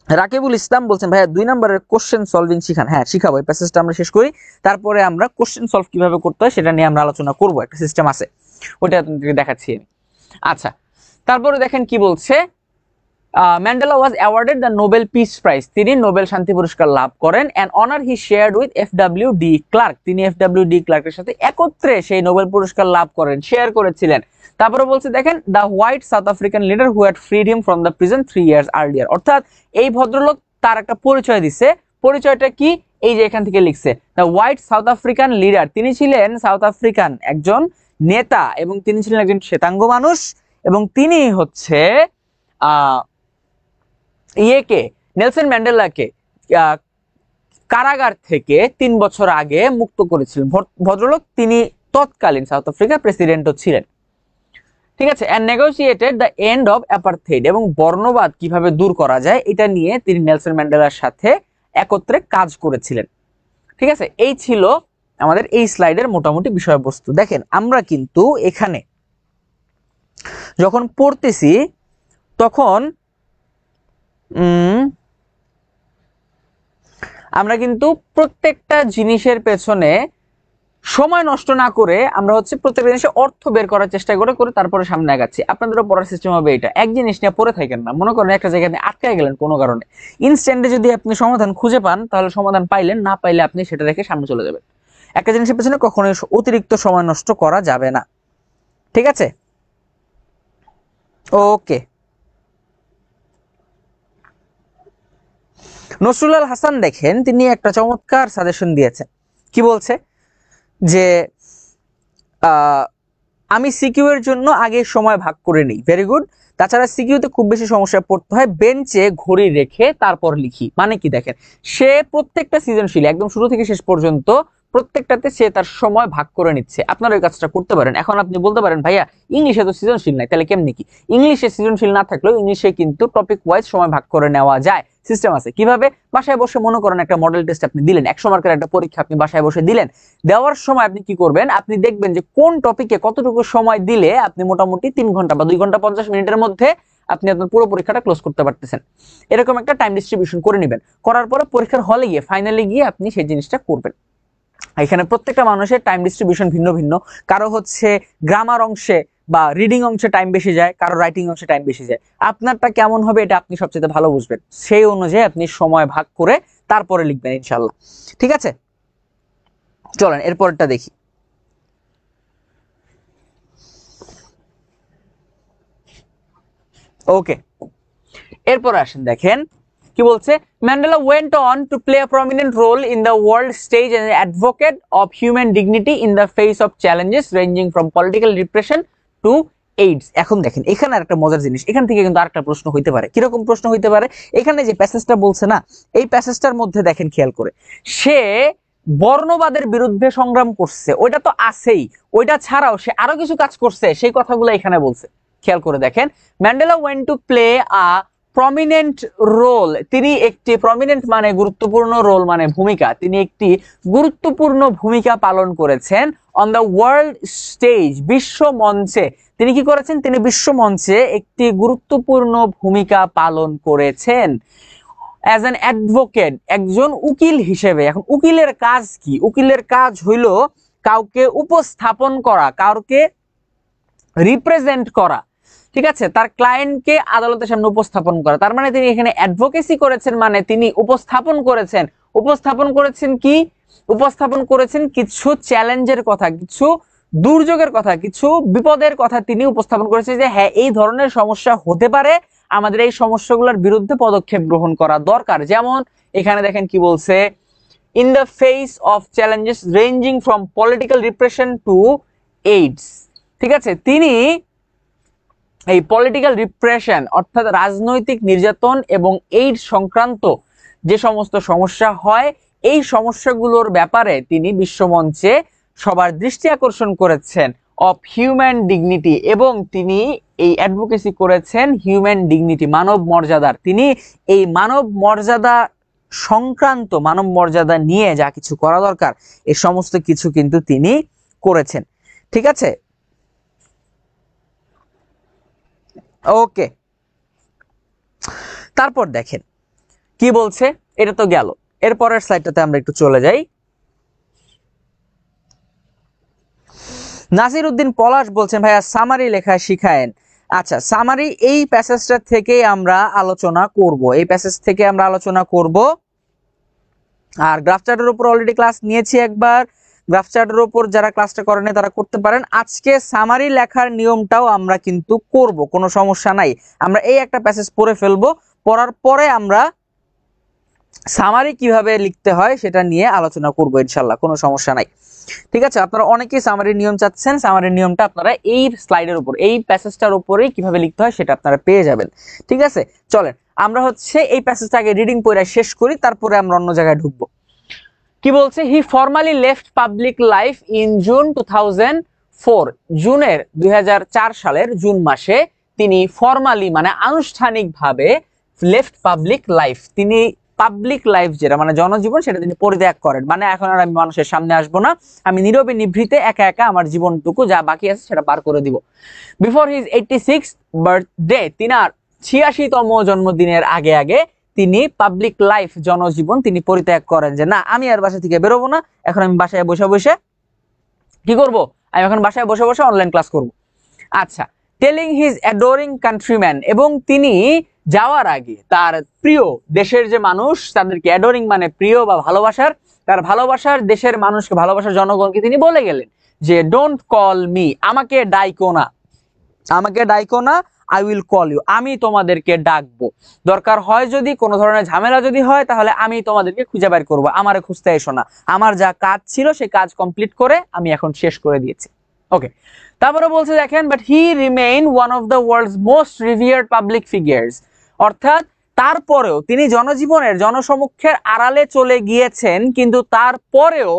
রাকিবুল ইসলাম বলছেন ভাইয়া 2 নম্বরের কোশ্চেন সলভিং শিখান। হ্যাঁ শিখাবো, এই প্যাসেজটা আমরা শেষ করি, তারপরে আমরা কোশ্চেন সলভ কিভাবে করতে হয় সেটা নিয়ে আমরা আলোচনা করব। একটা সিস্টেম আছে, ওটা আপনাদেরকে দেখাচ্ছি আমি। আচ্ছা, তারপরে দেখেন কি বলছে, Mandela was awarded the Nobel peace prize, তিনি নোবেল শান্তি পুরস্কার লাভ করেন। And honour he shared with FW de Klerk, তিনি এফডব্লিউ ডি ক্লার্কের সাথে একত্রে সেই নোবেল পুরস্কার লাভ করেন, শেয়ার করেছিলেন। তারপরে বলছে দেখেন, the white south African leader who had ফ্রিড him from the prison 3 years earlier. অর্থাৎ এই ভদ্রলোক তার একটা পরিচয় দিচ্ছে। পরিচয়টা কি, এই যে এখান থেকে লিখছে, the white south African leader, তিনি ছিলেন সাউথ আফ্রিকান একজন নেতা এবং তিনি ছিলেন একজন শ্বেতাঙ্গ মানুষ, এবং তিনি হচ্ছে নেলসন ম্যান্ডেলাকে কারাগার থেকে 3 বছর আগে মুক্ত করেছিলেন। ভদ্রলোক তিনি তৎকালীন সাউথ আফ্রিকার প্রেসিডেন্টও ছিলেন। ঠিক আছে? And negotiated the end of apartheid, এবং বর্ণবাদ কিভাবে দূর করা যায় এটা নিয়ে তিনি নেলসন ম্যান্ডেলার সাথে একত্রে কাজ করেছিলেন। ঠিক আছে? এই ছিল আমাদের এই স্লাইডের মোটামুটি বিষয়বস্তু। দেখেন আমরা কিন্তু এখানে যখন পড়তেছি তখন আমরা কিন্তু প্রত্যেকটা জিনিসের পেছনে সময় নষ্ট না করে আমরা হচ্ছে প্রত্যেকটা জিনিসের অর্থ বের করার চেষ্টা করে তারপরে সামনে আগাচ্ছি। আপনাদেরও পড়ার সিস্টেম হবে এটা, এক জিনিস নিয়ে পড়ে থাকেন না। মনে করেন একটা জায়গায় আপনি আটকে গেলেন কোনো কারণে, ইনস্ট্যান্টে যদি আপনি সমাধান খুঁজে পান তাহলে সমাধান পাইলেন, না পাইলে আপনি সেটা রেখে সামনে চলে যাবেন। একটা জিনিসের পেছনে কখনোই অতিরিক্ত সময় নষ্ট করা যাবে না। ঠিক আছে? ওকে। নসরুল হাসান দেখেন তিনি একটা চমৎকার সাজেশন দিয়েছেন। কি বলছে যে আমি সিকিউ এর জন্য আগে সময় ভাগ করে নিই। Very good. তাছাড়া সিকিউতে খুব বেশি সমস্যায় পড়তে হয়, বেঞ্চে ঘড়ি রেখে তারপর লিখি। মানে কি দেখেন, সে প্রত্যেকটা সৃজনশীল একদম শুরু থেকে শেষ পর্যন্ত প্রত্যেকটাতে সে তার সময় ভাগ করে নিচ্ছে। আপনারা ওই কাজটা করতে পারেন। এখন আপনি বলতে পারেন ভাইয়া ইংলিশে তো সৃজনশীল নাই, তাহলে কেমনি কি? ইংলিশে সৃজনশীল না থাকলেও ইংলিশে কিন্তু টপিক ওয়াইজ সময় ভাগ করে নেওয়া যায়। সিস্টেম আছে। কিভাবে? বাসায় বসে মনে করেন একটা মডেল টেস্ট আপনি দিলেন, 100 মার্কের একটা পরীক্ষা আপনি বাসায় বসে দিলেন। দেওয়ার সময় আপনি কি করবেন, আপনি দেখবেন যে কোন টপিকে কতটুকু সময় দিলে আপনি মোটামুটি 3 ঘন্টা বা 2 ঘন্টা 50 মিনিটের মধ্যে আপনি আপনার পুরো পরীক্ষাটা ক্লোজ করতে পারতেছেন। এরকম একটা টাইম ডিস্ট্রিবিউশন করে নেবেন। করার পরে পরীক্ষার হলে গিয়ে ফাইনালি গিয়ে আপনি সেই জিনিসটা করবেন। এখানে প্রত্যেকটা মানুষের টাইম ডিস্ট্রিবিউশন ভিন্ন ভিন্ন। কারো হচ্ছে গ্রামার অংশে বা রিডিং অংশে টাইম বেশি যায়, কারো রাইটিং অংশে টাইম বেশি যায়। আপনারটা কেমন হবে এটা আপনি সবচেয়ে ভালো বুঝবেন। সেই অনুযায়ী আপনি সময় ভাগ করে তারপরে লিখবেন ইনশাল্লাহ। ঠিক আছে? চলেন এরপরটা দেখি। ওকে, এরপর আসেন দেখেন কি বলছে, Mandela went on to play a prominent role in the world stage as an advocate of human dignity in the face of challenges ranging from political repression to AIDS. এখন দেখেন এখানে আরেকটা মজার জিনিস, এখান থেকে কিন্তু আরেকটা প্রশ্ন হইতে পারে। কিরকম প্রশ্ন হইতে পারে? এখানে যে প্যাসেজটা বলছে না, এই প্যাসেজটার মধ্যে দেখেন খেয়াল করে, সে বর্ণবাদের বিরুদ্ধে সংগ্রাম করছে, ওইটা তো আছেই, ওইটা ছাড়াও সে আরো কিছু কাজ করছে, সেই কথাগুলো এখানে বলছে। খেয়াল করে দেখেন, Mandela went to play a prominent role, তিনি একটি প্রমিনেন্ট মানে গুরুত্বপূর্ণ, রোল মানে ভূমিকা, তিনি একটি গুরুত্বপূর্ণ ভূমিকা পালন করেছেন অন দ্য ওয়ার্ল্ড স্টেজ, বিশ্ব মঞ্চে। তিনি কি করেছেন? তিনি বিশ্ব মঞ্চে একটি গুরুত্বপূর্ণ ভূমিকা পালন করেছেন অ্যাজ অ্যান অ্যাডভোকেট, একজন উকিল হিসেবে। এখন উকিলের কাজ কি? উকিলের কাজ হইল কাউকে উপস্থাপন করা, কাউকে রিপ্রেজেন্ট করা, ঠিক আছে, তার ক্লায়েন্টকে আদালতের সামনে উপস্থাপন করা। তার মানে তিনি এখানে অ্যাডভোকেসি করেছেন, মানে তিনি উপস্থাপন করেছেন। উপস্থাপন করেছেন কি? উপস্থাপন করেছেন কিছু চ্যালেঞ্জের কথা, কিছু দুর্যোগের কথা, কিছু বিপদের কথা তিনি উপস্থাপন করেছেন, যে হ্যাঁ এই ধরনের সমস্যা হতে পারে, আমাদের এই সমস্যাগুলোর বিরুদ্ধে পদক্ষেপ গ্রহণ করা দরকার। যেমন এখানে দেখেন কি বলছে, in the face of challenges ranging from political repression to AIDS, ঠিক আছে, তিনি এই পলিটিক্যাল রিপ্রেশন অর্থাৎ রাজনৈতিক নির্যাতন এবং এইডস সংক্রান্ত যে সমস্ত সমস্যা হয়, এই সমস্যাগুলোর ব্যাপারে তিনি বিশ্বমঞ্চে সবার দৃষ্টি আকর্ষণ করেছেন অফ হিউম্যান ডিগনিটি, এবং তিনি এই অ্যাডভোকেসি করেছেন হিউম্যান ডিগনিটি, মানব মর্যাদার। তিনি এই মানব মর্যাদা সংক্রান্ত, মানব মর্যাদা নিয়ে যা কিছু করা দরকার, এই সমস্ত কিছু কিন্তু তিনি করেছেন, ঠিক আছে। ওকে, তারপর দেখেন কি বলছে, এটা তো গেল। এরপরের স্লাইডটাতে আমরা একটু চলে যাই। নাসির উদ্দিন পলাশ বলছেন, ভাইয়া সামারি লেখা শিখায়েন। আচ্ছা, সামারি এই প্যাসেজটা থেকে আমরা আলোচনা করব, এই প্যাসেজ থেকে আমরা আলোচনা করব। আর গ্রাফ চার্টের উপর অলরেডি ক্লাস নিয়েছি একবার, গ্রাফ চার্টের উপর যারা ক্লাসটা করেন তারা করতে পারেন। আজকে সামারি লেখার নিয়মটাও আমরা কিন্তু করব, কোনো সমস্যা নাই। আমরা এই একটা প্যাসেজ পড়ে ফেলবো, পড়ার পরে আমরা সামারি কিভাবে লিখতে হয় সেটা নিয়ে আলোচনা করব ইনশাল্লাহ, কোনো সমস্যা নাই, ঠিক আছে। আপনারা অনেকেই সামারির নিয়ম চাচ্ছেন, সামারির নিয়মটা আপনারা এই স্লাইডের উপর, এই প্যাসেজটার উপরেই কিভাবে লিখতে হয় সেটা আপনারা পেয়ে যাবেন, ঠিক আছে। চলেন আমরা হচ্ছে এই প্যাসেজটা আগে রিডিং পড়ে শেষ করি, তারপরে আমরা অন্য জায়গায় ঢুকবো। কি বলছে, he formally left public life in June 2004, জুনের 2004 সালের জুন মাসে তিনি ফর্মালি মানে আনুষ্ঠানিকভাবে লেফট পাবলিক লাইফ, তিনি পাবলিক লাইফ যেটা মানে জনজীবন, সেটা তিনি পরিত্যাগ করেন। মানে এখন আর আমি মানুষের সামনে আসবো না, আমি নীরবে নিভৃতে একা একা আমার জীবনটুকু যা বাকি আছে সেটা পার করে দিব। বিফোর হিজ 86th বার্থডে, তিনার 86তম জন্মদিনের আগে আগে তিনি পাবলিক লাইফ জনজীবন তিনি পরিত্যাগ করেন, যে না আমি আর বাসা থেকে বেরোবো না, এখন আমি বাসায় বসে বসে কি করব, আমি এখন বাসায় বসে বসে অনলাইন ক্লাস করব। আচ্ছা, টেলিং হিজ অ্যাডোরিং কান্ট্রিম্যান, এবং তিনি যাওয়ার আগে তার প্রিয় দেশের যে মানুষ তাদেরকে, অ্যাডোরিং মানে প্রিয় বা ভালোবাসার, তার ভালোবাসার দেশের মানুষকে, ভালোবাসার জনগণকে তিনি বলে গেলেন যে ডোন্ট কল মি, আমাকে ডাইকো না, আমাকে ডাইকো না, আই উইল কল ইউ, আমি তোমাদেরকে ডাকবো। দরকার হয় যদি কোনো ধরনের ঝামেলা যদি হয়, তাহলে আমি তোমাদেরকে খুঁজে বের করবো, আমারে খুঁজতে এসো না, আমার যা কাজ ছিল সেই কাজ কমপ্লিট করে আমি এখন শেষ করে দিয়েছি। ওকে, তারপরে বলছে দেখেন, but he remain one of the world's most revered public figures, অর্থাৎ তারপরেও তিনি জনজীবনের জনসমক্ষের আড়ালে চলে গিয়েছেন, কিন্তু তারপরেও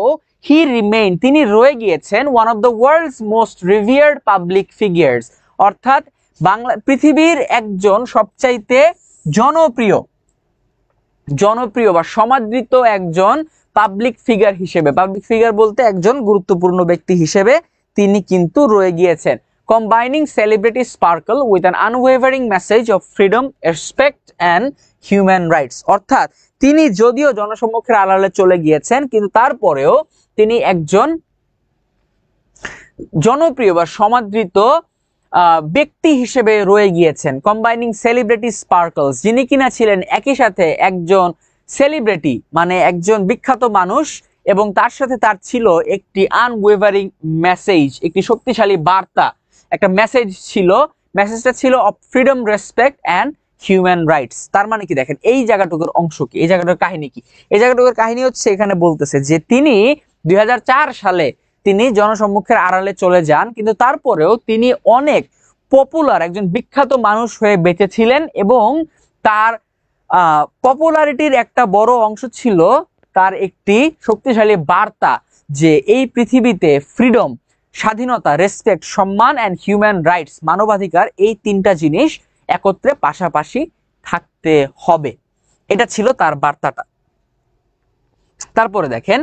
হি রিমেইন তিনি রয়ে গিয়েছেন one of the world's most revered public figures, অর্থাৎ বাংলা পৃথিবীর একজন সবচাইতে জনপ্রিয় জনপ্রিয় বা সমাদৃত একজন পাবলিক ফিগার হিসেবে, পাবলিক ফিগার বলতে একজন গুরুত্বপূর্ণ ব্যক্তি হিসেবে তিনি কিন্তু রয়ে গিয়েছেন। Combining celebrity sparkle with an unwavering message of freedom, respect and human rights, অর্থাৎ তিনি যদিও জনসম্মুখের আড়ালে চলে গিয়েছেন, কিন্তু তারপরেও তিনি একজন জনপ্রিয় বা সমাদৃত ব্যক্তি হিসেবে রয়ে গিয়েছেন। কম্বাইনিং সেলিব্রিটি স্পার্কলস, যিনি কিনা ছিলেন একই সাথে একজন সেলিব্রিটি মানে একজন বিখ্যাত মানুষ, এবং তার সাথে তার ছিল একটি আনওয়েভারিং মেসেজ, একটি শক্তিশালী বার্তা, একটা মেসেজ ছিল, মেসেজটা ছিল of freedom, respect and human rights. তার মানে কি দেখেন এই জায়গাটুকুর অংশ কি, এই জায়গাটার কাহিনী কি, এই জায়গাটুকুর কাহিনী হচ্ছে এখানে বলতেছে যে তিনি 2004 সালে তিনি জনসম্মুখের আড়ালে চলে যান, কিন্তু তারপরেও তিনি অনেক পপুলার, একজন বিখ্যাত মানুষ হয়ে বেঁচেছিলেন এবং তার পপুলারিটির একটা বড় অংশ ছিল তার একটি শক্তিশালী বার্তা যে এই পৃথিবীতে ফ্রিডম, স্বাধীনতা, রেসপেক্ট, সম্মান অ্যান্ড হিউম্যান রাইটস, মানবাধিকার, এই তিনটা জিনিস একত্রে পাশাপাশি থাকতে হবে। এটা ছিল তার বার্তাটা। তারপরে দেখেন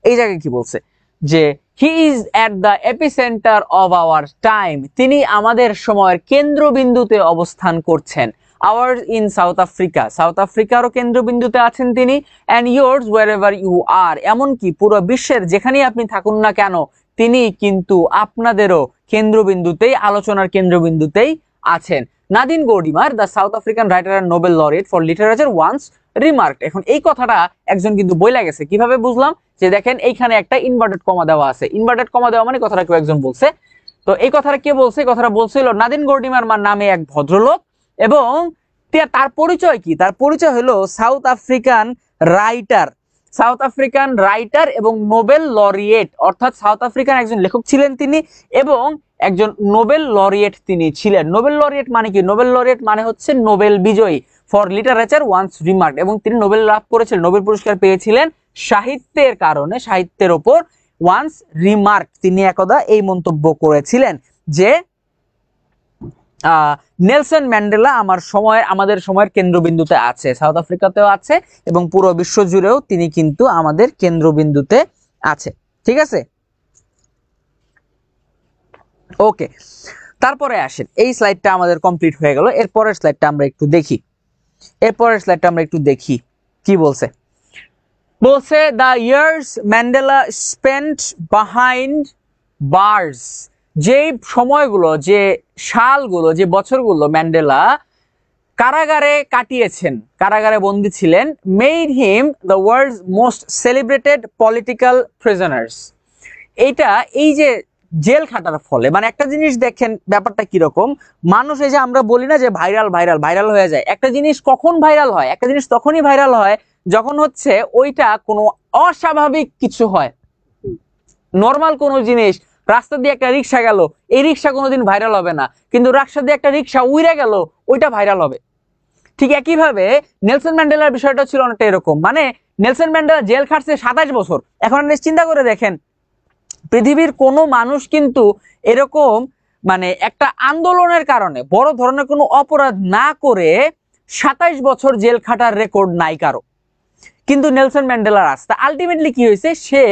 এই জায়গায় কি বলছে যে he is at the epicentre of our time, তিনি আমাদের সময়ের কেন্দ্রবিন্দুতে অবস্থান করছেন। Our in South Africa, South আফ্রিকারও কেন্দ্রবিন্দুতে আছেন তিনি। And yours wherever you are, এমনকি পুরো বিশ্বের যেখানেই আপনি থাকুন না কেন তিনি কিন্তু আপনাদেরও কেন্দ্রবিন্দুতেই, আলোচনার কেন্দ্রবিন্দুতেই আছেন। Nadine Gordimer, the South African writer and Nobel laureate for literature, once remarked. এখন এই কথাটা একজন কিন্তু বইলা গেছে, কিভাবে বুঝলাম? যে দেখেন এইখানে একটা ইনভার্টেড কমা দেওয়া আছে। ইনভার্টেড কমা দেওয়া মানে কথাটা কেউ একজন বলছে। তো এই কথাটা কে বলছে? কথাটা বলছিল নাদিন গৌডিমার নামে এক ভদ্রলোক। এবং তার পরিচয় কি? তার পরিচয় হলো south African writer, south African writer এবং নোবেল লরিয়েট, অর্থাৎ সাউথ আফ্রিকান একজন লেখক ছিলেন তিনি এবং একজন নোবেল লরিয়েট তিনি ছিলেন। নোবেল লরিয়েট মানে কি? নোবেল লরিয়েট মানে হচ্ছে নোবেল বিজয়ী ফর লিটারেচার, ওয়ান্স রিমার্কড। এবং তিনি নোবেল লাভ করেছিলেন, নোবেল পুরস্কার পেয়েছিলেন সাহিত্যের কারণে, সাহিত্যের ওপর। ওয়ান্স রিমার্ক, তিনি একদা এই মন্তব্য করেছিলেন যে নেলসন ম্যান্ডেলা আমাদের সময়ের কেন্দ্রবিন্দুতে আছে, সাউথ আফ্রিকাতেও আছে এবং পুরো বিশ্ব জুড়েও তিনি কিন্তু আমাদের কেন্দ্রবিন্দুতে আছে। ঠিক আছে, ওকে। তারপরে আসেন, এই স্লাইডটা আমাদের কমপ্লিট হয়ে গেল। এরপরের স্লাইডটা আমরা একটু দেখি, কি বলছে। বলছে the years Mandela spent behind bars, যে সময়গুলো, যে সালগুলো, যে বছরগুলো ম্যান্ডেলা কারাগারে কাটিয়েছেন, কারাগারে বন্দী ছিলেন, made him the world's most celebrated political prisoners. এইটা, এই যে জেল খাটার ফলে, মানে একটা জিনিস দেখেন ব্যাপারটা কিরকম। মানুষ, এই যে আমরা বলি না যে ভাইরাল হয়ে যায়, একটা জিনিস কখন ভাইরাল হয়? একটা জিনিস তখনই ভাইরাল হয় যখন হচ্ছে ওইটা কোনো অস্বাভাবিক কিছু হয়। নর্মাল কোনো জিনিস, রাস্তা দিয়ে একটা রিক্সা গেল, এই রিক্সা কোনোদিন ভাইরাল হবে না, কিন্তু রাস্তা দিয়ে একটা রিক্সা উড়ে গেল, ওইটা ভাইরাল হবে। ঠিক একইভাবে নেলসন ম্যান্ডেলার বিষয়টা ছিল অনেকটা এরকম। মানে নেলসন ম্যান্ডেলা জেল খাটছে 27 বছর। এখন আপনি চিন্তা করে দেখেন, পৃথিবীর কোনো মানুষ কিন্তু এরকম মানে একটা আন্দোলনের কারণে বড় ধরনের কোনো অপরাধ না করে 27 বছর জেল খাটার রেকর্ড নাই কারো, কিন্তু নেলসন ম্যান্ডেলার আছে। আলটিমেটলি কি হয়েছে? সে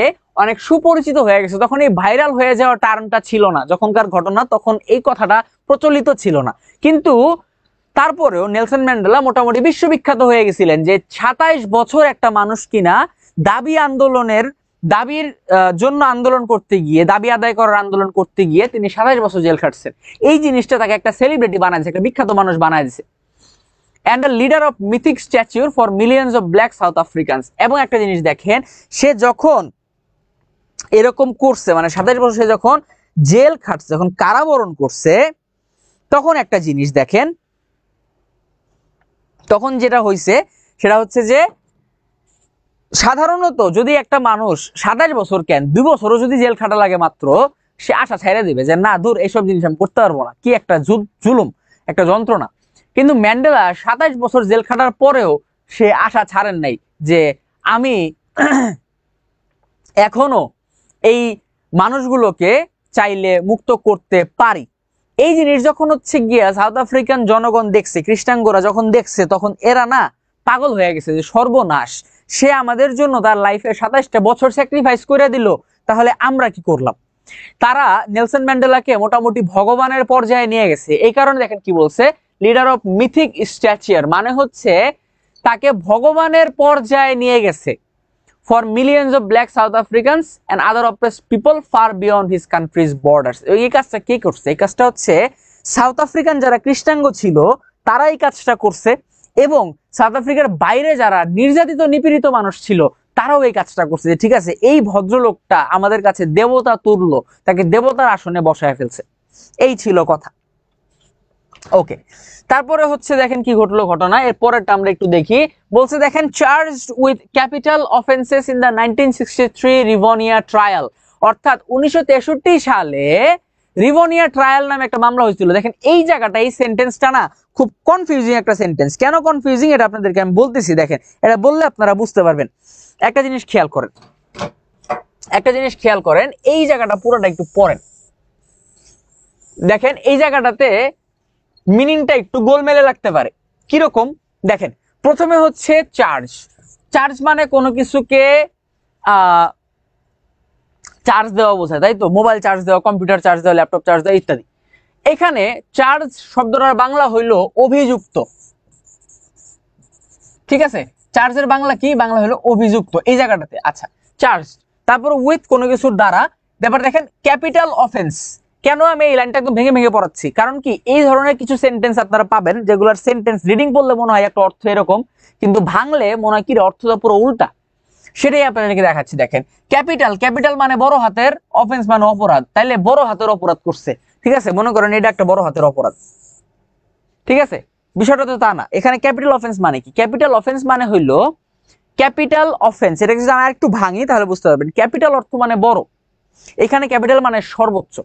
অনেক সুপরিচিত হয়ে গেছে। তখন এই ভাইরাল হয়ে যাওয়া টার্মটা ছিল না, যখনকার ঘটনা তখন এই কথাটা প্রচলিত ছিল না। কিন্তু তারপরেও নেলসন ম্যান্ডেলা মোটামুটি বিশ্ববিখ্যাত হয়ে গেছিলেন যে 27 বছর একটা মানুষ কিনা দাবির জন্য আন্দোলন করতে গিয়ে, দাবি আদায় করার আন্দোলন করতে গিয়ে তিনি 27 বছর জেল খাটছেন। এই জিনিসটা তাকে একটা সেলিব্রিটি বানাইছে, একটা বিখ্যাত মানুষ বানাই দিছে। and a leader of mythic stature for millions of black South Africans। এবং একটা জিনিস দেখেন, সে যখন এরকম করছে, মানে 27 বছর সে যখন জেল খাটছে, যখন কারাবরণ করছে, তখন একটা জিনিস দেখেন, তখন যেটা হয়েছে সেটা হচ্ছে যে সাধারণত যদি একটা মানুষ 27 বছর কেন 2 বছরও যদি জেল খাটা লাগে মাত্র, সে আশা ছেড়ে দিবে যে না দূর, এইসব জিনিস আমি করতে পারবো না, কি একটা জুলুম, একটা যন্ত্রণা। কিন্তু ম্যান্ডেলা 27 বছর জেল খাটার পরেও সে আশা ছাড়েন নাই যে আমি এখনো এই মানুষগুলোকে চাইলে মুক্ত করতে পারি। এই জিনিস যখন হচ্ছে গিয়া সাউথ আফ্রিকান জনগণ দেখছে, খ্রিস্টানগোরা যখন দেখছে, তখন এরা না পাগল হয়ে গেছে যে সর্বনাশ, সে আমাদের জন্য তার লাইফে 27টা বছর স্যাক্রিফাইস করে দিল, তাহলে আমরা কি করলাম? তারা নেলসন ম্যান্ডেলাকে মোটামুটি ভগবানের পর্যায়ে নিয়ে গেছে। এই কারণে দেখেন কি বলছে, লিডার অফ মিথিক স্ট্যাচার, মানে হচ্ছে তাকে ভগবানের পর্যায়ে নিয়ে গেছে। for millions of black South Africans and other oppressed people far beyond his country's borders। এই কাজটা কে করছে? এই কাজটা হচ্ছে সাউথ আফ্রিকান যারা কৃষ্ণাঙ্গ ছিল তারা এই কাজটা করছে, এবং সাউথ আফ্রিকার বাইরে যারা নির্যাতিত নিপীড়িত মানুষ ছিল তারাও এই কাজটা করছে। ঠিক আছে, এই ভদ্রলোকটা আমাদের কাছে দেবতা তুল্য, তাকে দেবতার আসনে বসায় ফেলছে। এই ছিল কথা। ওকে, তারপরে হচ্ছে দেখেন কি ঘটলো ঘটনা, এরপরেরটা আমরা একটু দেখি। বলছে দেখেন, charged with capital offences in the 1963 Rivonia trial, অর্থাৎ 1963 সালে রিভোনিয়া ট্রায়াল নামে একটা মামলা হয়েছিল। দেখেন এই জায়গাটা, এই সেন্টেন্সটা না খুব কনফিউজিং একটা সেন্টেন্স। কেন কনফিউজিং এটা আপনাদেরকে আমি বলতেছি, দেখেন এটা বললে আপনারা বুঝতে পারবেন। একটা জিনিস খেয়াল করেন, এই জায়গাটা পুরোটা একটু পড়েন। দেখেন এই জায়গাটাতে মিনিংটা একটু গোলমেলে লাগতে পারে। কিরকম দেখেন, প্রথমে হচ্ছে চার্জ মানে কোনো কিছুকে চার্জ দেওয়া বোঝায়, তাই তো? মোবাইল চার্জ দেওয়া, কম্পিউটার চার্জ দেওয়া, ল্যাপটপ চার্জ দেওয়া ইত্যাদি। এখানে চার্জ শব্দটার বাংলা হইল অভিযুক্ত, ঠিক আছে? চার্জের বাংলা কি? বাংলা হলো অভিযুক্ত এই জায়গাটাতে। আচ্ছা, চার্জ, তারপর উইথ কোনো কিছুর দ্বারা। তারপর দেখেন ক্যাপিটাল অফেন্স। কেন আমি এই লাইনটা একদম ভেঙে ভেঙে পড়াচ্ছি? কারণ কি, এই ধরনের কিছু সেন্টেন্স আপনারা পাবেন যেগুলোর সেন্টেন্স রিডিং করলে মনে হয় একটা অর্থ এরকম, কিন্তু ভাঙলে মনে হয় কি অর্থটা পুরো উল্টা। সেটাই আপনাদেরকে দেখাচ্ছি। দেখেন ক্যাপিটাল মানে বড় হাতের, অফেন্স মানে অপরাধ, তাইলে বড় হাতের অপরাধ করছে, ঠিক আছে? মনে করেন এটা একটা বড় হাতের অপরাধ, ঠিক আছে? বিষয়টা তো তা না। এখানে ক্যাপিটাল অফেন্স মানে কি? ক্যাপিটাল অফেন্স মানে হইলো, ক্যাপিটাল অফেন্স, এটা যদি আমরা একটু ভাঙি তাহলে বুঝতে পারবেন। ক্যাপিটাল অর্থ মানে বড়, এখানে ক্যাপিটাল মানে সর্বোচ্চ,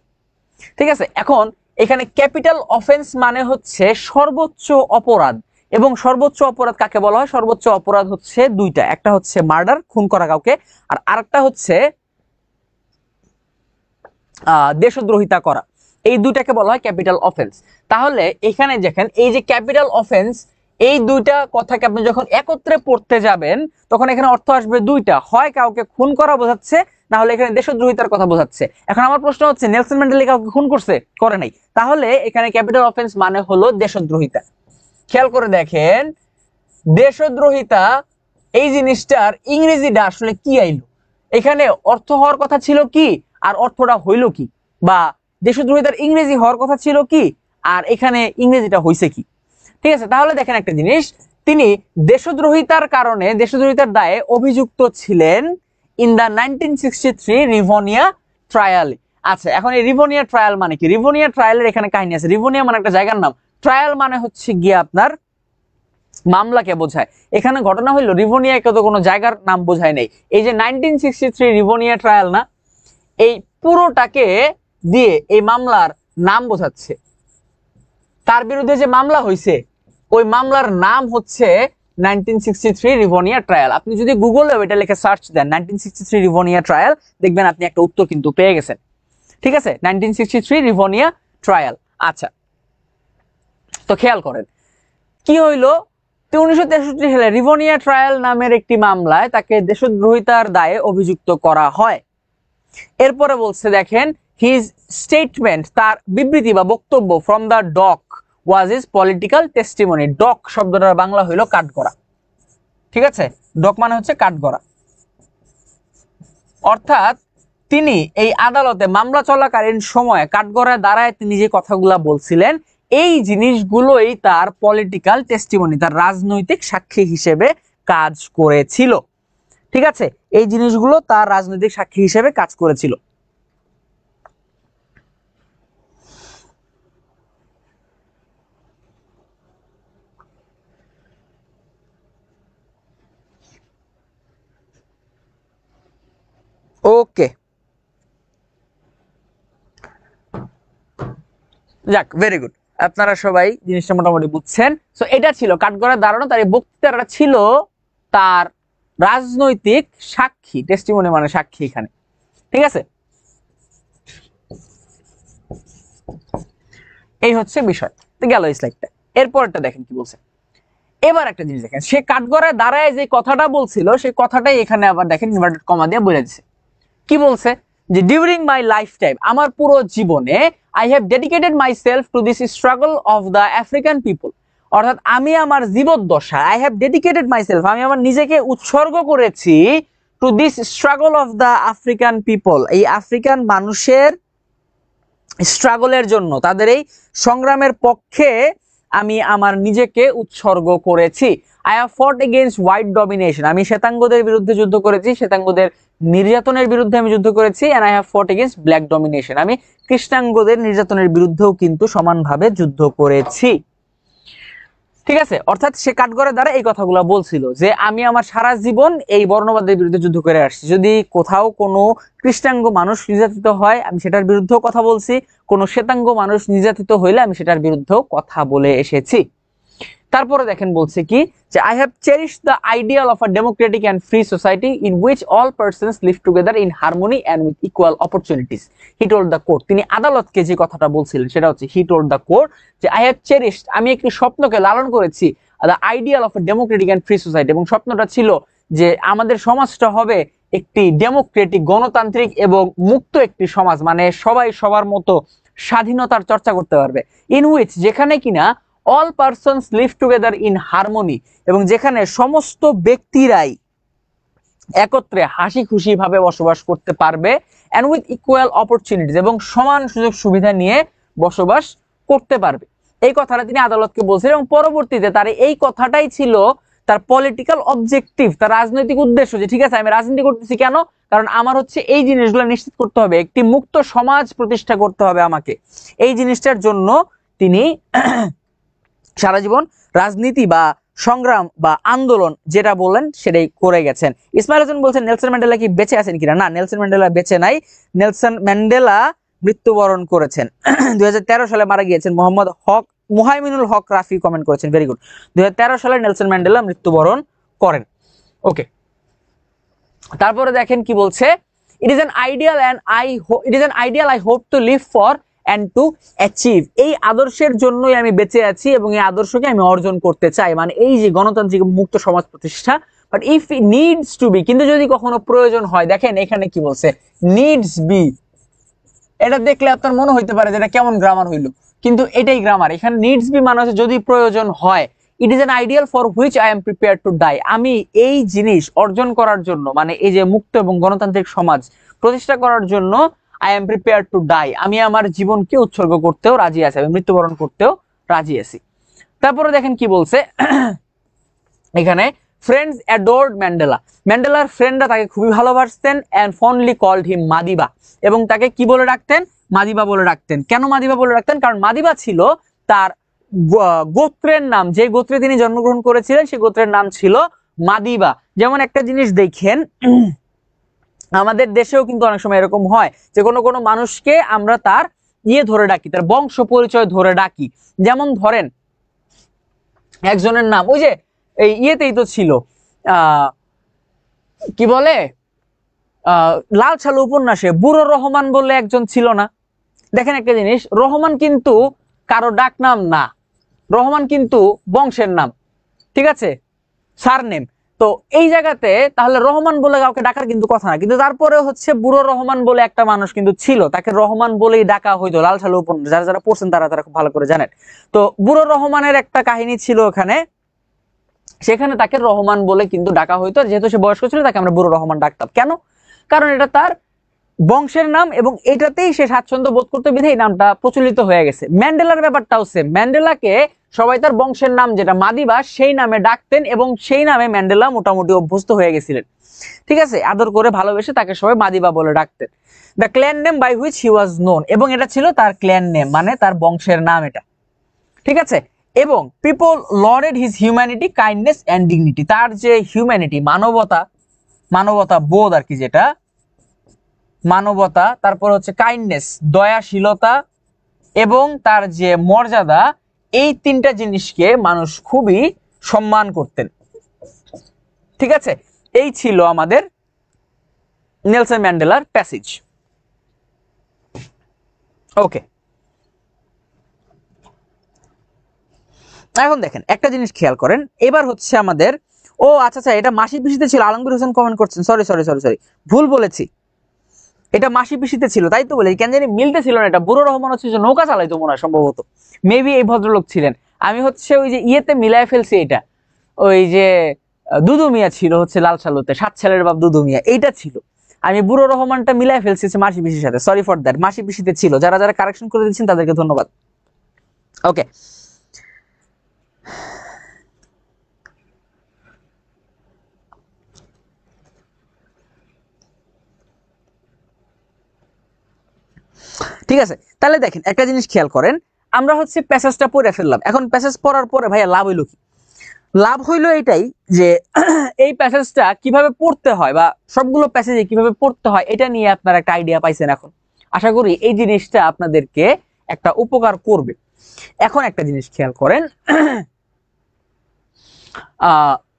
ঠিক আছে? এখন এখানে ক্যাপিটাল অফেন্স মানে হচ্ছে সর্বোচ্চ অপরাধ। এবং সর্বোচ্চ অপরাধ কাকে বলা হয়? সর্বোচ্চ অপরাধ হচ্ছে দুইটা, একটা হচ্ছে মার্ডার, খুন করা কাউকে, আর আরেকটা হচ্ছে দেশদ্রোহিতা করা। এই দুইটাকে বলা হয় ক্যাপিটাল অফেন্স। তাহলে এখানে দেখেন এই যে ক্যাপিটাল অফেন্স, এই দুইটা কথাকে আপনি যখন একত্রে পড়তে যাবেন তখন এখানে অর্থ আসবে দুইটা, হয় কাউকে খুন করা বোঝাচ্ছে, না হলে এখানে দেশদ্রোহিতার কথা বোঝাচ্ছে। এখন আমার প্রশ্ন হচ্ছে, নেলসন ম্যান্ডেলা কাউকে খুন করছে? করে নাই। তাহলে এখানে ক্যাপিটাল অফেন্স মানে হলো দেশদ্রোহিতা। খেয়াল করে দেখেন, দেশদ্রোহিতা এই জিনিসটার ইংরেজিটা আসলে কি আইলো? এখানে অর্থ হওয়ার কথা ছিল কি, আর অর্থটা হইল কি? বা দেশদ্রোহিতার ইংরেজি হওয়ার কথা ছিল কি, আর এখানে ইংরেজিটা হইছে কি? ঠিক আছে, তাহলে দেখেন একটা জিনিস, তিনি দেশদ্রোহিতার কারণে, দেশদ্রোহিতার দায়ে অভিযুক্ত ছিলেন ইন দা 1963 রিভোনিয়া ট্রায়াল। আচ্ছা, এখন এই রিভোনিয়া ট্রায়াল মানে কি? রিভোনিয়া ট্রায়ালের এখানে কাহিনী আছে। রিভোনিয়া মানে একটা জায়গার নাম, ট্রায়াল মানে হচ্ছে গিয়ে আপনার মামলাকে বোঝায়। এখানে ঘটনা হইলো রিভোনিয়াকে তো কোনো জায়গার নাম বোঝায় নাই। এই যে 1963 রিভোনিয়া ট্রায়াল না, এই পুরোটাকে দিয়ে এই মামলার নাম বোঝাচ্ছে। তার বিরুদ্ধে যে মামলা হয়েছে ওই মামলার নাম হচ্ছে 1963 রিভোনিয়া ট্রায়াল। আপনি যদি গুগলে এটা লিখে সার্চ দেন 1963 রিভোনিয়া ট্রায়াল, দেখবেন আপনি একটা উত্তর কিন্তু পেয়ে গেছেন, ঠিক আছে? 1963 রিভোনিয়া ট্রায়াল। আচ্ছা, তো খেয়াল করেন কি হইলো, 1963 সালে রিভোনিয়া ট্রায়াল নামের একটি মামলায় তাকে দেশদ্রোহিতার দায়ে অভিযুক্ত করা হয়। এরপরে বলছে দেখেন, হিজ স্টেটমেন্ট, তার বিবৃতি বা বক্তব্য, from the dock was his political testimony. Dock শব্দটার বাংলা হইলো কাঠগড়া, ঠিক আছে? ডক মানে হচ্ছে কাঠগড়া। অর্থাৎ তিনি এই আদালতে মামলা চলাকালীন সময়ে কাঠগড়ায় দাঁড়ায় তিনি যে কথাগুলা বলছিলেন, এই জিনিসগুলোই তার পলিটিক্যাল টেস্টিমনি, তার রাজনৈতিক সাক্ষী হিসেবে কাজ করেছিল, ঠিক আছে? এই জিনিসগুলো তার রাজনৈতিক সাক্ষী হিসেবে কাজ করেছিল। ওকে, যাক, ভেরি গুড, আপনারা সবাই জিনিসটা মোটামুটি বুঝছেন। সো এটা ছিল কাঠগড়ায় দাঁড়ানো, তার এই বক্তৃতাটা ছিল তার রাজনৈতিক সাক্ষী, টেস্টিমনি মানে সাক্ষী এখানে, ঠিক আছে? এই হচ্ছে বিষয়। তো গেল এই স্লাইডটা। এরপরটা দেখেন কি বলছে। এবার একটা জিনিস দেখেন, সে কাঠগড়ায় দাঁড়ায় যে কথাটা বলছিল সেই কথাটাই এখানে আবার দেখেন ইনভার্টেড কমা দিয়ে বলে দিচ্ছে। কি বলছে? যে ডিউরিং মাই লাইফ টাইম, আমার পুরো জীবনে, I have dedicated myself to this struggle of the African people. অর্থাৎ আমি আমার জীবদ্দশায়, I have dedicated my self, আমি আমার নিজেকে উৎসর্গ করেছি two this struggle of the African people, এই আফ্রিকান মানুষের স্ট্রাগলের জন্য, তাদের এই সংগ্রামের পক্ষে আমি আমার নিজেকে উৎসর্গ করেছি। আই হ্যাভ ফট এগেইনস্ট হোয়াইট ডমিনেশন, আমি শ্বেতাঙ্গদের বিরুদ্ধে যুদ্ধ করেছি, শ্বেতাঙ্গদের নির্যাতনের বিরুদ্ধে আমি যুদ্ধ করেছি। এন্ড আই হ্যাভ ফট এগেইনস্ট ব্ল্যাক ডমিনেশন, আমি কৃষ্ণাঙ্গদের নির্যাতনের বিরুদ্ধেও কিন্তু সমানভাবে যুদ্ধ করেছি, ঠিক ঠিক আছে, অর্থাৎ সে কাঠগড়ের দ্বারা এই কথাগুলো বলছিল যে আমি আমার সারা জীবন এই বর্ণবাদের বিরুদ্ধে যুদ্ধ করে আসছি, যদি কোথাও কোনো কৃষ্ণাঙ্গ মানুষ নির্যাতিত হয় আমি সেটার বিরুদ্ধেও কথা বলছি, কোনো শ্বেতাঙ্গ মানুষ নির্যাতিত হইলে আমি সেটার বিরুদ্ধেও কথা বলে এসেছি। তারপরে দেখেন বলছে কি যে I have cherished the ideal of a Democratic and free society in which all persons live together in harmony and with equal opportunities. He told the court, তিনি আদালতকে যে কথাটা বলছিলেন সেটা হচ্ছে হি টোল্ড দ্য কোর্ট যে I have cherished, আমি একটি স্বপ্নকে লালন করেছি, the ideal of a Democratic and free society, এবং স্বপ্নটা ছিল যে আমাদের সমাজটা হবে একটি ডেমোক্রেটিক গণতান্ত্রিক এবং মুক্ত একটি সমাজ, মানে সবাই সবার মতো স্বাধীনতার চর্চা করতে পারবে, ইন হুইচ যেখানে কিনা all persons live together in harmony, এবং যেখানে সমস্ত ব্যক্তিরাই একত্রে হাসি খুশি ভাবে বসবাস করতে পারবে, এন্ড উইথ ইকুয়াল অপরচুনিটিস, এবং সমান সুযোগ সুবিধা নিয়ে বসবাস করতে পারবে। এই কথাটা তিনি আদালতকে বলছিলেন এবং পরবর্তীতে তার এই কথাটাই ছিল তার পলিটিক্যাল অবজেক্টিভ, তার রাজনৈতিক উদ্দেশ্য, যে ঠিক আছে আমি রাজনীতি করতেছি কেন, কারণ আমার হচ্ছে এই জিনিসগুলো নিশ্চিত করতে হবে, একটি মুক্ত সমাজ প্রতিষ্ঠা করতে হবে আমাকে। এই জিনিসটার জন্য তিনি সারা জীবন রাজনীতি বা সংগ্রাম বা আন্দোলন যেটা বললেন সেটাই করে গেছেন। ইসমাইল হোসেন বলছেন নেলসন ম্যান্ডেলা কি বেঁচে আছেন কিনা? না, নেলসন ম্যান্ডেলা বেঁচে নাই, নেলসন ম্যান্ডেলা মৃত্যুবরণ করেছেন। 2013 সালে মারা গিয়েছেন। মোহাম্মদ হক মুহাইমিনুল হক রাফি কমেন্ট করেছেন, ভেরি গুড। 2013 সালে নেলসন ম্যান্ডেলা মৃত্যুবরণ করেন। ওকে, তারপরে দেখেন কি বলছে, it is an ideal I hope to live for and to achieve, এই আদর্শের জন্যই আমি বেঁচে আছি এবং এই আদর্শকে আমি অর্জন করতে চাই, মানে এই যে গণতান্ত্রিক মুক্ত সমাজ প্রতিষ্ঠা। But if it needs to be, কিন্তু যদি কখনো প্রয়োজন হয়, দেখেন এখানে কি বলছে, নিডস বি, এটা দেখলে আপনার মনে হইতে পারে যে এটা কেমন গ্রামার হইলো, কিন্তু এটাই গ্রামার। এখানে নিডস বি মানে হচ্ছে যদি প্রয়োজন হয়। It is an ideal for which I am prepare to die, আমি এই জিনিস অর্জন করার জন্য, মানে এই যে মুক্ত এবং গণতান্ত্রিক সমাজ প্রতিষ্ঠা করার জন্য I am prepared to die, আমি আমার জীবনকে উৎসর্গ করতেও রাজি আছি, আমি মৃত্যুবরণ করতেও রাজি আছি। তারপরে দেখেন কি বলছে এখানে, ফ্রেন্ডস অ্যাডোর্ড ম্যান্ডেলা, ম্যান্ডেলার ফ্রেন্ডরা তাকে খুবই ভালোবাসতেন অ্যান্ড ফন্ডলি কল্ড হিম মাদিবা, এবং তাকে কি বলে ডাকতেন, মাদিবা বলে ডাকতেন। কেন মাদিবা বলে ডাকতেন? কারণ মাদিবা ছিল তার গোত্রের নাম, যে গোত্রে তিনি জন্মগ্রহণ করেছিলেন সেই গোত্রের নাম ছিল মাদিবা। যেমন একটা জিনিস দেখেন, আমাদের দেশেও কিন্তু অনেক সময় এরকম হয় যে কোনো কোনো মানুষকে আমরা তার ধরে ডাকি, তার বংশ পরিচয় ধরে ডাকি। যেমন ধরেন একজনের নাম ওই যে এই ইয়েতেই তো ছিল, কি বলে, লাল সালু উপন্যাসে বুড়ো রহমান বলে একজন ছিল না? দেখেন একটা জিনিস, রহমান কিন্তু কারো ডাক নাম না, রহমান কিন্তু বংশের নাম, ঠিক আছে, সারনেম। তো এই জায়গাতে তাহলে রহমান বলে কাউকে ডাকার কিন্তু কথা না, কিন্তু তারপরে হচ্ছে বুড়ো রহমান বলে একটা মানুষ কিন্তু ছিল, তাকে রহমান বলেই ডাকা হইতো। লাল সালু উপন্যাস যারা যারা পড়ছেন তারা খুব ভালো করে জানেন। তো বুড়ো রহমানের একটা কাহিনী ছিল ওখানে, সেখানে তাকে রহমান বলে কিন্তু ডাকা হইতো, যেহেতু সে বয়স্ক ছিল তাকে আমরা বুড়ো রহমান ডাকতাম। কেন? কারণ এটা তার বংশের নাম এবং এটাতেই সে স্বাচ্ছন্দ্য বোধ করতে বিধায় এই নামটা প্রচলিত হয়ে গেছে। ম্যান্ডেলার ব্যাপারটাও সেম, ম্যান্ডেলাকে সবাই তার বংশের নাম যেটা মাদিবা সেই নামে ডাকতেন এবং সেই নামে ম্যান্ডেলা মোটামুটি অভ্যস্ত হয়ে গেছিলেন, ঠিক আছে, আদর করে ভালোবেসে তাকে সবাই মাদিবা বলে ডাকতেন। The clan name by which he was known, এবং এটা ছিল তার ক্ল্যান নেম, মানে তার বংশের নাম এটা, ঠিক আছে। এবং people lauded his humanity, kindness and dignity, তার যে হিউম্যানিটি, মানবতা বোধ আর কি, যেটা মানবতা, তারপর হচ্ছে কাইন্ডনেস দয়াশীলতা, এবং তার যে মর্যাদা, এই তিনটা জিনিসকে মানুষ খুবই সম্মান করতেন, ঠিক আছে। এই ছিল আমাদের নেলসন ম্যান্ডেলার প্যাসেজ। ওকে, এখন দেখেন একটা জিনিস খেয়াল করেন, এবার হচ্ছে আমাদের আচ্ছা এটা মাসি পিসিতে ছিল। আলমগীর হোসেন কমেন্ট করছেন, সরি ভুল বলেছি, এটা মাসি পিসিতে ছিল, তাই তো বলে কেন জানি মিলতে ছিল না। এটা বুড়ো রহমান হচ্ছে যে নৌকা চালাইতো মনে হয়, সম্ভবত মেবি এই ভদ্রলোক ছিলেন। আমি হচ্ছে ওই যে ইয়েতে মিলাই ফেলছি, এটা ওই যে দুদু মিয়া ছিল হচ্ছে লাল সালুতে, 7 ছেলের বাপ দুদু মিয়া, এইটা ছিল। আমি বুড়ো রহমানটা মিলাই ফেলছি মাসি পিসির সাথে, সরি ফর দ্যাট। মাসি পিসিতে ছিল, যারা যারা কারেকশন করে দিচ্ছেন তাদেরকে ধন্যবাদ। ওকে, ঠিক আছে। তাহলে দেখেন একটা জিনিস খেয়াল করেন, আমরা হচ্ছে প্যাসেজটা পড়ে ফেললাম। এখন প্যাসেজ পড়ার পরে ভাইয়া লাভ হইলো কি? লাভ হইলো এটাই যে এই প্যাসেজটা কিভাবে পড়তে হয় বা সবগুলো প্যাসেজে কিভাবে পড়তে হয় এটা নিয়ে আপনারা একটা আইডিয়া পাইছেন। এখন আশা করি এই জিনিসটা আপনাদেরকে একটা উপকার করবে। এখন একটা জিনিস খেয়াল করেন,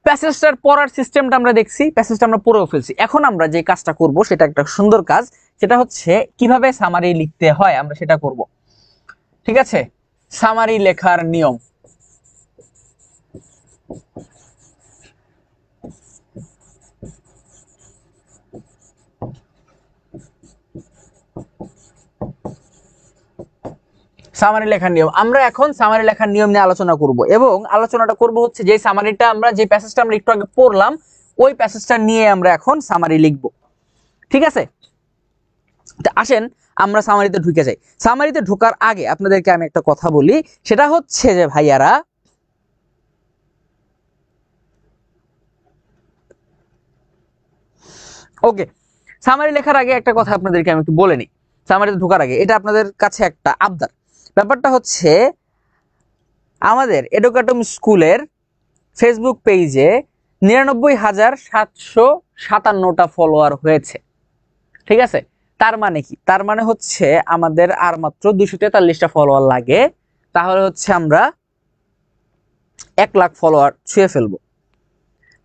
প্যাসেজটার পড়ার সিস্টেমটা আমরা দেখছি, প্যাসেজটা আমরা পড়েও ফেলছি। এখন আমরা যে কাজটা করব সেটা একটা সুন্দর কাজ, সেটা হচ্ছে কিভাবে সামারি লিখতে হয় আমরা সেটা করব। ঠিক আছে, সামারি লেখার নিয়ম। সামারি লেখার নিয়ম, আমরা এখন সামারি লেখার নিয়ম নিয়ে আলোচনা করব এবং আলোচনাটা করব হচ্ছে যে সামারিটা আমরা যে প্যাসেজটা আমরা একটু আগে পড়লাম ওই প্যাসেজটা নিয়ে আমরা এখন সামারি লিখব। ঠিক আছে, আসেন আমরা সামারিতে ঢুকে যাই। সামারিতে ঢোকার আগে আপনাদেরকে আমি একটা কথা বলি, সেটা হচ্ছে যে ভাইয়ারা, ওকে, সামারি লেখার আগে একটা কথা আপনাদেরকে আমি একটু বলে নিই। সামারিতে ঢোকার আগে এটা আপনাদের কাছে একটা আবদার। ব্যাপারটা হচ্ছে আমাদের এডুকেটম স্কুলের ফেসবুক পেজে 99,757টা ফলোয়ার হয়েছে। ঠিক আছে, তার মানে কি? তার মানে হচ্ছে আমাদের আর মাত্র 243টা ফলোয়ার লাগে, তাহলে হচ্ছে আমরা 1 লাখ ফলোয়ার ছুঁয়ে ফেলবো।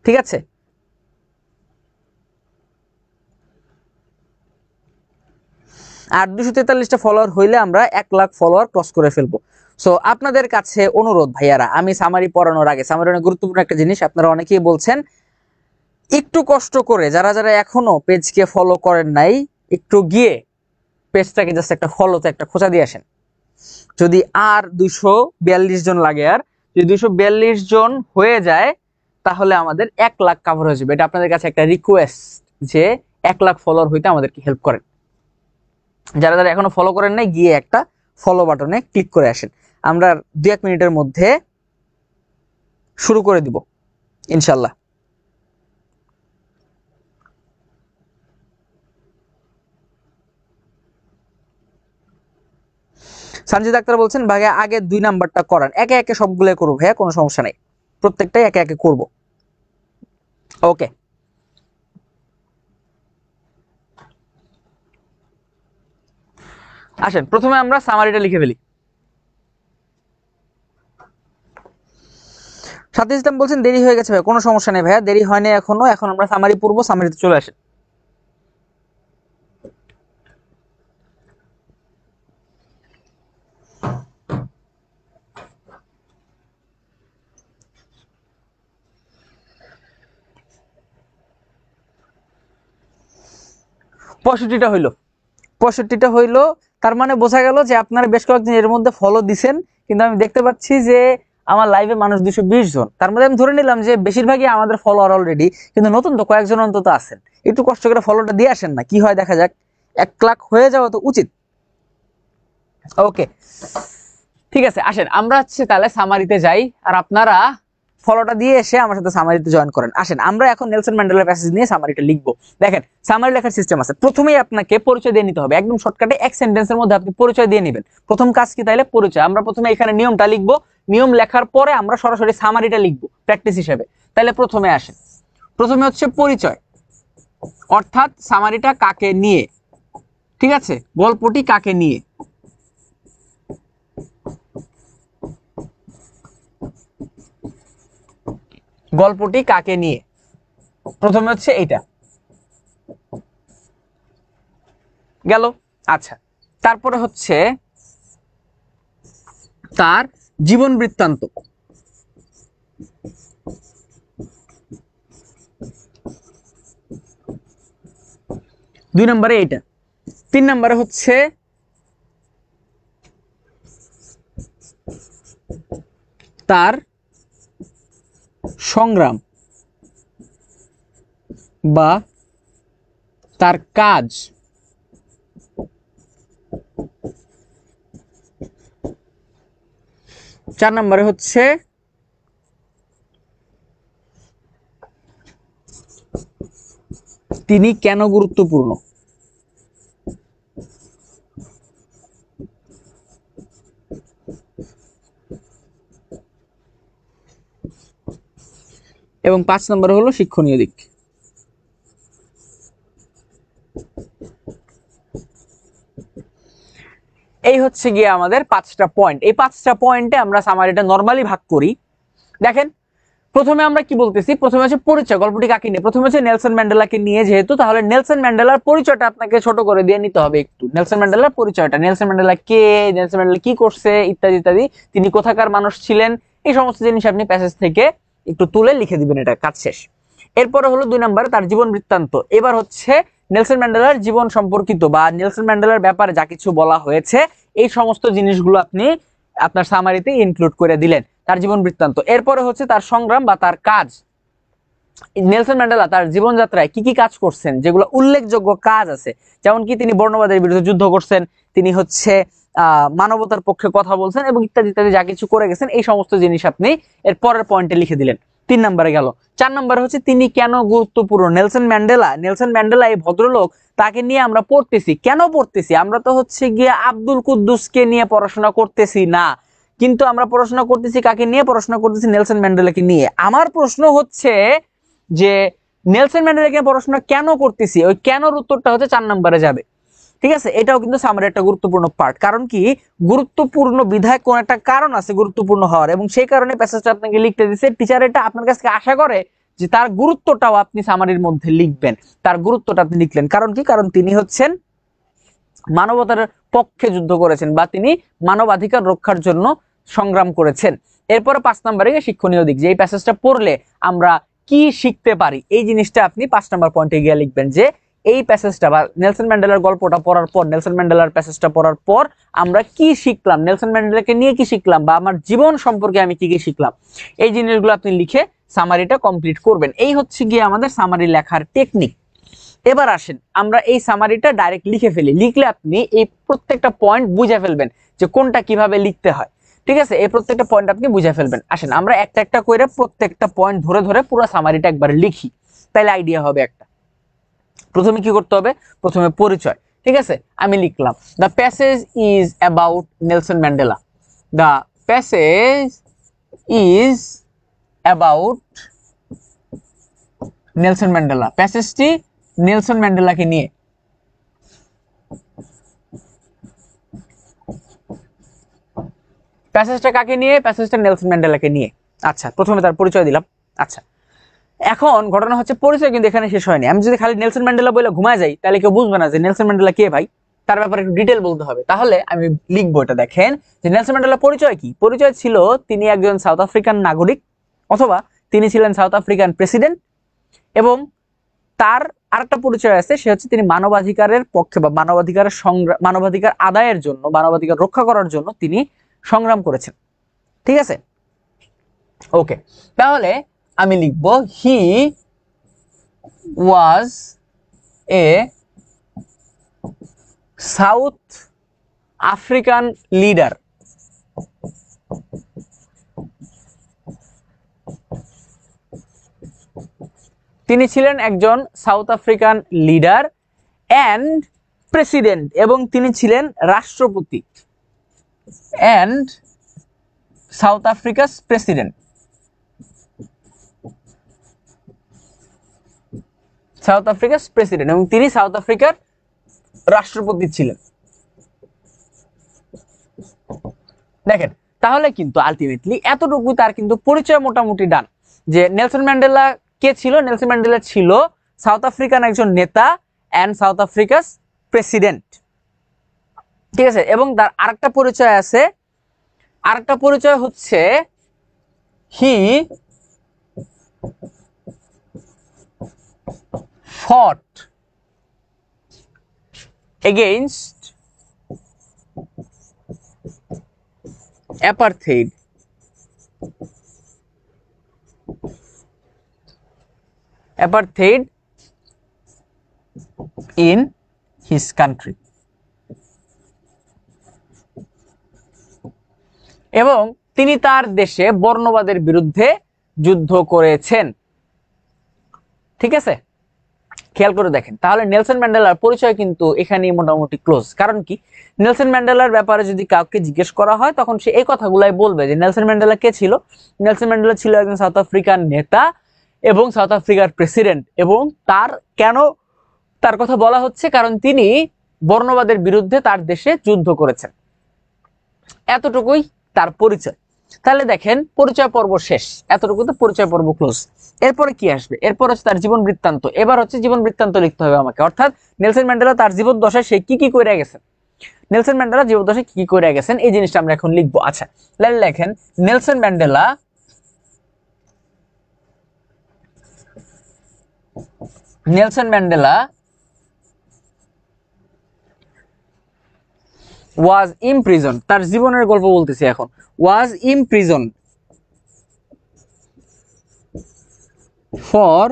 ঠিক আছে, আর 243টা ফলোয়ার হইলে আমরা 1 লাখ ফলোয়ার ক্রস করে ফেলবো। সো আপনাদের কাছে অনুরোধ ভাইয়ারা, আমি সামারি পড়ানোর আগে, সামারি অনেক গুরুত্বপূর্ণ একটা জিনিস, আপনারা অনেকেই বলছেন, একটু কষ্ট করে যারা যারা এখনো পেজকে ফলো করেন নাই, একটু গিয়ে পেজটাকে জাস্ট একটা ফলোতে একটা খোঁচা দিয়ে আসেন। যদি আর 242 জন লাগে, আর যদি 242 জন হয়ে যায় তাহলে আমাদের 1 লাখ কভার হয়ে যাবে। এটা আপনাদের কাছে একটা রিকোয়েস্ট যে 1 লাখ ফলোয়ার হইতে আমাদেরকে হেল্প করেন। যারা যারা এখনো ফলো করেন নাই গিয়ে একটা ফলো বাটনে ক্লিক করে আসেন। আমরা 2-1 মিনিটের মধ্যে শুরু করে দিব ইনশাল্লাহ। সঞ্জিত আক্তার বলছেন ভাইয়া আগে 2 নাম্বারটা করান, একে একে সবগুলো করবো ভাইয়া, কোনো সমস্যা নাই, প্রত্যেকটাই একে একে করব। ওকে, আসেন প্রথমে আমরা সামারিটা লিখে ফেলি। সাথী ইসলাম বলছেন দেরি হয়ে গেছে ভাই, কোনো সমস্যা নেই ভাইয়া, দেরি হয়নি এখনো, এখন আমরা সামারি পড়বো, সামারিতে চলে আসেন। পঁয়ষট্টিটা হইলো, 65টা হইলো, তার মানে বোঝা গেল যে আপনারা বেশ কয়েকদিন এর মধ্যে ফলো দিছেন, কিন্তু আমি দেখতে পাচ্ছি যে আমার লাইভে মানুষ 220 জন, তার মধ্যে আমি ধরে নিলাম যে বেশিরভাগই আমাদের ফলোয়ার অলরেডি, কিন্তু নতুন তো কয়েকজন অন্তত আছেন। একটু কষ্ট করে ফলোটা দিয়ে আসেন না, কি হয় দেখা যাক, 1 লাখ হয়ে যাওয়া তো উচিত। ওকে, ঠিক আছে, আসেন আমরা হচ্ছে তাহলে সামারিতে যাই, আর আপনারা ফলোটা দিয়ে এসে আমার সাথে সামারিতে জয়েন করেন। আসেন আমরা এখন নেলসন ম্যান্ডেলার প্যাসেজ নিয়ে সামারিটা লিখবো। দেখেন সামারি লেখার সিস্টেম আছে, প্রথমেই আপনাকে পরিচয় দিয়ে নিতে হবে, একদম শর্টকাটে 1 সেন্টেন্সের মধ্যে আপনি পরিচয় দিয়ে নেবেন। প্রথম কাজ কি তাইলে? পরিচয়। আমরা প্রথমে এখানে নিয়মটা লিখবো, নিয়ম লেখার পরে আমরা সরাসরি সামারিটা লিখবো প্র্যাকটিস হিসেবে। তাহলে প্রথমে আসেন, প্রথমে হচ্ছে পরিচয়, অর্থাৎ সামারিটা কাকে নিয়ে, ঠিক আছে, গল্পটি কাকে নিয়ে। গল্পটি কাকে নিয়ে, প্রথমে হচ্ছে এইটা গেল। আচ্ছা, তারপরে হচ্ছে তার জীবন বৃত্তান্ত, 2 নম্বরে এইটা। 3 নম্বরে হচ্ছে তার সংগ্রাম বা তার কাজ। 4 নম্বরে হচ্ছে তিনি কেন গুরুত্বপূর্ণ। এবং 5 নম্বরে হলো শিক্ষণীয় দিক। এই হচ্ছে গিয়ে আমাদের 5টা পয়েন্ট। এই 5টা পয়েন্টে আমরা সামারিটা নরমালি ভাগ করি। দেখেন, প্রথমে আমরা কি বলতেছি, প্রথমে হচ্ছে পরিচয়, গল্পটি কাকে নিয়ে, প্রথমে হচ্ছে নেলসন ম্যান্ডেলাকে নিয়ে, যেহেতু তাহলে নেলসন ম্যান্ডেলার পরিচয়টা আপনাকে ছোট করে দিয়ে নিতে হবে একটু। নেলসন ম্যান্ডেলার পরিচয়টা, নেলসন ম্যান্ডেলা কে, নেলসন ম্যান্ডেলা কি করছে, ইত্যাদি ইত্যাদি, তিনি কোথাকার মানুষ ছিলেন, এই সমস্ত জিনিস আপনি প্যাসেজ থেকে একটু তুলে লিখে দিবেন, এটা কাজ শেষ। এরপরে হলো 2 নম্বরে তার জীবন বৃত্তান্ত। এবার হচ্ছে নেলসন ম্যান্ডেলার জীবন সম্পর্কিত বা নেলসন ম্যান্ডেলার ব্যাপারে যা কিছু বলা হয়েছে এই সমস্ত জিনিসগুলো আপনি আপনার সামারিতে ইনক্লুড করে দিলেন, তার জীবন বৃত্তান্ত। এরপরে হচ্ছে তার সংগ্রাম বা তার কাজ, নেলসন ম্যান্ডেলা তার জীবনযাত্রায় কি কি কাজ করছেন, যেগুলো উল্লেখযোগ্য কাজ আছে, যেমন কি তিনি বর্ণবাদের বিরুদ্ধে যুদ্ধ করছেন, তিনি হচ্ছে মানবতার পক্ষে কথা বলছেন এবং ইত্যাদি ইত্যাদি যা কিছু করে গেছেন, এই সমস্ত জিনিস আপনি এর পরের পয়েন্টে লিখে দিলেন। 3 নম্বরে গেল। 4 নম্বরে হচ্ছে তিনি কেন গুরুত্বপূর্ণ। নেলসন ম্যান্ডেলা এই ভদ্রলোক, তাকে নিয়ে আমরা পড়তেছি, কেন পড়তেছি, আমরা তো হচ্ছে গিয়ে আব্দুল কুদ্দুসকে নিয়ে পড়াশোনা করতেছি না, কিন্তু আমরা পড়াশোনা করতেছি কাকে নিয়ে, পড়াশোনা করতেছি নেলসন ম্যান্ডেলাকে নিয়ে। আমার প্রশ্ন হচ্ছে যে নেলসন ম্যান্ডেলাকে পড়াশোনা কেন করতেছি, ওই কেনর উত্তরটা হচ্ছে 4 নম্বরে যাবে। ঠিক আছে, এটাও কিন্তু সামারি একটা গুরুত্বপূর্ণ পার্ট। কারণ কি, গুরুত্বপূর্ণ বিধায় কোন একটা কারণ আছে গুরুত্বপূর্ণ হওয়ার, এবং সেই কারণে প্যাসেজটা আপনাকে লিখতে দিচ্ছে। টিচার এটা আপনার কাছ থেকে আশা করে যে তার গুরুত্বটাও আপনি সামারির মধ্যে লিখবেন, তার গুরুত্বটা আপনি লিখলেন। কারণ কি, কারণ তিনি হচ্ছেন মানবতার পক্ষে যুদ্ধ করেছেন বা তিনি মানবাধিকার রক্ষার জন্য সংগ্রাম করেছেন। এরপরে 5 নম্বরে শিক্ষণীয় দিক, যে এই প্যাসেজটা পড়লে আমরা কি শিখতে পারি, এই জিনিসটা আপনি 5 নম্বর পয়েন্টে গিয়ে লিখবেন, যে এই প্যাসেজটা বা নেলসন ম্যান্ডেলার গল্পটা পড়ার পর, নেলসন ম্যান্ডেলার প্যাসেজটা পড়ার পর আমরা কি শিখলাম, নেলসন ম্যান্ডেলাকে নিয়ে কি শিখলাম, বা আমার জীবন সম্পর্কে আমি কি কি শিখলাম, এই জিনিসগুলো আপনি লিখে সামারিটা কমপ্লিট করবেন। এই হচ্ছে গিয়ে আমাদের সামারি লেখার টেকনিক। এবার আসেন আমরা এই সামারিটা ডাইরেক্ট লিখে ফেলি। লিখলে আপনি এই প্রত্যেকটা পয়েন্ট বুঝে ফেলবেন যে কোনটা কিভাবে লিখতে হয়। ঠিক আছে, এই প্রত্যেকটা পয়েন্ট আপনি বুঝে ফেলবেন। আসেন আমরা একটা একটা করে প্রত্যেকটা পয়েন্ট ধরে ধরে পুরো সামারিটা একবার লিখি, তাহলে আইডিয়া হবে একটা। প্রথমে কি করতে হবে, প্রথমে পরিচয়। ঠিক আছে, আমি লিখলাম the passage is about Nelson Mandela. The passage is about Nelson Mandela. প্যাসেজটি নেলসন ম্যান্ডেলাকে নিয়ে। প্যাসেজটা কাকে নিয়ে, প্যাসেজটা নেলসন ম্যান্ডেলাকে নিয়ে। আচ্ছা, প্রথমে তার পরিচয় দিলাম। আচ্ছা, এখন ঘটনা হচ্ছে পরিচয় কিন্তু এখানে শেষ হয়নি। আমি যদি খালি নেলসন ম্যান্ডেলা বলে ঘুমায় যাই তাহলে কেউ বুঝবে না যে নেলসন ম্যান্ডেলা কে ভাই, তার ব্যাপারে একটু ডিটেল বলতে হবে। তাহলে আমি লিখবো এটা, দেখেন যে নেলসন ম্যান্ডেলা পরিচয় কি। পরিচয় ছিল তিনি একজন সাউথ আফ্রিকান নাগরিক, অথবা তিনি ছিলেন সাউথ আফ্রিকান প্রেসিডেন্ট, এবং তার আরেকটা পরিচয় আছে, সে হচ্ছে তিনি মানবাধিকারের পক্ষে বা মানবাধিকারের সংগ্রাম, মানবাধিকার আদায়ের জন্য, মানবাধিকার রক্ষা করার জন্য তিনি সংগ্রাম করেছেন। ঠিক আছে, ওকে। তাহলে আমি লিখব হি was A south African leader. তিনি ছিলেন একজন south African leader and president, এবং তিনি ছিলেন রাষ্ট্রপতি, অ্যান্ড সাউথ আফ্রিকাস প্রেসিডেন্ট, সাউথ আফ্রিকার প্রেসিডেন্ট, এবং তিনি সাউথ আফ্রিকার রাষ্ট্রপতি ছিলেন। দেখেন, তাহলে কিন্তু আলটিমেটলি এতটুকু তার কিন্তু পরিচয় মোটামুটি ডান, যে নেলসন ম্যান্ডেলা কে ছিল। নেলসন ম্যান্ডেলা ছিল সাউথ আফ্রিকান একজন নেতা অ্যান্ড সাউথ আফ্রিকার প্রেসিডেন্ট। ঠিক আছে, এবং তার আরেকটা পরিচয় আছে, আরেকটা পরিচয় হচ্ছে হি fought against apartheid in his country, এবং তিনি তার দেশে বর্ণবাদের বিরুদ্ধে যুদ্ধ করেছেন। ঠিক আছে, খেয়াল করে দেখেন, তাহলে নেলসন ম্যান্ডেলার পরিচয় কিন্তু এখানেই মোটামুটি ক্লোজ। কারণ কি, নেলসন ম্যান্ডেলার ব্যাপারে যদি কাউকে জিজ্ঞেস করা হয় তখন সে এই কথাগুলাই বলবে যে নেলসন ম্যান্ডেলা কে ছিল। নেলসন ম্যান্ডেলা ছিল একজন সাউথ আফ্রিকান নেতা এবং সাউথ আফ্রিকার প্রেসিডেন্ট। এবং তার কথা বলা হচ্ছে কারণ তিনি বর্ণবাদের বিরুদ্ধে তার দেশে যুদ্ধ করেছেন। এতটুকুই তার পরিচয়। তাহলে দেখেন পরিচয় পর্ব শেষ, এতটুকুতে পরিচয় পর্ব ক্লোজ। এরপরে কি আসবে? এরপর হচ্ছে তার জীবন বৃত্তান্ত। এবার হচ্ছে জীবন বৃত্তান্ত লিখতে হবে আমাকে, অর্থাৎ নেলসন ম্যান্ডেলা তার জীবদ্দশায় সে কি কি করে গেছেন, নেলসন ম্যান্ডেলা জীবদ্দশায় কি কি করে গেছেন, এই জিনিসটা আমরা এখন লিখবো। আচ্ছা লেখেন নেলসন ম্যান্ডেলা was imprisoned, তার জীবনের গল্প বলতেছি এখন। was imprisoned for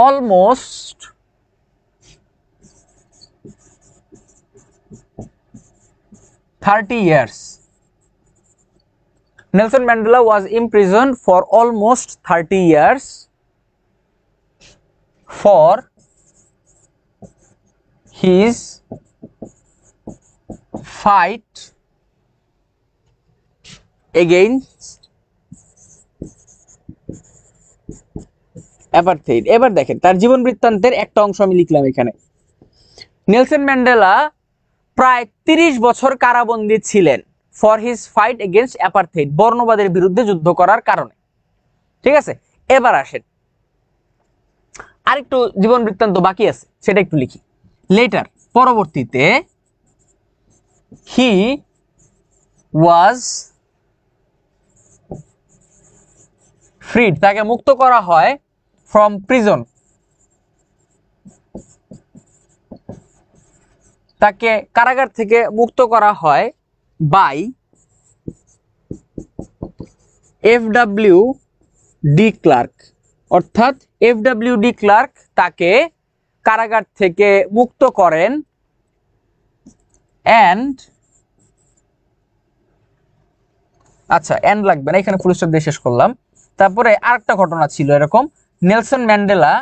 almost 30 years. Nelson Mandela was imprisoned for almost 30 years for his fight against অ্যাপারথেইড। এবার দেখেন তার জীবন বৃত্তান্তের একটা অংশ আমি লিখলাম এখানে। নেলসন ম্যান্ডেলা প্রায় 30 বছর কারাবন্দী ছিলেন ফর হিজ ফাইট এগেইনস্ট অ্যাপারথেইড, বর্ণবাদের বিরুদ্ধে যুদ্ধ করার কারণে। ঠিক আছে, এবার আসেন আরেকটু জীবন বৃত্তান্ত বাকি আছে, সেটা একটু লিখি। লেটার, পরবর্তীতে, হি ওয়াজ ফ্রিড, তাকে মুক্ত করা হয় ফ্রম প্রিজন, তাকে কারাগার থেকে মুক্ত করা হয় বাই এফডব্লিউ ডি ক্লার্ক, অর্থাৎ এফডব্লিউ ডি ক্লার্ক তাকে কারাগার থেকে মুক্ত করেন। অ্যান্ড, আচ্ছা এন্ড লাগবে না, এখানে ফুল স্টপ দিয়ে শেষ করলাম। তারপরে আরেকটা ঘটনা ছিল এরকম, Nelson Mandela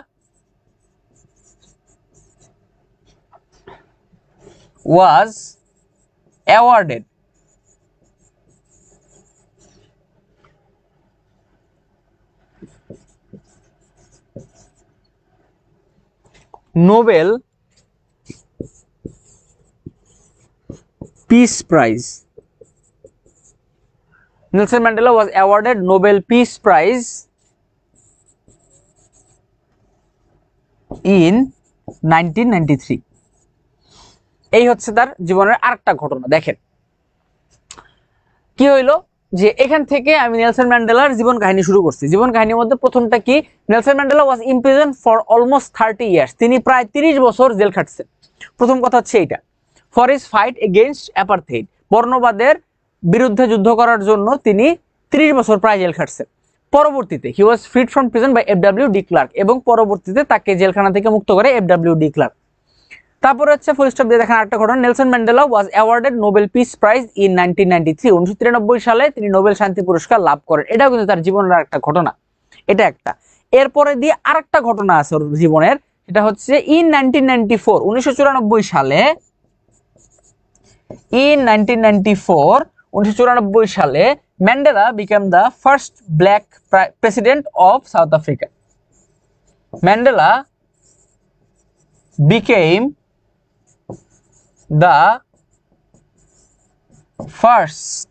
was awarded Nobel Peace Prize. Nelson Mandela was awarded Nobel Peace Prize in 1993. এই হচ্ছে তার জীবনের আরেকটা ঘটনা। দেখেন কি হইলো, যে এখান থেকে আমি নেলসন ম্যান্ডেলার জীবন কাহিনী শুরু করছি। জীবন কাহিনীর মধ্যে প্রথমটা কি, Nelson Mandela was ইমপ্রিজনড for almost 30 years, তিনি প্রায় 30 বছর জেল খাটছেন। প্রথম কথা হচ্ছে এইটা। ফর হিজ ফাইট এগেইনস্ট অ্যাপারথেইড, বর্ণবাদের বিরুদ্ধে যুদ্ধ করার জন্য তিনি 30 বছর প্রায় জেল খাটছেন। পরবর্তীতে he was freed from prison by FW de Klerk, এবং পরবর্তীতে তাকে জেলখানা থেকে মুক্ত করে এফডব্লিউ ডি ক্লার্ক। তারপরে হচ্ছে ফুল স্টপ দিয়ে দেখেন আরেকটা ঘটনা, Nelson Mandela was awarded Nobel peace prize in 1993, 1993 সালে তিনি নোবেল শান্তি পুরস্কার লাভ করেন। এটাও কিন্তু তার জীবনের একটা ঘটনা, এটা একটা। এরপরে দিয়ে আরেকটা ঘটনা আছে ওর জীবনের, সেটা হচ্ছে ইন 1994, 1994 সালে, ইন 1994 সালে Mandela became the first black president of South Africa. Mandela became the first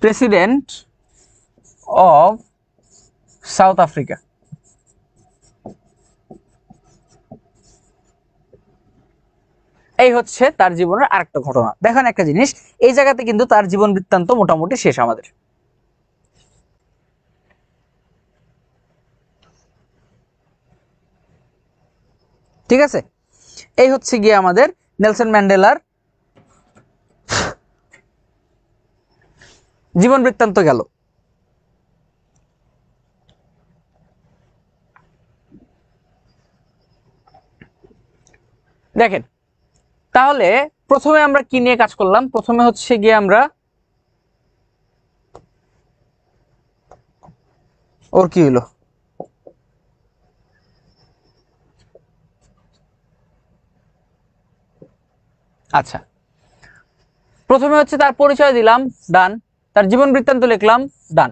president of South Africa. এই হচ্ছে তার জীবনের আরেকটা ঘটনা। দেখেন একটা জিনিস, এই জায়গাতে কিন্তু তার জীবন বৃত্তান্ত মোটামুটি শেষ আমাদের। ঠিক আছে, এই হচ্ছে গিয়ে আমাদের নেলসন ম্যান্ডেলার জীবন বৃত্তান্ত গেল। দেখেন তাহলে প্রথমে আমরা কি নিয়ে কাজ করলাম, প্রথমে হচ্ছে গিয়ে আমরা ওর কি হলো, আচ্ছা, প্রথমে হচ্ছে তার পরিচয় দিলাম, ডান। তার জীবন বৃত্তান্ত লিখলাম, ডান।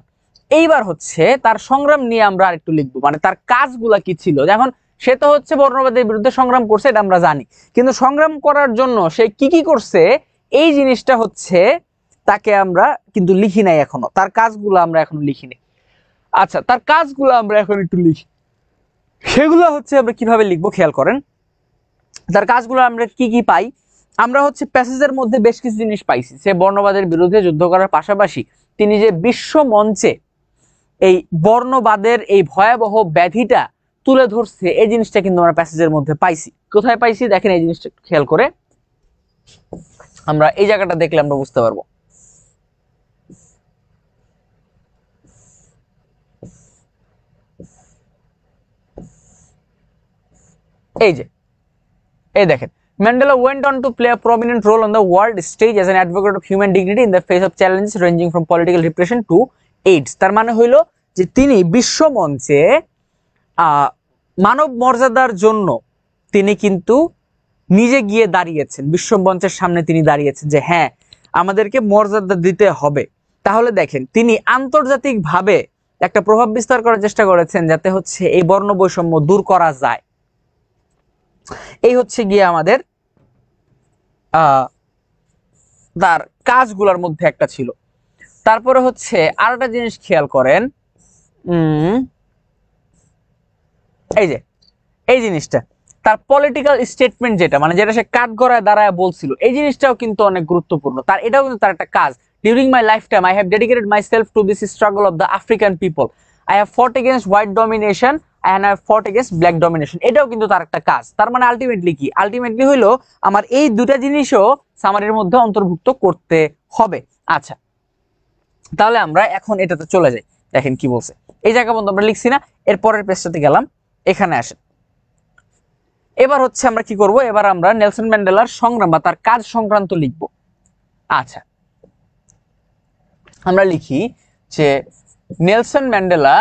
এইবার হচ্ছে তার সংগ্রাম নিয়ে আমরা আরেকটু লিখবো, মানে তার কাজগুলা কি ছিল। এখন সে তো হচ্ছে বর্ণবাদের বিরুদ্ধে সংগ্রাম করছে, এটা আমরা জানি, কিন্তু সংগ্রাম করার জন্য সে কি কি করছে এই জিনিসটা হচ্ছে তাকে আমরা কিন্তু লিখি নাই এখনো, তার কাজগুলো আমরা এখনো লিখি নাই। আচ্ছা, তার কাজগুলো আমরা এখন একটু লিখি। সেগুলো হচ্ছে আমরা কিভাবে লিখবো খেয়াল করেন। তার কাজগুলো আমরা কি কি পাই, আমরা হচ্ছে প্যাসেজের মধ্যে বেশ কিছু জিনিস পাইছি। সে বর্ণবাদের বিরুদ্ধে যুদ্ধ করার পাশাপাশি তিনি যে বিশ্ব মঞ্চে এই বর্ণবাদের এই ভয়াবহ ব্যাধিটা তুলে ধরছে, এই জিনিসটা কিন্তু আমরা প্যাসেজের মধ্যে পাইছি। কোথায় পাইছি দেখেন, এই জিনিসটা খেয়াল করে আমরা এই জায়গাটা দেখলে আমরা বুঝতে পারবো। এই যে, এই দেখেন, Mandela went on to play a prominent role on the world stage as an advocate of human dignity in the face of challenges ranging from political repression to AIDS। তার মানে হইল যে তিনি বিশ্ব মঞ্চে মানব মর্যাদার জন্য তিনি কিন্তু নিজে গিয়ে দাঁড়িয়েছেন, বিশ্ব মঞ্চের সামনে তিনি দাঁড়িয়েছেন যে হ্যাঁ আমাদেরকে মর্যাদা দিতে হবে। তাহলে দেখেন, তিনি আন্তর্জাতিকভাবে একটা প্রভাব বিস্তার করার চেষ্টা করেছেন যাতে হচ্ছে এই বর্ণ বৈষম্য দূর করা যায়। এই হচ্ছে গিয়ে আমাদের তার কাজগুলোর মধ্যে একটা ছিল। তারপরে হচ্ছে আর একটা জিনিস খেয়াল করেন, এই যে এই জিনিসটা তার পলিটিক্যাল স্টেটমেন্ট, যেটা মানে যেটা সে কাঠগড়ায় দাঁড়ায় বলছিল, এই জিনিসটাও কিন্তু অনেক গুরুত্বপূর্ণ। তার এটাও কিন্তু তার একটা কাজ। During my lifetime I have dedicated myself to this struggle of the African people. I have fought against white domination and I have fought against black domination। এটাও কিন্তু তার একটা কাজ। তার মানে আলটিমেটলি কি, আলটিমেটলি হলো আমার এই দুটা জিনিসও সামারির মধ্যে অন্তর্ভুক্ত করতে হবে। আচ্ছা, তাহলে আমরা এখন এটাতে চলে যাই। দেখেন কি বলছে, এই জায়গা পর্যন্ত আমরা লিখছি না, এর পরের পেজটাতে গেলাম, এখানে আসেন। এবার হচ্ছে আমরা কি করব, এবার আমরা নেলসন ম্যান্ডেলার সংগ্রাম বা তার কাজ সংক্রান্ত লিখব। আচ্ছা, আমরা লিখি যে Nelson Mandela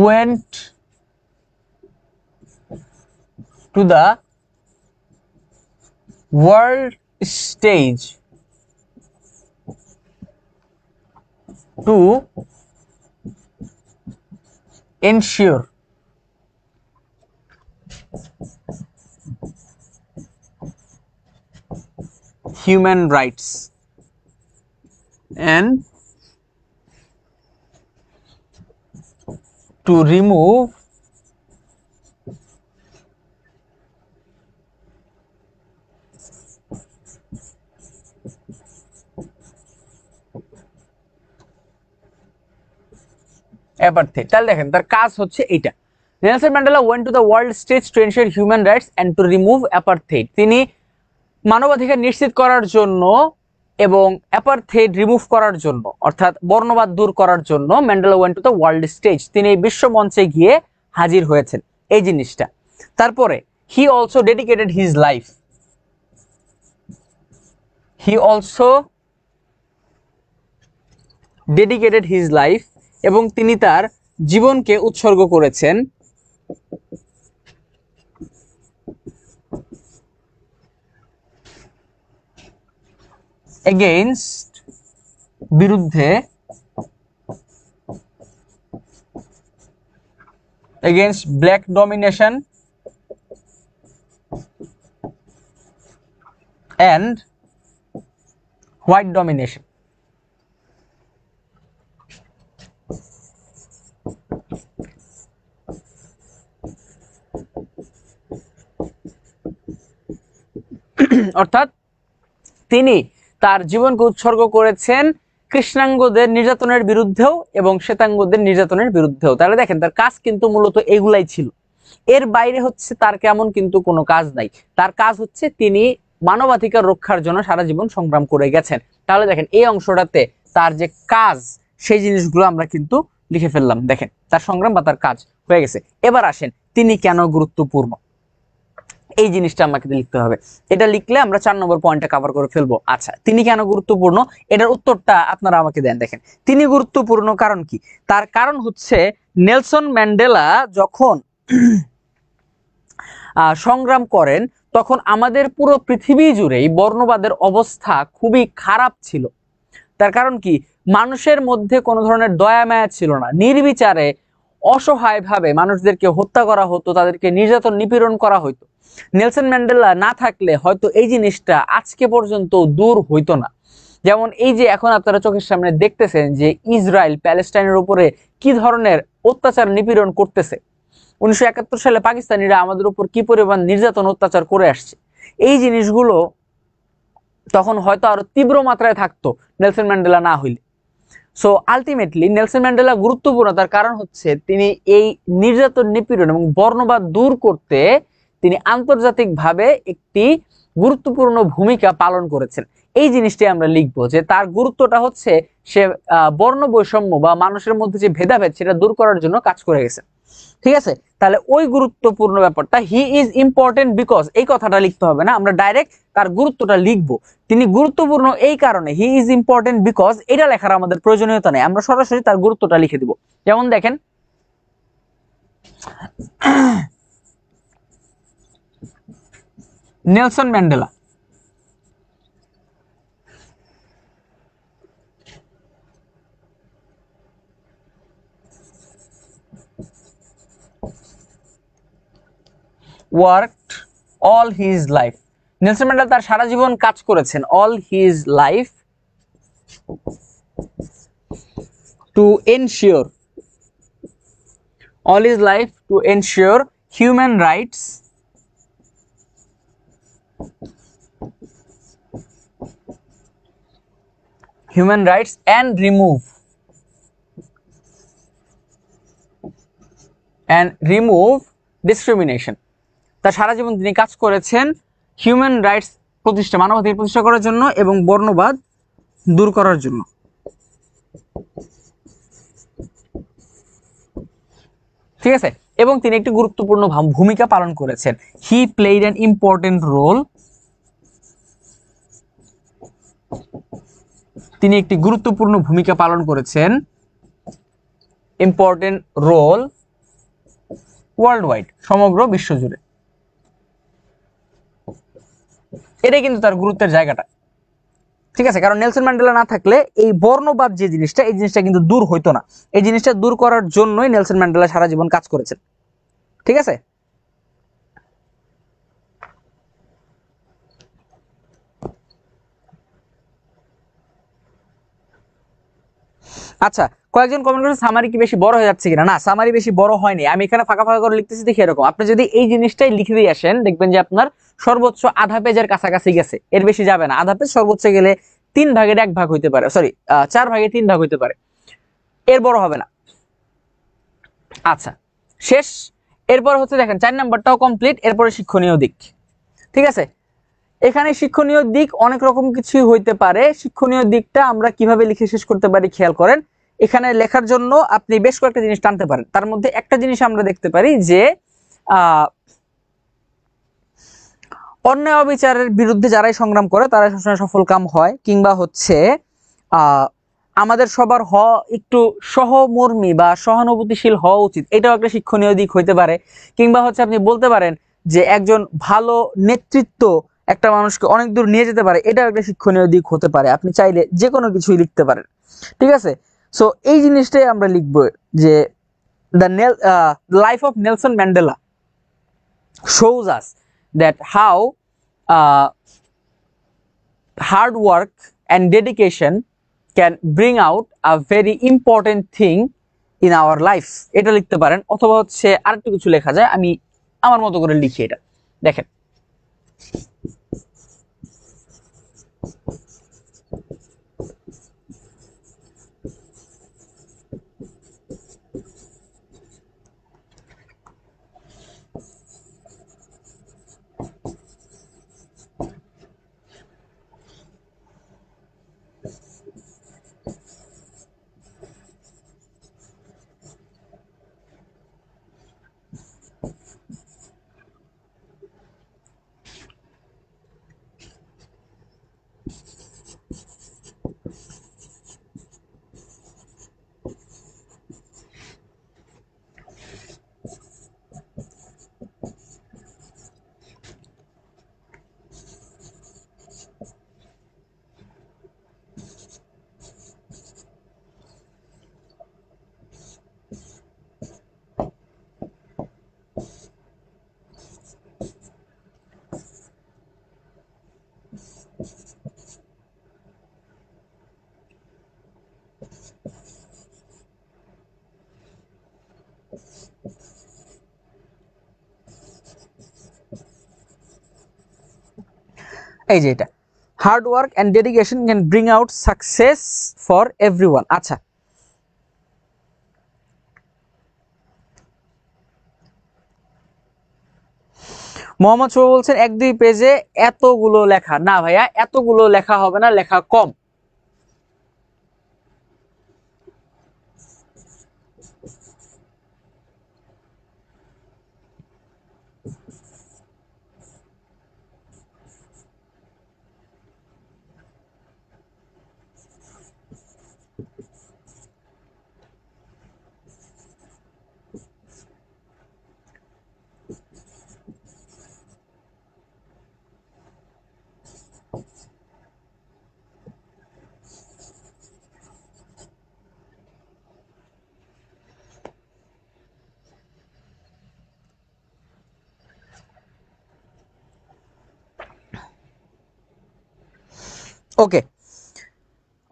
went to the world stage to ensure human rights and to remove apartheid। তাহলে দেখেন তার কাজ হচ্ছে এইটা। Nelson Mandela went to the world stage to ensure human rights and to remove apartheid। তিনি মানবাধিকার নিশ্চিত করার জন্য এবং অ্যাপারথেইড রিমুভ করার জন্য, অর্থাৎ বর্ণবাদ দূর করার জন্য Mandela went to the world stage, তিনি বিশ্ব মঞ্চে গিয়ে হাজির হয়েছেন, এই জিনিসটা। তারপরে he also dedicated his life, he also dedicated his life, এবং তিনি তার জীবনকে উৎসর্গ করেছেন এগেইনস্ট বিরুদ্ধে, against black domination and white domination। অর্থাৎ তিনি তার জীবনকে উৎসর্গ করেছেন কৃষ্ণাঙ্গদের নির্যাতনের বিরুদ্ধেও এবং শ্বেতাঙ্গদের নির্যাতনের বিরুদ্ধেও। তাহলে দেখেন তার কাজ কিন্তু মূলত এগুলাই ছিল, এর বাইরে হচ্ছে তার কেমন কিন্তু কোনো কাজ নাই। তার কাজ হচ্ছে তিনি মানবাধিকার রক্ষার জন্য সারা জীবন সংগ্রাম করে গেছেন। তাহলে দেখেন এই অংশটাতে তার যে কাজ সেই জিনিসগুলো আমরা কিন্তু লিখে ফেললাম। দেখেন তার সংগ্রাম বা তার কাজ হয়ে গেছে। এবার আসেন তিনি কেন গুরুত্বপূর্ণ। এই জিনিসটা আমাকে লিখতে হবে। এটা লিখলে আমরা 4 নম্বর পয়েন্টটা কভার করে ফেলবো। আচ্ছা, তিনি কেন গুরুত্বপূর্ণ, এটার উত্তরটা আপনারা আমাকে দেন। দেখেন, তিনি গুরুত্বপূর্ণ কারণ কি? তার কারণ হচ্ছে নেলসন ম্যান্ডেলা যখন সংগ্রাম করেন তখন আমাদের পুরো পৃথিবী জুড়েই বর্ণবাদের অবস্থা খুবই খারাপ ছিল। তার কারণ কি? মানুষের মধ্যে কোনো ধরনের দয়া মায়া ছিল না, নির্বিচারে অসহায়ভাবে মানুষদেরকে হত্যা করা হতো, তাদেরকে নির্যাতন নিপীড়ন করা হতো। নেলসন ম্যান্ডেলা না থাকলে হয়তো এই জিনিসটা আজকে পর্যন্ত দূর হইতো না। যেমন এই যে এখন আপনারা চোখের সামনে দেখতেছেন যে ইসরায়েল প্যালেস্টাইনের উপরে কি ধরনের অত্যাচার নিপীড়ন করতেছে। 1971 সালে পাকিস্তানিরা আমাদের উপর কি পরিমাণ নির্যাতন অত্যাচার করে আসছে, এই জিনিসগুলো তখন হয়তো আরো তীব্র মাত্রায় থাকতো নেলসন ম্যান্ডেলা না হইলে। সো আলটিমেটলি নেলসন ম্যান্ডেলা গুরুত্বপূর্ণ, তার কারণ হচ্ছে তিনি এই নির্যাতন নিপীড়ন এবং বর্ণবাদ দূর করতে তিনি আন্তর্জাতিকভাবে একটি গুরুত্বপূর্ণ ভূমিকা পালন করেছেন। এই জিনিসটি আমরা লিখব যে তার গুরুত্বটা হচ্ছে সে বর্ণ বৈষম্য বা মানুষের মধ্যে যে ভেদাভেদ সেটা দূর করার জন্য কাজ করে গেছে। ঠিক আছে, তাহলে ওই গুরুত্বপূর্ণ ব্যাপারটা হি ইজ ইম্পর্টেন্ট বিকজ এই কথাটা লিখতে হবে না, আমরা ডাইরেক্ট তার গুরুত্বটা লিখবো। তিনি গুরুত্বপূর্ণ এই কারণে, হি ইজ ইম্পর্টেন্ট বিকজ, এটা লেখার আমাদের প্রয়োজনীয়তা নেই, আমরা সরাসরি তার গুরুত্বটা লিখে দিব। যেমন দেখেন, Nelson Mandela worked all his life, Nelson Mandela তার সারা জীবন কাজ করেছেন, all his life to ensure, all his life to ensure human rights and remove discrimination। তার সারা জীবন তিনি কাজ করেছেন হিউম্যান রাইটস প্রতিষ্ঠা, মানবাধিকার প্রতিষ্ঠা করার জন্য এবং বর্ণবাদ দূর করার জন্য। ঠিক আছে, এবং তিনি একটি গুরুত্বপূর্ণ ভূমিকা পালন করেছেন। He played an important role, তিনি একটি গুরুত্বপূর্ণ ভূমিকা পালন করেছেন, ইম্পর্টেন্ট রোল ওয়ার্ল্ড ওয়াইড, সমগ্র বিশ্বজুড়ে। এটাই কিন্তু তার গুরুত্বের জায়গাটা। ঠিক আছে, কারণ নেলসন ম্যান্ডেলা না থাকলে এই বর্ণবাদ যে জিনিসটা, এই জিনিসটা কিন্তু দূর হইতো না। এই জিনিসটা দূর করার জন্যই নেলসন ম্যান্ডেলা সারা জীবন কাজ করেছেন। ঠিক আছে, আচ্ছা, কয়েকজন কমেন্ট করেছে সামারি কি বেশি বড় হয়ে যাচ্ছে কিনা। না, সামারি বেশি বড় হয়নি, আমি এখানে ফাঁকা ফাঁকা করে লিখতেছি দেখি এরকম। আপনি যদি এই জিনিসটাই লিখে দিয়ে আসেন দেখবেন যে আপনার সর্বোচ্চ আধা পেজের কাছাকাছি গেছে, এর বেশি যাবে না। আধা পেজ সর্বোচ্চ গেলে 3 ভাগের 1 ভাগ হইতে পারে, সরি 4 ভাগের 3 ভাগ হইতে পারে, এর বড় হবে না। আচ্ছা, শেষ। এরপর হচ্ছে দেখেন 4 নাম্বারটাও কমপ্লিট, এরপরে শিক্ষণীয় দিক। ঠিক আছে, এখানে শিক্ষণীয় দিক অনেক রকম কিছু হইতে পারে। শিক্ষণীয় দিকটা আমরা কিভাবে লিখে শেষ করতে পারি খেয়াল করেন। এখানে লেখার জন্য আপনি বেশ কয়েকটা জিনিস টানতে পারেন। তার মধ্যে একটা জিনিস আমরা দেখতে পারি যে অন্যায় অবিচারের বিরুদ্ধে যারাই সংগ্রাম করে তারা সবসময় সফল কাম হয়, কিংবা হচ্ছে আমাদের সবার একটু সহমর্মী বা সহানুভূতিশীল হওয়া উচিত, এটাও একটা শিক্ষণীয় দিক হইতে পারে। কিংবা হচ্ছে আপনি বলতে পারেন যে একজন ভালো নেতৃত্ব একটা মানুষকে অনেক দূর নিয়ে যেতে পারে, এটাও একটা শিক্ষণীয় দিক হতে পারে। আপনি চাইলে যে কোনো কিছুই লিখতে পারেন। ঠিক আছে, সো এই জিনিসটাই আমরা লিখব যে the life of Nelson Mandela shows us that how hard work and dedication can bring out a very important thing in our life। এটা লিখতে পারেন, অথবা হচ্ছে আরেকটু কিছু লেখা যায়, আমি আমার মতো করে লিখি। এটা দেখেন, এই যে এটা, hard work and dedication can bring out success for everyone. আচ্ছা, মোহাম্মদ শোভা বলছেন 1-2 পেজে এতগুলো লেখা। না ভাইয়া, এতগুলো লেখা হবে না, লেখা কম। ওকে,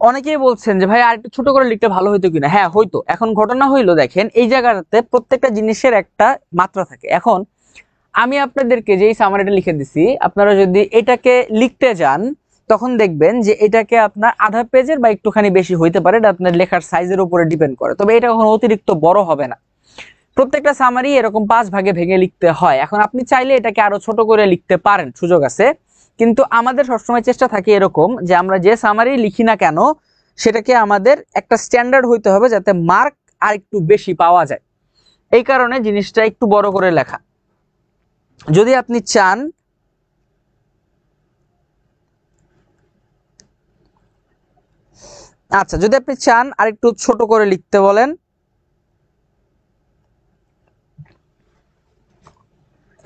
অনেকেই বলছেন যে ভাই আর একটু ছোট করে লিখতে ভালো হইতো কিনা। হ্যাঁ হয়তো। এখন ঘটনা হইলো, দেখেন এই জায়গাটাতে প্রত্যেকটা জিনিসের একটা মাত্রা থাকে। এখন আমি আপনাদেরকে যেই সামারিটা লিখে দিছি, আপনারা যদি এটাকে লিখতে যান তখন দেখবেন যে এটাকে আপনার আধা পেজের বা একটুখানি বেশি হইতে পারে, এটা আপনার লেখার সাইজের উপরে ডিপেন্ড করে। তবে এটা কখনো অতিরিক্ত বড় হবে না। প্রত্যেকটা সামারি এরকম 5 ভাগে ভেঙে লিখতে হয়। এখন আপনি চাইলে এটাকে আরো ছোট করে লিখতে পারেন, সুযোগ আছে। কিন্তু আমাদের সবসময় চেষ্টা থাকে এরকম যে আমরা যে সামারি লিখি না কেন সেটাকে আমাদের একটা স্ট্যান্ডার্ড হইতে হবে যাতে মার্ক আর একটু বেশি পাওয়া যায়। এই কারণে জিনিসটা একটু বড় করে লেখা। যদি আপনি চান আচ্ছা, যদি আপনি চান আর একটু ছোট করে লিখতে বলেন।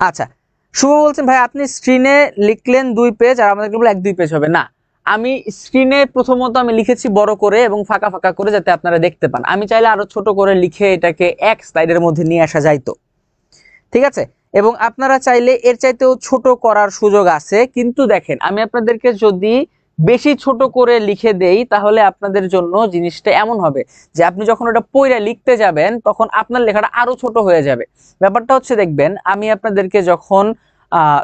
আচ্ছা, শুভ বলছেন ভাই আপনি স্ক্রিনে লিখলেন 2 পেজ আর আমাদের বলে 1-2 পেজ হবে না। আমি স্ক্রিনে প্রথমত আমি লিখেছি বড় করে এবং ফাঁকা ফাঁকা করে যাতে আপনারা দেখতে পান। আমি চাইলে আরো ছোট করে লিখে এটাকে এক স্লাইডের মধ্যে নিয়ে আসা যাইতো, ঠিক আছে। এবং আপনারা চাইলে এর চাইতেও ছোট করার সুযোগ আছে। কিন্তু দেখেন, আমি আপনাদেরকে যদি বেশি ছোট করে লিখে দেই তাহলে আপনাদের জন্য জিনিসটা এমন হবে যে আপনি যখন ওটা পড়ে লিখতে যাবেন তখন আপনার লেখাটা আরো ছোট হয়ে যাবে। ব্যাপারটা হচ্ছে, দেখবেন আমি আপনাদেরকে যখন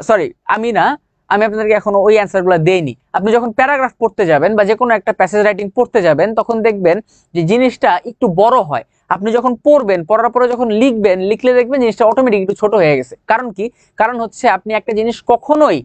সরি আমি না আমি আপনাদেরকে এখনো ওই অ্যান্সারগুলো দেইনি। আপনি যখন প্যারাগ্রাফ পড়তে যাবেন বা যে কোনো একটা প্যাসেজ রাইটিং পড়তে যাবেন তখন দেখবেন যে জিনিসটা একটু বড় হয়। আপনি যখন পড়বেন, পড়ার পরে যখন লিখবেন, লিখলে দেখবেন জিনিসটা অটোমেটিক একটু ছোট হয়ে গেছে। কারণ কি? কারণ হচ্ছে আপনি একটা জিনিস কখনোই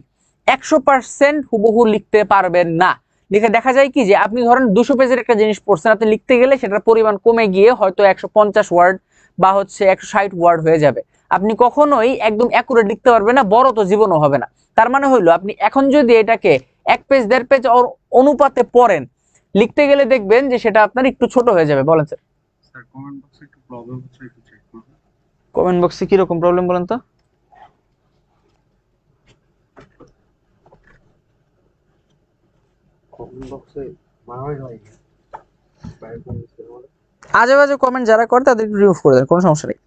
100% হুবহু লিখতে পারবেন না। লিখে দেখা যায় কি যে আপনি ধরেন 200 পেজের একটা জিনিস পড়ছেন, আপনি লিখতে গেলে সেটার পরিমাণ কমে গিয়ে হয়তো 150 ওয়ার্ড বা হচ্ছে 160 ওয়ার্ড হয়ে যাবে। আপনি কখনোই একদম অ্যাকুরেট লিখতে পারবেন না, বড় তো জীবনও হবে না। তার মানে হইলো আপনি এখন যদি এটাকে 1 পেজ 1.5 পেজ অনুপাতে পড়েন, লিখতে গেলে দেখবেন যে সেটা আপনার একটু ছোট হয়ে যাবে। বলেন স্যার। স্যার কমেন্ট বক্সে একটু প্রবলেম হচ্ছে, একটু চেক করুন। কমেন্ট বক্সে কি রকম প্রবলেম বলেন তো? কমেন্ট বক্সে মারাই হয় না। বাইরে কোন কিছু বলে আজে বাজে কমেন্ট যারা করে তাদের রিমুভ করে দেন, কোনো সমস্যা নেই।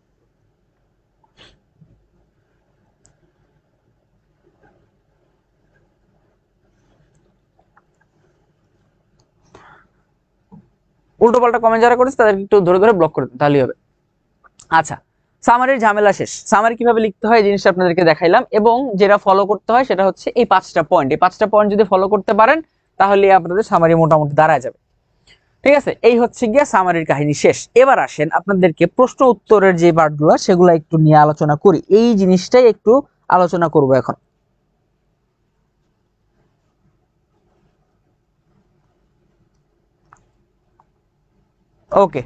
উল্টো পাল্টা কমেন্ট যারা করেছে তাদেরকে একটু ধরে ধরে ব্লক করে দেন, তাহলেই হবে। আচ্ছা, সামারির ঝামেলা শেষ। সামারি কিভাবে লিখতে হয় এই জিনিসটা আপনাদেরকে দেখাইলাম, এবং যেটা ফলো করতে হয় সেটা হচ্ছে এই 5টা পয়েন্ট। এই 5টা পয়েন্ট যদি ফলো করতে পারেন তাহলে আপনাদের সামারি মোটামুটি দাঁড়ায় যাবে, ঠিক আছে। এই হচ্ছে গিয়া সামারির কাহিনী শেষ। এবার আসেন আপনাদেরকে প্রশ্ন উত্তরের যে পার্টগুলো সেগুলো একটু নিয়ে আলোচনা করি। এই জিনিসটাই একটু আলোচনা করব এখন। ওকে,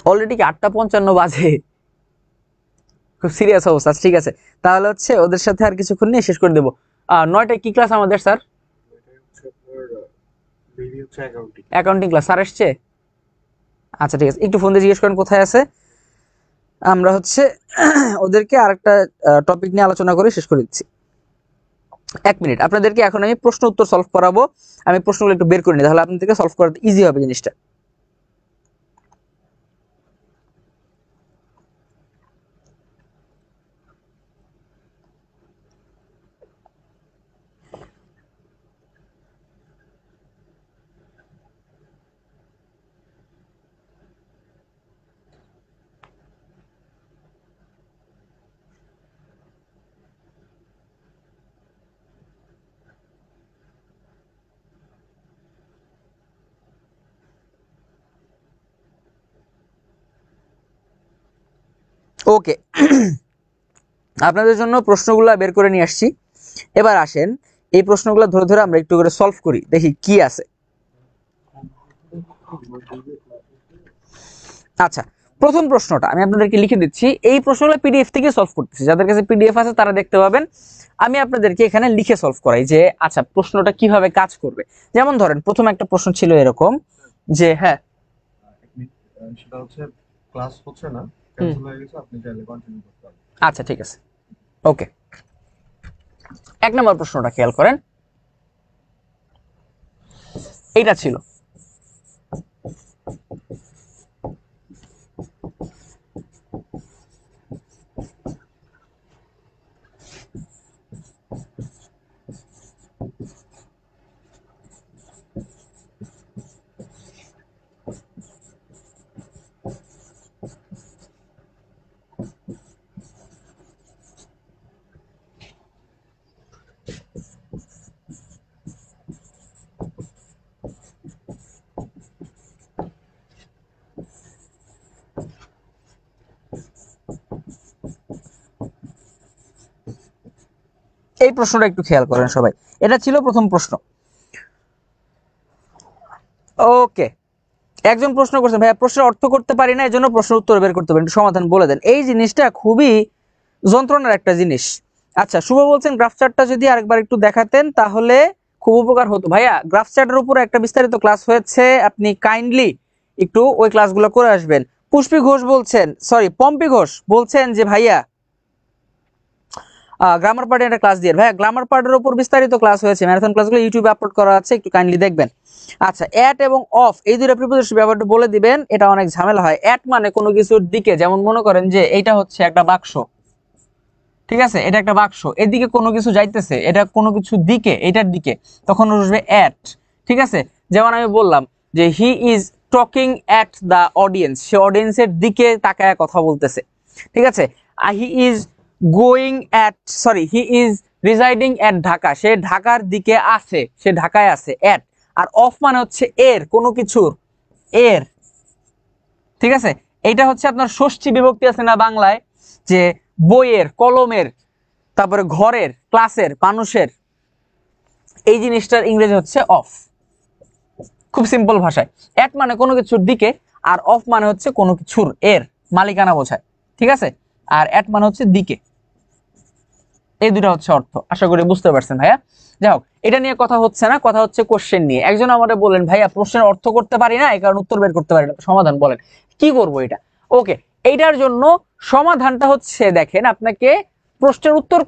অলরেডি কি 8:55 বাজে? খুব সিরিয়াস অবস্থা। ঠিক আছে, তাহলে হচ্ছে ওদের সাথে আর কিছুক্ষণ নিয়ে শেষ করে দেবো। 9টায় কি ক্লাস আমাদের স্যার? এটাই হচ্ছে আপনার ভিডিও হচ্ছে অ্যাকাউন্টিং। অ্যাকাউন্টিং ক্লাস স্যার এসছে? আচ্ছা ঠিক আছে, একটু ফোন দিয়ে জিজ্ঞেস করেন কোথায় আছে। আমরা হচ্ছে ওদেরকে আরেকটা টপিক নিয়ে আলোচনা করে শেষ করে দিচ্ছি। 1 মিনিট, আপনাদেরকে এখন আমি প্রশ্ন উত্তর সলভ করাবো। আমি প্রশ্নগুলো একটু বের করে নিই, তাহলে আপনাদেরকে সলভ করাতে ইজি হবে জিনিসটা। ওকে, আপনাদের জন্য প্রশ্নগুলো বের করে নিয়ে আসছি। এবার আসেন এই প্রশ্নগুলো ধরে ধরে আমরা একটু করে সলভ করি, দেখি কি আছে। আচ্ছা, প্রথম প্রশ্নটা আমি আপনাদেরকে লিখে দিচ্ছি। এই প্রশ্নগুলো পিডিএফ থেকে সলভ করতেছি, যাদের কাছে পিডিএফ আছে তারা দেখতে পাবেন। আমি আপনাদেরকে এখানে লিখে সলভ করাই যে আচ্ছা প্রশ্নটা কিভাবে কাজ করবে। যেমন ধরেন প্রথম একটা প্রশ্ন ছিল এরকম যে হ্যাঁ সেটা হচ্ছে ক্লাস হচ্ছে না, ক্যান্সেল হয়ে গেছে, আপনি চাইলে কন্টিনিউ করতে পারেন। আচ্ছা ঠিক আছে, ওকে। 1 নম্বর প্রশ্নটা খেয়াল করেন, এইটা ছিল এই প্রশ্নটা একটু খেয়াল করেন সবাই, এটা ছিল প্রথম প্রশ্ন। ওকে, একজন প্রশ্ন করছেন ভাইয়া প্রশ্নের অর্থ করতে পারি না, এই জন্য প্রশ্ন উত্তর বের করতে পারেন, একটু সমাধান বলে দেন। এই জিনিসটা খুবই যন্ত্রণার একটা জিনিস। আচ্ছা, শুভ বলছেন গ্রাফ চার্টটা যদি আরেকবার একটু দেখাতেন তাহলে খুব উপকার হতো। ভাইয়া গ্রাফ চার্টের উপর একটা বিস্তারিত ক্লাস হয়েছে, আপনি কাইন্ডলি একটু ওই ক্লাসগুলো করে আসবেন। পুষ্পি ঘোষ বলছেন, সরি পম্পি ঘোষ বলছেন যে ভাইয়া গ্রামার পার্টের একটা ক্লাস দিয়ে। ভাইয়া গ্রামার পার্টের উপর বিস্তারিত ক্লাস হয়েছে, ম্যারাথন ক্লাসগুলো ইউটিউবে আপলোড করা আছে, একটু কাইন্ডলি দেখবেন। আচ্ছা, অ্যাট এবং অফ এই দুটো প্রিপোজিশন ব্যাপারটা বলে দিবেন, এটা অনেক ঝামেলা হয়। অ্যাট মানে কোনো কিছুর দিকে, যেমন মনে করেন যে এইটা হচ্ছে একটা বাক্স, ঠিক আছে, এটা একটা বাক্স, এদিকে কোনো কিছু যাইতেছে, এটা কোনো কিছু দিকে, এটার দিকে, তখন বসবে অ্যাট, ঠিক আছে। যেমন আমি বললাম যে he is talking at the audience, সে অডিয়েন্সের দিকে তাকায় কথা বলতেছে, ঠিক আছে। He is going at, sorry he is residing at Dhaka, সে ঢাকার দিকে আছে, সে ঢাকায় আছে, অ্যাট। আর অফ মানে হচ্ছে এর, কোনো কিছুর এর, ঠিক আছে। এইটা হচ্ছে আপনার ষষ্ঠী বিভক্তি আছে না বাংলায়, যে বইয়ের, কলমের, তারপরে ঘরের, ক্লাসের, মানুষের, এই জিনিসটার ইংরেজি হচ্ছে অফ। খুব সিম্পল ভাষায় অ্যাট মানে কোনো কিছুর দিকে, আর অফ মানে হচ্ছে কোনো কিছুর এর, মালিকানা বোঝায়, ঠিক আছে। আর অ্যাট মানে হচ্ছে দিকে, এই দুটো হচ্ছে অর্থ। আশা করি বুঝতে পারছেন ভাইয়া। যাই হোক, এটা নিয়ে কথা হচ্ছে না, কথা হচ্ছে কোশ্চেন নিয়ে। একজন আমাদের বলেন ভাইয়া প্রশ্নের অর্থ করতে পারি না, এই কারণে উত্তর বের করতে পারি না, সমাধান বলেন কি করবো এটা। ওকে, এইটার জন্য সমাধানটা হচ্ছে দেখেন, আপনাকে প্রশ্নের উত্তর,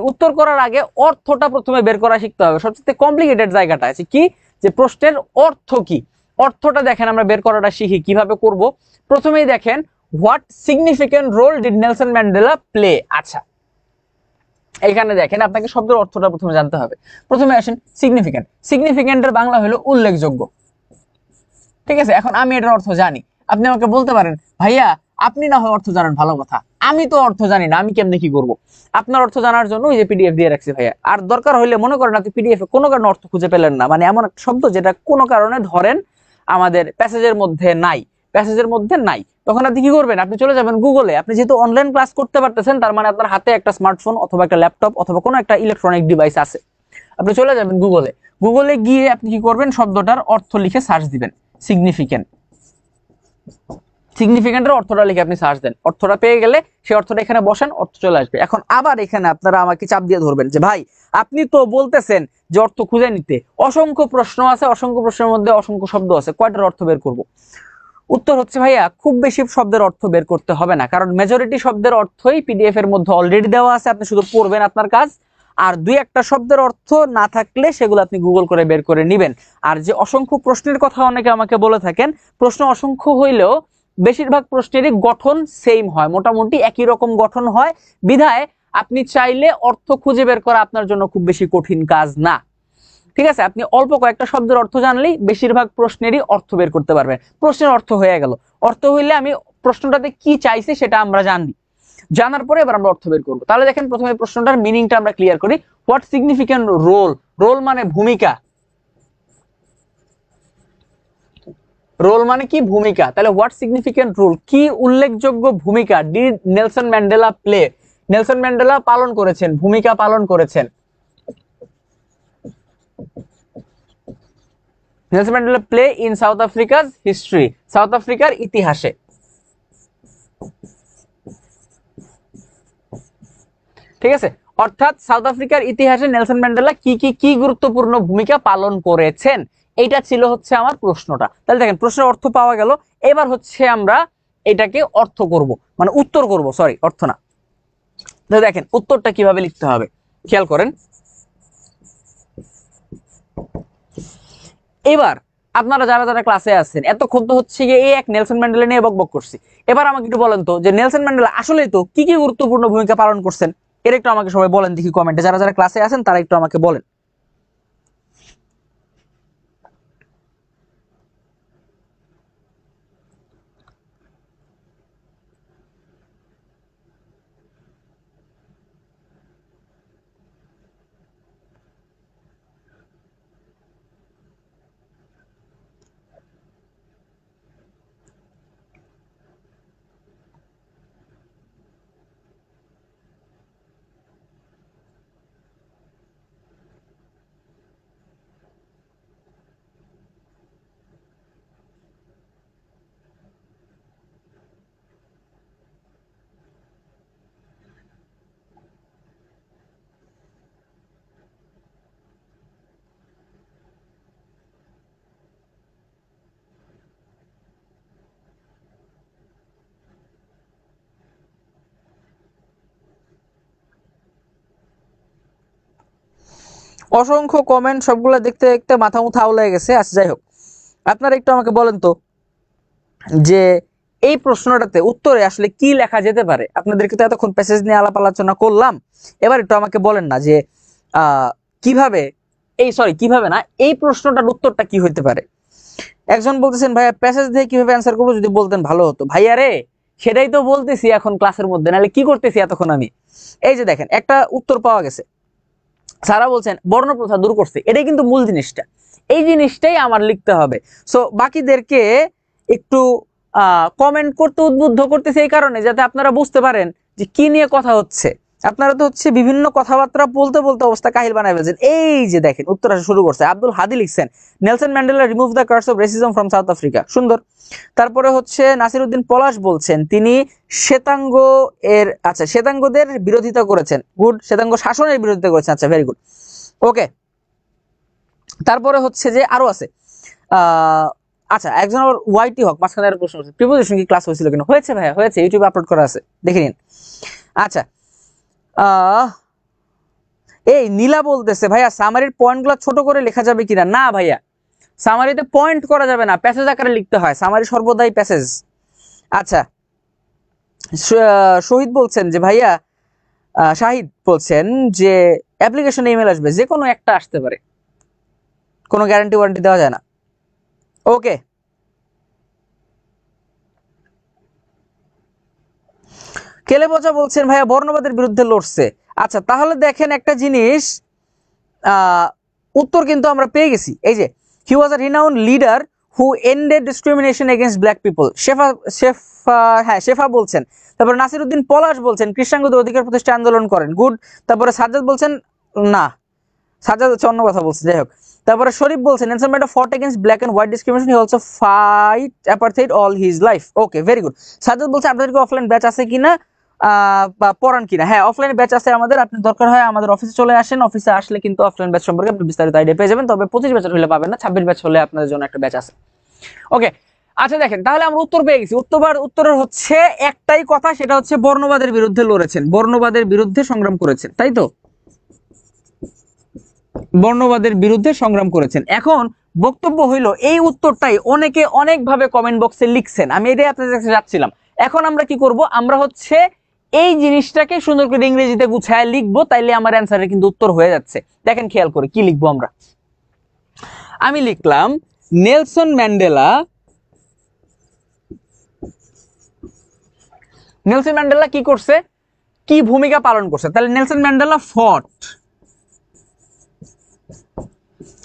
উত্তর করার আগে অর্থটা প্রথমে বের করা শিখতে হবে। সবচেয়ে কমপ্লিকেটেড জায়গাটা আছে কি, যে প্রশ্নের অর্থ কি, অর্থটা দেখেন আমরা বের করাটা শিখি কিভাবে করব। প্রথমেই দেখেন what significant role did Nelson Mandela play. আচ্ছা, এখানে দেখেন আপনাকে শব্দের অর্থটা প্রথমে জানতে হবে। প্রথমে আসেন সিগনিফিকেন্ট, সিগনিফিকেন্টের বাংলা হলো উল্লেখযোগ্য, ঠিক আছে। এখন আমি এটার অর্থ জানি, আপনি আমাকে বলতে পারেন ভাইয়া আপনি না হয় অর্থ জানেন, ভালো কথা, আমি তো অর্থ জানি না, আমি কেমনে কি করব। আপনার অর্থ জানার জন্য ওই যে পিডিএফ দিয়ে রাখছি ভাইয়া। আর দরকার হইলে মনে করেন আপনি পিডিএফ এ কোনো কারণে অর্থ খুঁজে পেলেন না, মানে এমন একটা শব্দ যেটা কোনো কারণে ধরেন আমাদের প্যাসেজের মধ্যে নাই, প্যাসেজের মধ্যে নাই, তখন আপনি কি করবেন, আপনি চলে যাবেন গুগলে। আপনি যেহেতু অনলাইন ক্লাস করতে পারতেছেন, তার মানে আপনার হাতে একটা স্মার্টফোন অথবা একটা ল্যাপটপ অথবা কোনো একটা ইলেকট্রনিক ডিভাইস আছে, আপনি চলে যাবেন গুগলে। গুগলে গিয়ে আপনি কি করবেন, শব্দটার অর্থ লিখে সার্চ দিবেন সিগনিফিকেন্ট, সিগনিফিকেন্টের অর্থটা লিখে আপনি সার্চ দেন, অর্থটা পেয়ে গেলে সেই অর্থটা এখানে বসেন, অর্থ চলে আসবে। এখন আবার এখানে আপনারা আমাকে চাপ দিয়ে ধরবেন যে ভাই আপনি তো বলতেছেন যে অর্থ খুঁজে নিতে, অসংখ্য প্রশ্ন আছে, অসংখ্য প্রশ্নের মধ্যে অসংখ্য শব্দ আছে, কয়টার অর্থ বের করব। উত্তর হচ্ছে ভাইয়া খুব বেশি শব্দের অর্থ বের করতে হবে না, কারণ মেজরিটি শব্দের অর্থই পিডিএফ এর মধ্যে অলরেডি দেওয়া আছে, আপনি শুধু পড়বেন, আপনার কাজ। আর দুই একটা শব্দের অর্থ না থাকলে সেগুলো আপনি গুগল করে বের করে নেবেন। আর যে অসংখ্য প্রশ্নের কথা অনেকে আমাকে বলে থাকেন, প্রশ্ন অসংখ্য হইলেও বেশিরভাগ প্রশ্নেরই গঠন সেম হয়, মোটামুটি একই রকম গঠন হয়, বিধায় আপনি চাইলে অর্থ খুঁজে বের করা আপনার জন্য খুব বেশি কঠিন কাজ না, ঠিক আছে। আপনি অল্প কয়েকটা শব্দের অর্থ জানলেই বেশিরভাগ প্রশ্নেরই অর্থ বের করতে পারবেন। প্রশ্নের অর্থ হয়ে গেল, অর্থ হইলে আমি প্রশ্নটাতে কি চাইছি সেটা আমরা জানি, জানার পরে এবার আমরা অর্থ বের করবো। তাহলে দেখেন প্রথমে প্রশ্নটার মিনিংটা আমরা ক্লিয়ার করি। হোয়াট সিগনিফিকেন্ট রোল, রোল মানে ভূমিকা, রোল মানে কি? ভূমিকা। তাহলে হোয়াট সিগনিফিকেন্ট রোল, কি উল্লেখযোগ্য ভূমিকা did Nelson Mandela play, Nelson Mandela পালন করেছেন, ভূমিকা পালন করেছেন। Nelson Mandela play in South Africa's history, South আফ্রিকার ইতিহাসে। ঠিক আছে, অর্থাৎ সাউথ আফ্রিকার ইতিহাসে নেলসন ম্যান্ডেলা কি গুরুত্বপূর্ণ ভূমিকা পালন করেছেন, এইটা ছিল হচ্ছে আমার প্রশ্নটা। তাহলে দেখেন প্রশ্নের অর্থ পাওয়া গেল। এবার হচ্ছে আমরা এটাকে অর্থ করব, মানে উত্তর করব, সরি অর্থ না। তাহলে দেখেন উত্তরটা কিভাবে লিখতে হবে, খেয়াল করেন। এবার আপনারা যারা যারা ক্লাসে আছেন, এতক্ষণ তো হচ্ছে গিয়ে এই এক নেলসন ম্যান্ডেলা নিয়ে বকবক করছি। এবার আমাকে একটু বলেন তো যে নেলসন ম্যান্ডেলা আসলেই তো কি গুরুত্বপূর্ণ ভূমিকা পালন করছেন, এর একটু আমাকে সবাই বলেন দেখি কমেন্টে, যারা যারা ক্লাসে আছেন তারা একটু আমাকে বলেন। অসংখ্য কমেন্ট, সবগুলো দেখতে দেখতে মাথা মুথা আউলায় গেছে। আচ্ছা যাই হোক, আপনারা একটু আমাকে বলেন তো যে এই প্রশ্নটাতে উত্তরে আসলে কি লেখা যেতে পারে। আপনাদেরকে তো এতক্ষণ প্যাসেজ নিয়ে আলাপ আলোচনা করলাম, এবার একটু আমাকে বলেন না যে কিভাবে কিভাবে না, এই প্রশ্নটার উত্তরটা কি হইতে পারে। একজন বলতেছেন ভাইয়া প্যাসেজ দিয়ে কিভাবে অ্যান্সার করবো, যদি বলতেন ভালো হতো। ভাইয়া রে, সেটাই তো বলতেছি এখন ক্লাসের মধ্যে, নাহলে কি করতেছি এতক্ষণ আমি। এই যে দেখেন একটা উত্তর পাওয়া গেছে, সারা বলছেন বর্ণপ্রথা দূর করছে, এটাই কিন্তু মূল জিনিসটা, এই জিনিসটাই আমার লিখতে হবে। সো বাকিদেরকে একটু কমেন্ট করতে উদ্বুদ্ধ করতেছে এই কারণে, যাতে আপনারা বুঝতে পারেন যে কি নিয়ে কথা হচ্ছে। আপনারা তো হচ্ছে বিভিন্ন কথাবার্তা বলতে বলতে অবস্থা কাহিল বানায় ফেলছেন। এই যে দেখেন উত্তর আসা শুরু করছে, আব্দুল হাদি লিখছেন Nelson Mandela remove the curse of racism from South Africa, সুন্দর। তারপরে হচ্ছে নাসির উদ্দিন পলাশ বলছেন তিনি শ্বেতাঙ্গ শ্বেতাঙ্গদের বিরোধিতা করেছেন, গুড। শ্বেতাঙ্গ শাসনের বিরোধিতা করেছেন, আচ্ছা ভেরি গুড, ওকে। তারপরে হচ্ছে যে আরো আছে, আচ্ছা একজন আবার ওয়াইটি হক মাঝখানে আরো প্রশ্ন করছে, প্রিপোজিশন কি ক্লাস হয়েছিল কিনা? হয়েছে ভাইয়া, হয়েছে, ইউটিউবে আপলোড করা আছে, দেখে নিন। আচ্ছা এই নীলা বলতেছে ভাইয়া সামারির পয়েন্টগুলো ছোট করে লেখা যাবে কিনা? না ভাইয়া, সামারিতে পয়েন্ট করা যাবে না, প্যাসেজ আকারে লিখতে হয়, সামারি সর্বদাই প্যাসেজ। আচ্ছা শহীদ বলছেন যে ভাইয়া, শাহিদ বলছেন যে অ্যাপ্লিকেশনে ইমেল আসবে, যে কোনো একটা আসতে পারে, কোনো গ্যারান্টি ওয়ারেন্টি দেওয়া যায় না, ওকে। কেলে বোঝা বলছেন ভাইয়া বর্ণবাদের বিরুদ্ধে লড়ছে। আচ্ছা তাহলে দেখেন একটা জিনিস, উত্তর কিন্তু আমরা পেয়ে গেছি। এই যে he was a renowned leader who ended discrimination against black people, Shefa বলছেন। তারপরে নাসির উদ্দিন পলাশ বলছেন কৃষ্ণাঙ্গদের অধিকার প্রতিষ্ঠা আন্দোলন করেন, গুড। তারপরে সাজ্জাদ বলছেন, না সাজ্জাদ হচ্ছে অন্য কথা বলছে, যাই হোক। তারপরে শরীফ বলছেন Nelson Mandela fought against black and white discrimination, he also fight apartheid all his life, okay very good. Sajjad বলছে আপনাদেরকে অফলাইন ব্যাচ আছে কিনা, পড়ান কিনা? হ্যাঁ অফলাইন ব্যাচ আছে আমাদের, আপনি দরকার হয় আমাদের অফিসে চলে আসেন, অফিসে আসলে কিন্তু অফলাইন ব্যাচ সম্পর্কে আপনি বিস্তারিত আইডিয়া পেয়ে যাবেন। তবে 25 ব্যাচ হলে পাবেন না, 26 ব্যাচ হলে আপনাদের জন্য একটা ব্যাচ আছে, ওকে। আচ্ছা দেখেন তাহলে আমরা উত্তর পেয়ে গেছি। উত্তরের হচ্ছে একটাই কথা, সেটা হচ্ছে বর্ণবাদের বিরুদ্ধে লড়েছেন, বর্ণবাদের বিরুদ্ধে সংগ্রাম করেছেন, তাই তো, বর্ণবাদের বিরুদ্ধে সংগ্রাম করেছেন। এখন বক্তব্য হইল এই উত্তরটাই অনেকে অনেকভাবে কমেন্ট বক্সে লিখছেন, আমি এটাই আপনাদের কাছে যাচ্ছিলাম। এখন আমরা কি করব, আমরা হচ্ছে এই জিনিসটাকে সুন্দর করে ইংরেজিতে গুছায় লিখবো, তাইলে আমার অ্যান্সারের কিন্তু উত্তর হয়ে যাচ্ছে। দেখেন খেয়াল করে কি লিখবো আমরা। আমি লিখলাম নেলসন ম্যান্ডেলা কি করছে, কি ভূমিকা পালন করছে। তাহলে নেলসন ম্যান্ডেলা ফট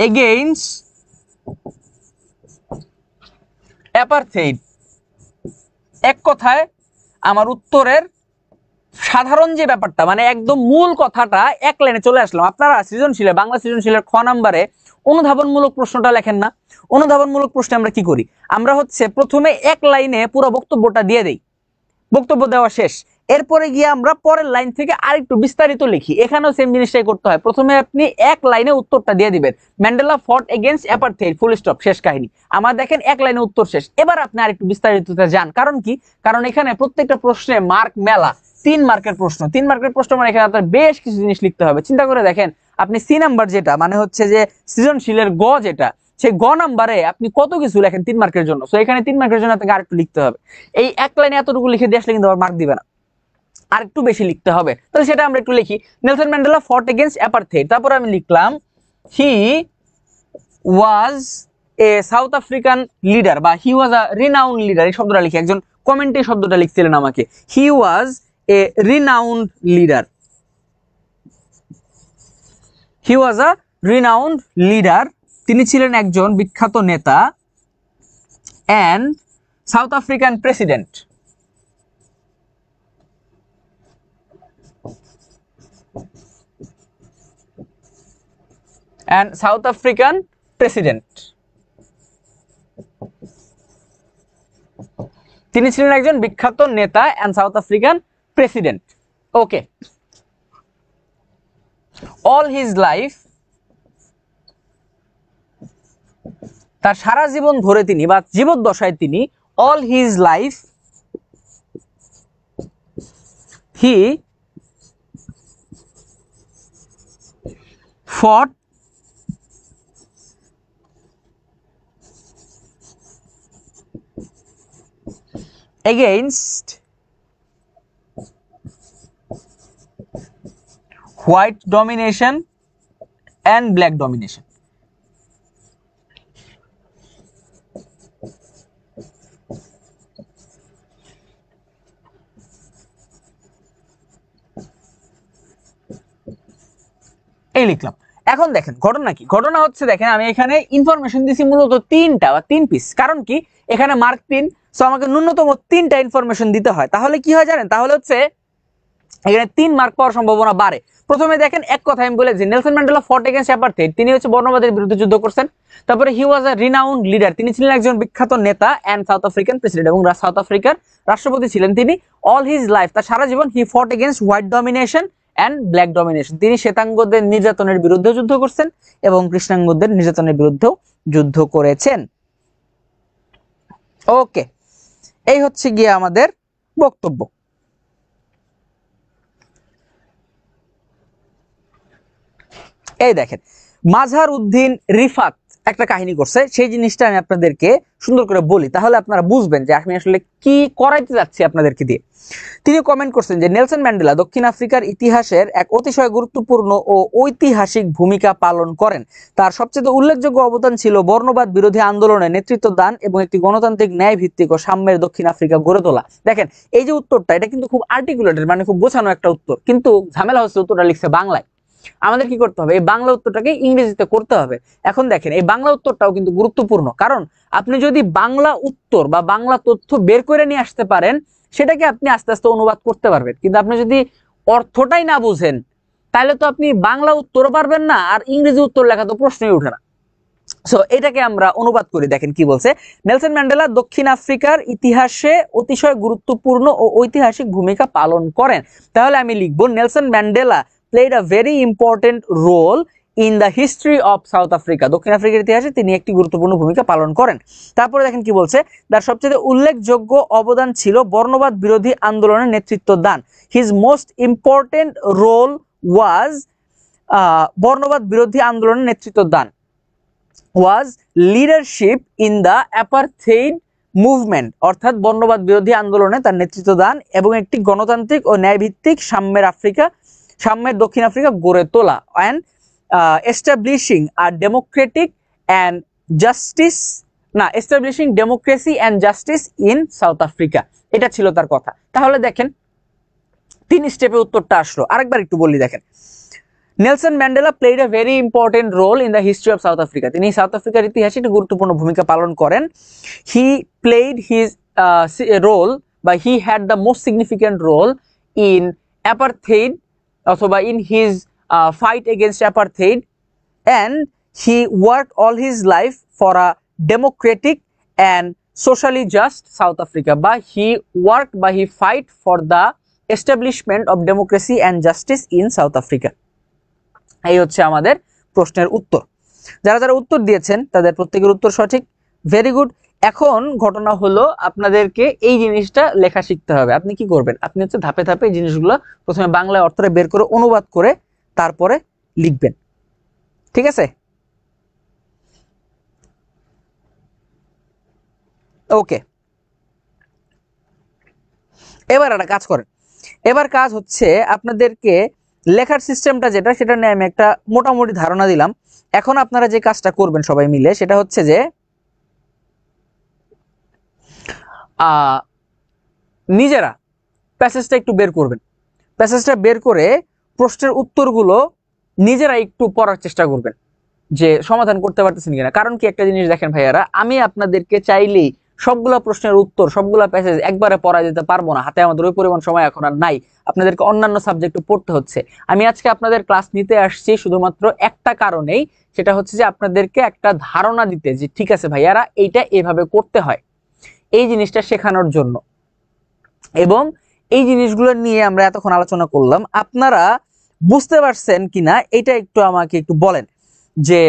এগেইনস্ট অ্যাপারথেইড। এক কথায় আমার উত্তরের সাধারণ যে ব্যাপারটা মানে একদম মূল কথাটা এক লাইনে চলে আসলাম। আপনারা সৃজনশীলে বাংলা সৃজনশীলের খ নাম্বারে অনুধাবনমূলক প্রশ্নটা লেখেন না? অনুধাবনমূলক প্রশ্নে আমরা কি করি, আমরা হচ্ছে প্রথমে এক লাইনে পুরো বক্তব্যটা দিয়ে দেই, বক্তব্য দেওয়া শেষ, এরপরে গিয়ে আমরা পরের লাইন থেকে আরেকটু বিস্তারিত লিখি। এখানেও সেম জিনিসটাই করতে হয়, প্রথমে আপনি এক লাইনে উত্তরটা দিয়ে দিবেন, Mandela fought against অ্যাপারথেইড, full stop, শেষ কাহিনী। আমার দেখেন এক লাইনে উত্তর শেষ। এবার আপনি আরেকটু বিস্তারিততে যান, কারণ কি, কারণ এখানে প্রত্যেকটা প্রশ্নে মার্ক মেলা, 3 মার্কের প্রশ্ন, 3 মার্কের প্রশ্ন মানে এখানে আপনার বেশ কিছু জিনিস লিখতে হবে। চিন্তা করে দেখেন, আপনি সি নাম্বার যেটা মানে হচ্ছে যে সৃজনশীলের গ যেটা, সেই গ নাম্বারে আপনি কত কিছু লেখেন 3 মার্কের জন্য। সো এখানে 3 মার্কের জন্য আপনাকে আরেকটু লিখতে হবে। এই এক লাইনে এতটুকু লিখে দিয়ে আসলে কিন্তু আবার মার্ক দিবে না, আর একটু বেশি লিখতে হবে। তাহলে সেটা আমরা একটু লিখি, নেলসন ম্যান্ডেলা ফট এগেইনস্ট অ্যাপারথেইড। তারপর আমি লিখলাম হি was A south African leader, বা হি ওয়াজ আ রিনাউন্ড লিডার। এই শব্দটা লিখি, একজন কমেন্টে শব্দটা লিখছিলেন আমাকে, he was a renowned leader, he was a renowned leader, তিনি ছিলেন একজন বিখ্যাত নেতা, and South African president, and South African president, তিনি ছিলেন একজন বিখ্যাত নেতা and South African president. Okay, all his life, তার সারা জীবন ধরে তিনি বা জীবদ্দশায় তিনি, all his life he fought against white domination and black domination. এই লিখলাম। এখন দেখেন ঘটনা কি, ঘটনা হচ্ছে দেখেন আমি এখানে ইনফরমেশন দিছি মূলত 3টা বা 3 পিস, কারণ কি এখানে মার্ক 3, সো আমাকে ন্যূনতম 3টা ইনফরমেশন দিতে হয়। তাহলে কি হয় জানেন, তাহলে হচ্ছে এখানে 3 মার্ক পাওয়ার সম্ভাবনা বাড়ে। প্রথমে দেখেন এক কথা আমি বলেছি, নেলসন ম্যান্ডেলা ফট এগেইনস্ট অ্যাপারথেইড, তিনি হচ্ছে বর্ণবাদের বিরুদ্ধে যুদ্ধ করছেন। তারপরে হি ওয়াজ আ রিনাউন্ড লিডার, তিনি ছিলেন একজন বিখ্যাত নেতা, অ্যান্ড সাউথ আফ্রিকান প্রেসিডেন্ট, এবং সাউথ আফ্রিকার রাষ্ট্রপতি ছিলেন তিনি। অল হিজ লাইফ, তার সারা জীবন, হি ফট against white domination and black domination, তিনি শ্বেতাঙ্গদের নির্যাতনের বিরুদ্ধে যুদ্ধ করছেন এবং কৃষ্ণাঙ্গদের নির্যাতনের বিরুদ্ধেও যুদ্ধ করেছেন। ওকে, এই হচ্ছে গিয়ে আমাদের বক্তব্য। এই দেখেন মাঝহার উদ্দিন রিফাত একটা কাহিনী করছে, সেই জিনিসটা আমি আপনাদেরকে সুন্দর করে বলি, তাহলে আপনারা বুঝবেন যে আমি আসলে কি করাইতে যাচ্ছি আপনাদেরকে দিয়ে। তিনি কমেন্ট করছেন যে নেলসন ম্যান্ডেলা দক্ষিণ আফ্রিকার ইতিহাসের এক অতিশয় গুরুত্বপূর্ণ ও ঐতিহাসিক ভূমিকা পালন করেন। তার সবচেয়ে উল্লেখযোগ্য অবদান ছিল বর্ণবাদ বিরোধী আন্দোলনে নেতৃত্ব দান এবং একটি গণতান্ত্রিক ন্যায় ভিত্তিক ও সাম্যের দক্ষিণ আফ্রিকা গড়ে তোলা। দেখেন এই যে উত্তরটা, এটা কিন্তু খুব আর্টিকুলেটেড, মানে খুব গোছানো একটা উত্তর, কিন্তু ঝামেলা হচ্ছে উত্তরটা লিখছে বাংলায়। আমাদের কি করতে হবে, এই বাংলা উত্তরটাকে ইংরেজিতে করতে হবে। এখন দেখেন এই বাংলা উত্তরটাও কিন্তু গুরুত্বপূর্ণ, কারণ আপনি যদি বাংলা উত্তর বা বাংলা তথ্য বের করে নিয়ে আসতে পারেন, সেটাকে আপনি আস্তে আস্তে অনুবাদ করতে পারবেন। কিন্তু আপনি যদি অর্থটাই না বুঝেন, তাহলে তো আপনি বাংলা উত্তরও পারবেন না, আর ইংরেজি উত্তর লেখা তো প্রশ্নই ওঠে না। সো এটাকে আমরা অনুবাদ করি, দেখেন কি বলছে, নেলসন ম্যান্ডেলা দক্ষিণ আফ্রিকার ইতিহাসে অতিশয় গুরুত্বপূর্ণ ও ঐতিহাসিক ভূমিকা পালন করেন। তাহলে আমি লিখবো Nelson Mandela played a very important role in the history of South Africa, দক্ষিণ আফ্রিকার ইতিহাসে তিনি একটি গুরুত্বপূর্ণ ভূমিকা পালন করেন। তারপরে দেখেন কি বলছে, তার সবচেয়ে উল্লেখযোগ্য অবদান ছিল বর্ণবাদ বিরোধী আন্দোলনের নেতৃত্ব দান। His most important role was, বর্ণবাদ বিরোধী আন্দোলনের নেতৃত্ব দান ওয়াজ লিডারশিপ ইন দ্য অ্যাপারথেইড মুভমেন্ট, অর্থাৎ বর্ণবাদ বিরোধী আন্দোলনে তার নেতৃত্ব দান এবং একটি গণতান্ত্রিক ও ন্যায়ভিত্তিক সাম্যের দক্ষিণ আফ্রিকা গড়ে তোলা, and establishing our democratic and justice, না establishing democracy and justice in South Africa, এটা ছিল তার কথা। তাহলে দেখেন 3 স্টেপে উত্তরটা আসলো। আরেকবার একটু বলি, দেখেন Nelson Mandela played a very important role in the history of South Africa. তিনি সাউথ আফ্রিকার ইতিহাসে একটি গুরুত্বপূর্ণ ভূমিকা পালন করেন। হি প্লেড হিজ রোল বা he had the most significant role in apartheid অথবা in his fight against apartheid, and he worked all his life for a democratic and socially just South Africa, but he worked by he fight for the establishment of democracy and justice in South Africa. এই হচ্ছে আমাদের প্রশ্নের উত্তর। যারা যারা উত্তর দিয়েছেন তাদের প্রত্যেকের উত্তর সঠিক, ভেরি গুড। এখন ঘটনা হলো আপনাদেরকে এই জিনিসটা লেখা শিখতে হবে। আপনি কি করবেন, আপনি হচ্ছে ধাপে ধাপে এই জিনিসগুলো প্রথমে বাংলায় অর্থটা বের করে অনুবাদ করে তারপরে লিখবেন, ঠিক আছে? ওকে, এবার একটা কাজ করেন। এবার কাজ হচ্ছে আপনাদেরকে লেখার সিস্টেমটা যেটা, সেটা নিয়ে আমি একটা মোটামুটি ধারণা দিলাম। এখন আপনারা যে কাজটা করবেন সবাই মিলে, সেটা হচ্ছে যে নিজেরা প্যাসেজটা একটু বের করবেন। প্যাসেজটা বের করে প্রশ্নের উত্তরগুলো নিজেরা একটু পড়ার চেষ্টা করবেন যে সমাধান করতে পারতেছেন কিনা। কারণ কি, একটা জিনিস দেখেন ভাইয়ারা, আমি আপনাদেরকে চাইলেই সবগুলা প্রশ্নের উত্তর, সবগুলা প্যাসেজ একবারে পড়া যেতে পারবো না, হাতে আমাদের ওই পরিমাণ সময় এখন আর নাই। আপনাদেরকে অন্যান্য সাবজেক্টও পড়তে হচ্ছে। আমি আজকে আপনাদের ক্লাস নিতে আসছি শুধুমাত্র একটা কারণেই, সেটা হচ্ছে যে আপনাদেরকে একটা ধারণা দিতে যে ঠিক আছে ভাইয়ারা, এইটা এভাবে করতে হয়, এই জিনিসটা শেখানোর জন্য। এবং এই জিনিসগুলো নিয়ে আমরা এতক্ষণ আলোচনা করলাম, আপনারা বুঝতে পারছেন কিনা এটা একটু আমাকে একটু বলেন, যে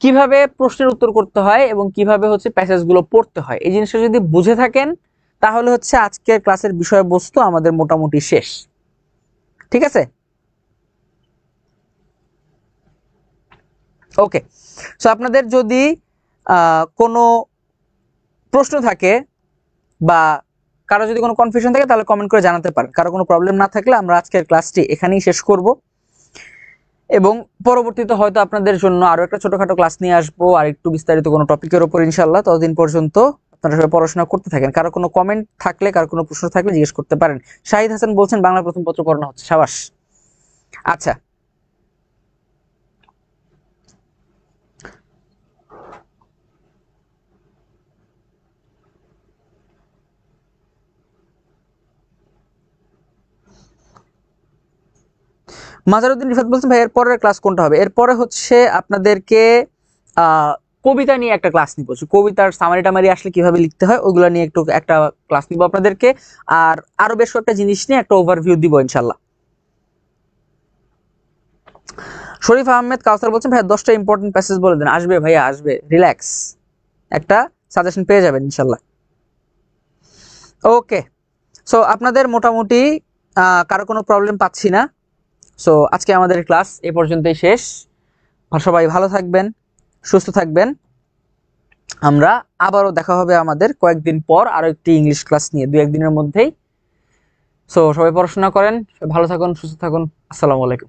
কিভাবে প্রশ্নের উত্তর করতে হয় এবং কিভাবে হচ্ছে প্যাসেজগুলো পড়তে হয়। এই জিনিসটা যদি বুঝে থাকেন তাহলে হচ্ছে আজকের ক্লাসের বিষয়বস্তু আমাদের মোটামুটি শেষ, ঠিক আছে? ওকে, সো আপনাদের যদি কোনো প্রশ্ন থাকে বা কারো যদি কোনো কনফিউশন থাকে তাহলে কমেন্ট করে জানাতে পারেন। কারো কোনো প্রবলেম না থাকলে আমরা আজকের ক্লাসটি এখানেই শেষ করব এবং পরবর্তীতে হয়তো আপনাদের জন্য আরো একটা ছোটখাটো ক্লাস নিয়ে আসবো আর একটু বিস্তারিত কোনো টপিকের উপর ইনশাআল্লাহ। ততদিন পর্যন্ত আপনারা সবাই পড়াশোনা করতে থাকেন। কারো কোনো কমেন্ট থাকলে, কারো কোনো প্রশ্ন থাকলে জিজ্ঞেস করতে পারেন। শাহিদ হাসান বলছেন বাংলা প্রথম পত্র পড়ানো হচ্ছে, সাবাস। আচ্ছা, মাজারউদ্দিন রিফাত বলছেন ভাই এর পরের ক্লাস কোনটা হবে? এরপরে হচ্ছে আপনাদেরকে কবিতা নিয়ে একটা ক্লাস নিব। কবিতার সামারি টামারি আসলে কিভাবে লিখতে হয় ওগুলো নিয়ে একটু একটা ক্লাস নিব আপনাদেরকে, আর আরো বেশ কয়েকটা জিনিস নিয়ে একটা ওভারভিউ দিব ইনশাল্লাহ। শরীফ আহমেদ কাউসার বলছেন ভাইয়া 10টা ইম্পর্টেন্ট প্যাসেজ বলে দেন। আসবে ভাইয়া, আসবে, রিল্যাক্স, একটা সাজেশন পেয়ে যাবেন ইনশাল্লাহ। ওকে, সো আপনাদের মোটামুটি কারো কোনো প্রবলেম পাচ্ছি না। সো আজকে আমাদের ক্লাস এই পর্যন্তই শেষ। সবাই ভালো থাকবেন, সুস্থ থাকবেন। আমরা আবারও দেখা হবে আমাদের কয়েকদিন পর আরো একটি ইংলিশ ক্লাস নিয়ে, 2-1 দিনের মধ্যেই। সো সবাই পড়াশোনা করেন, ভালো থাকুন, সুস্থ থাকুন। আসসালামু আলাইকুম।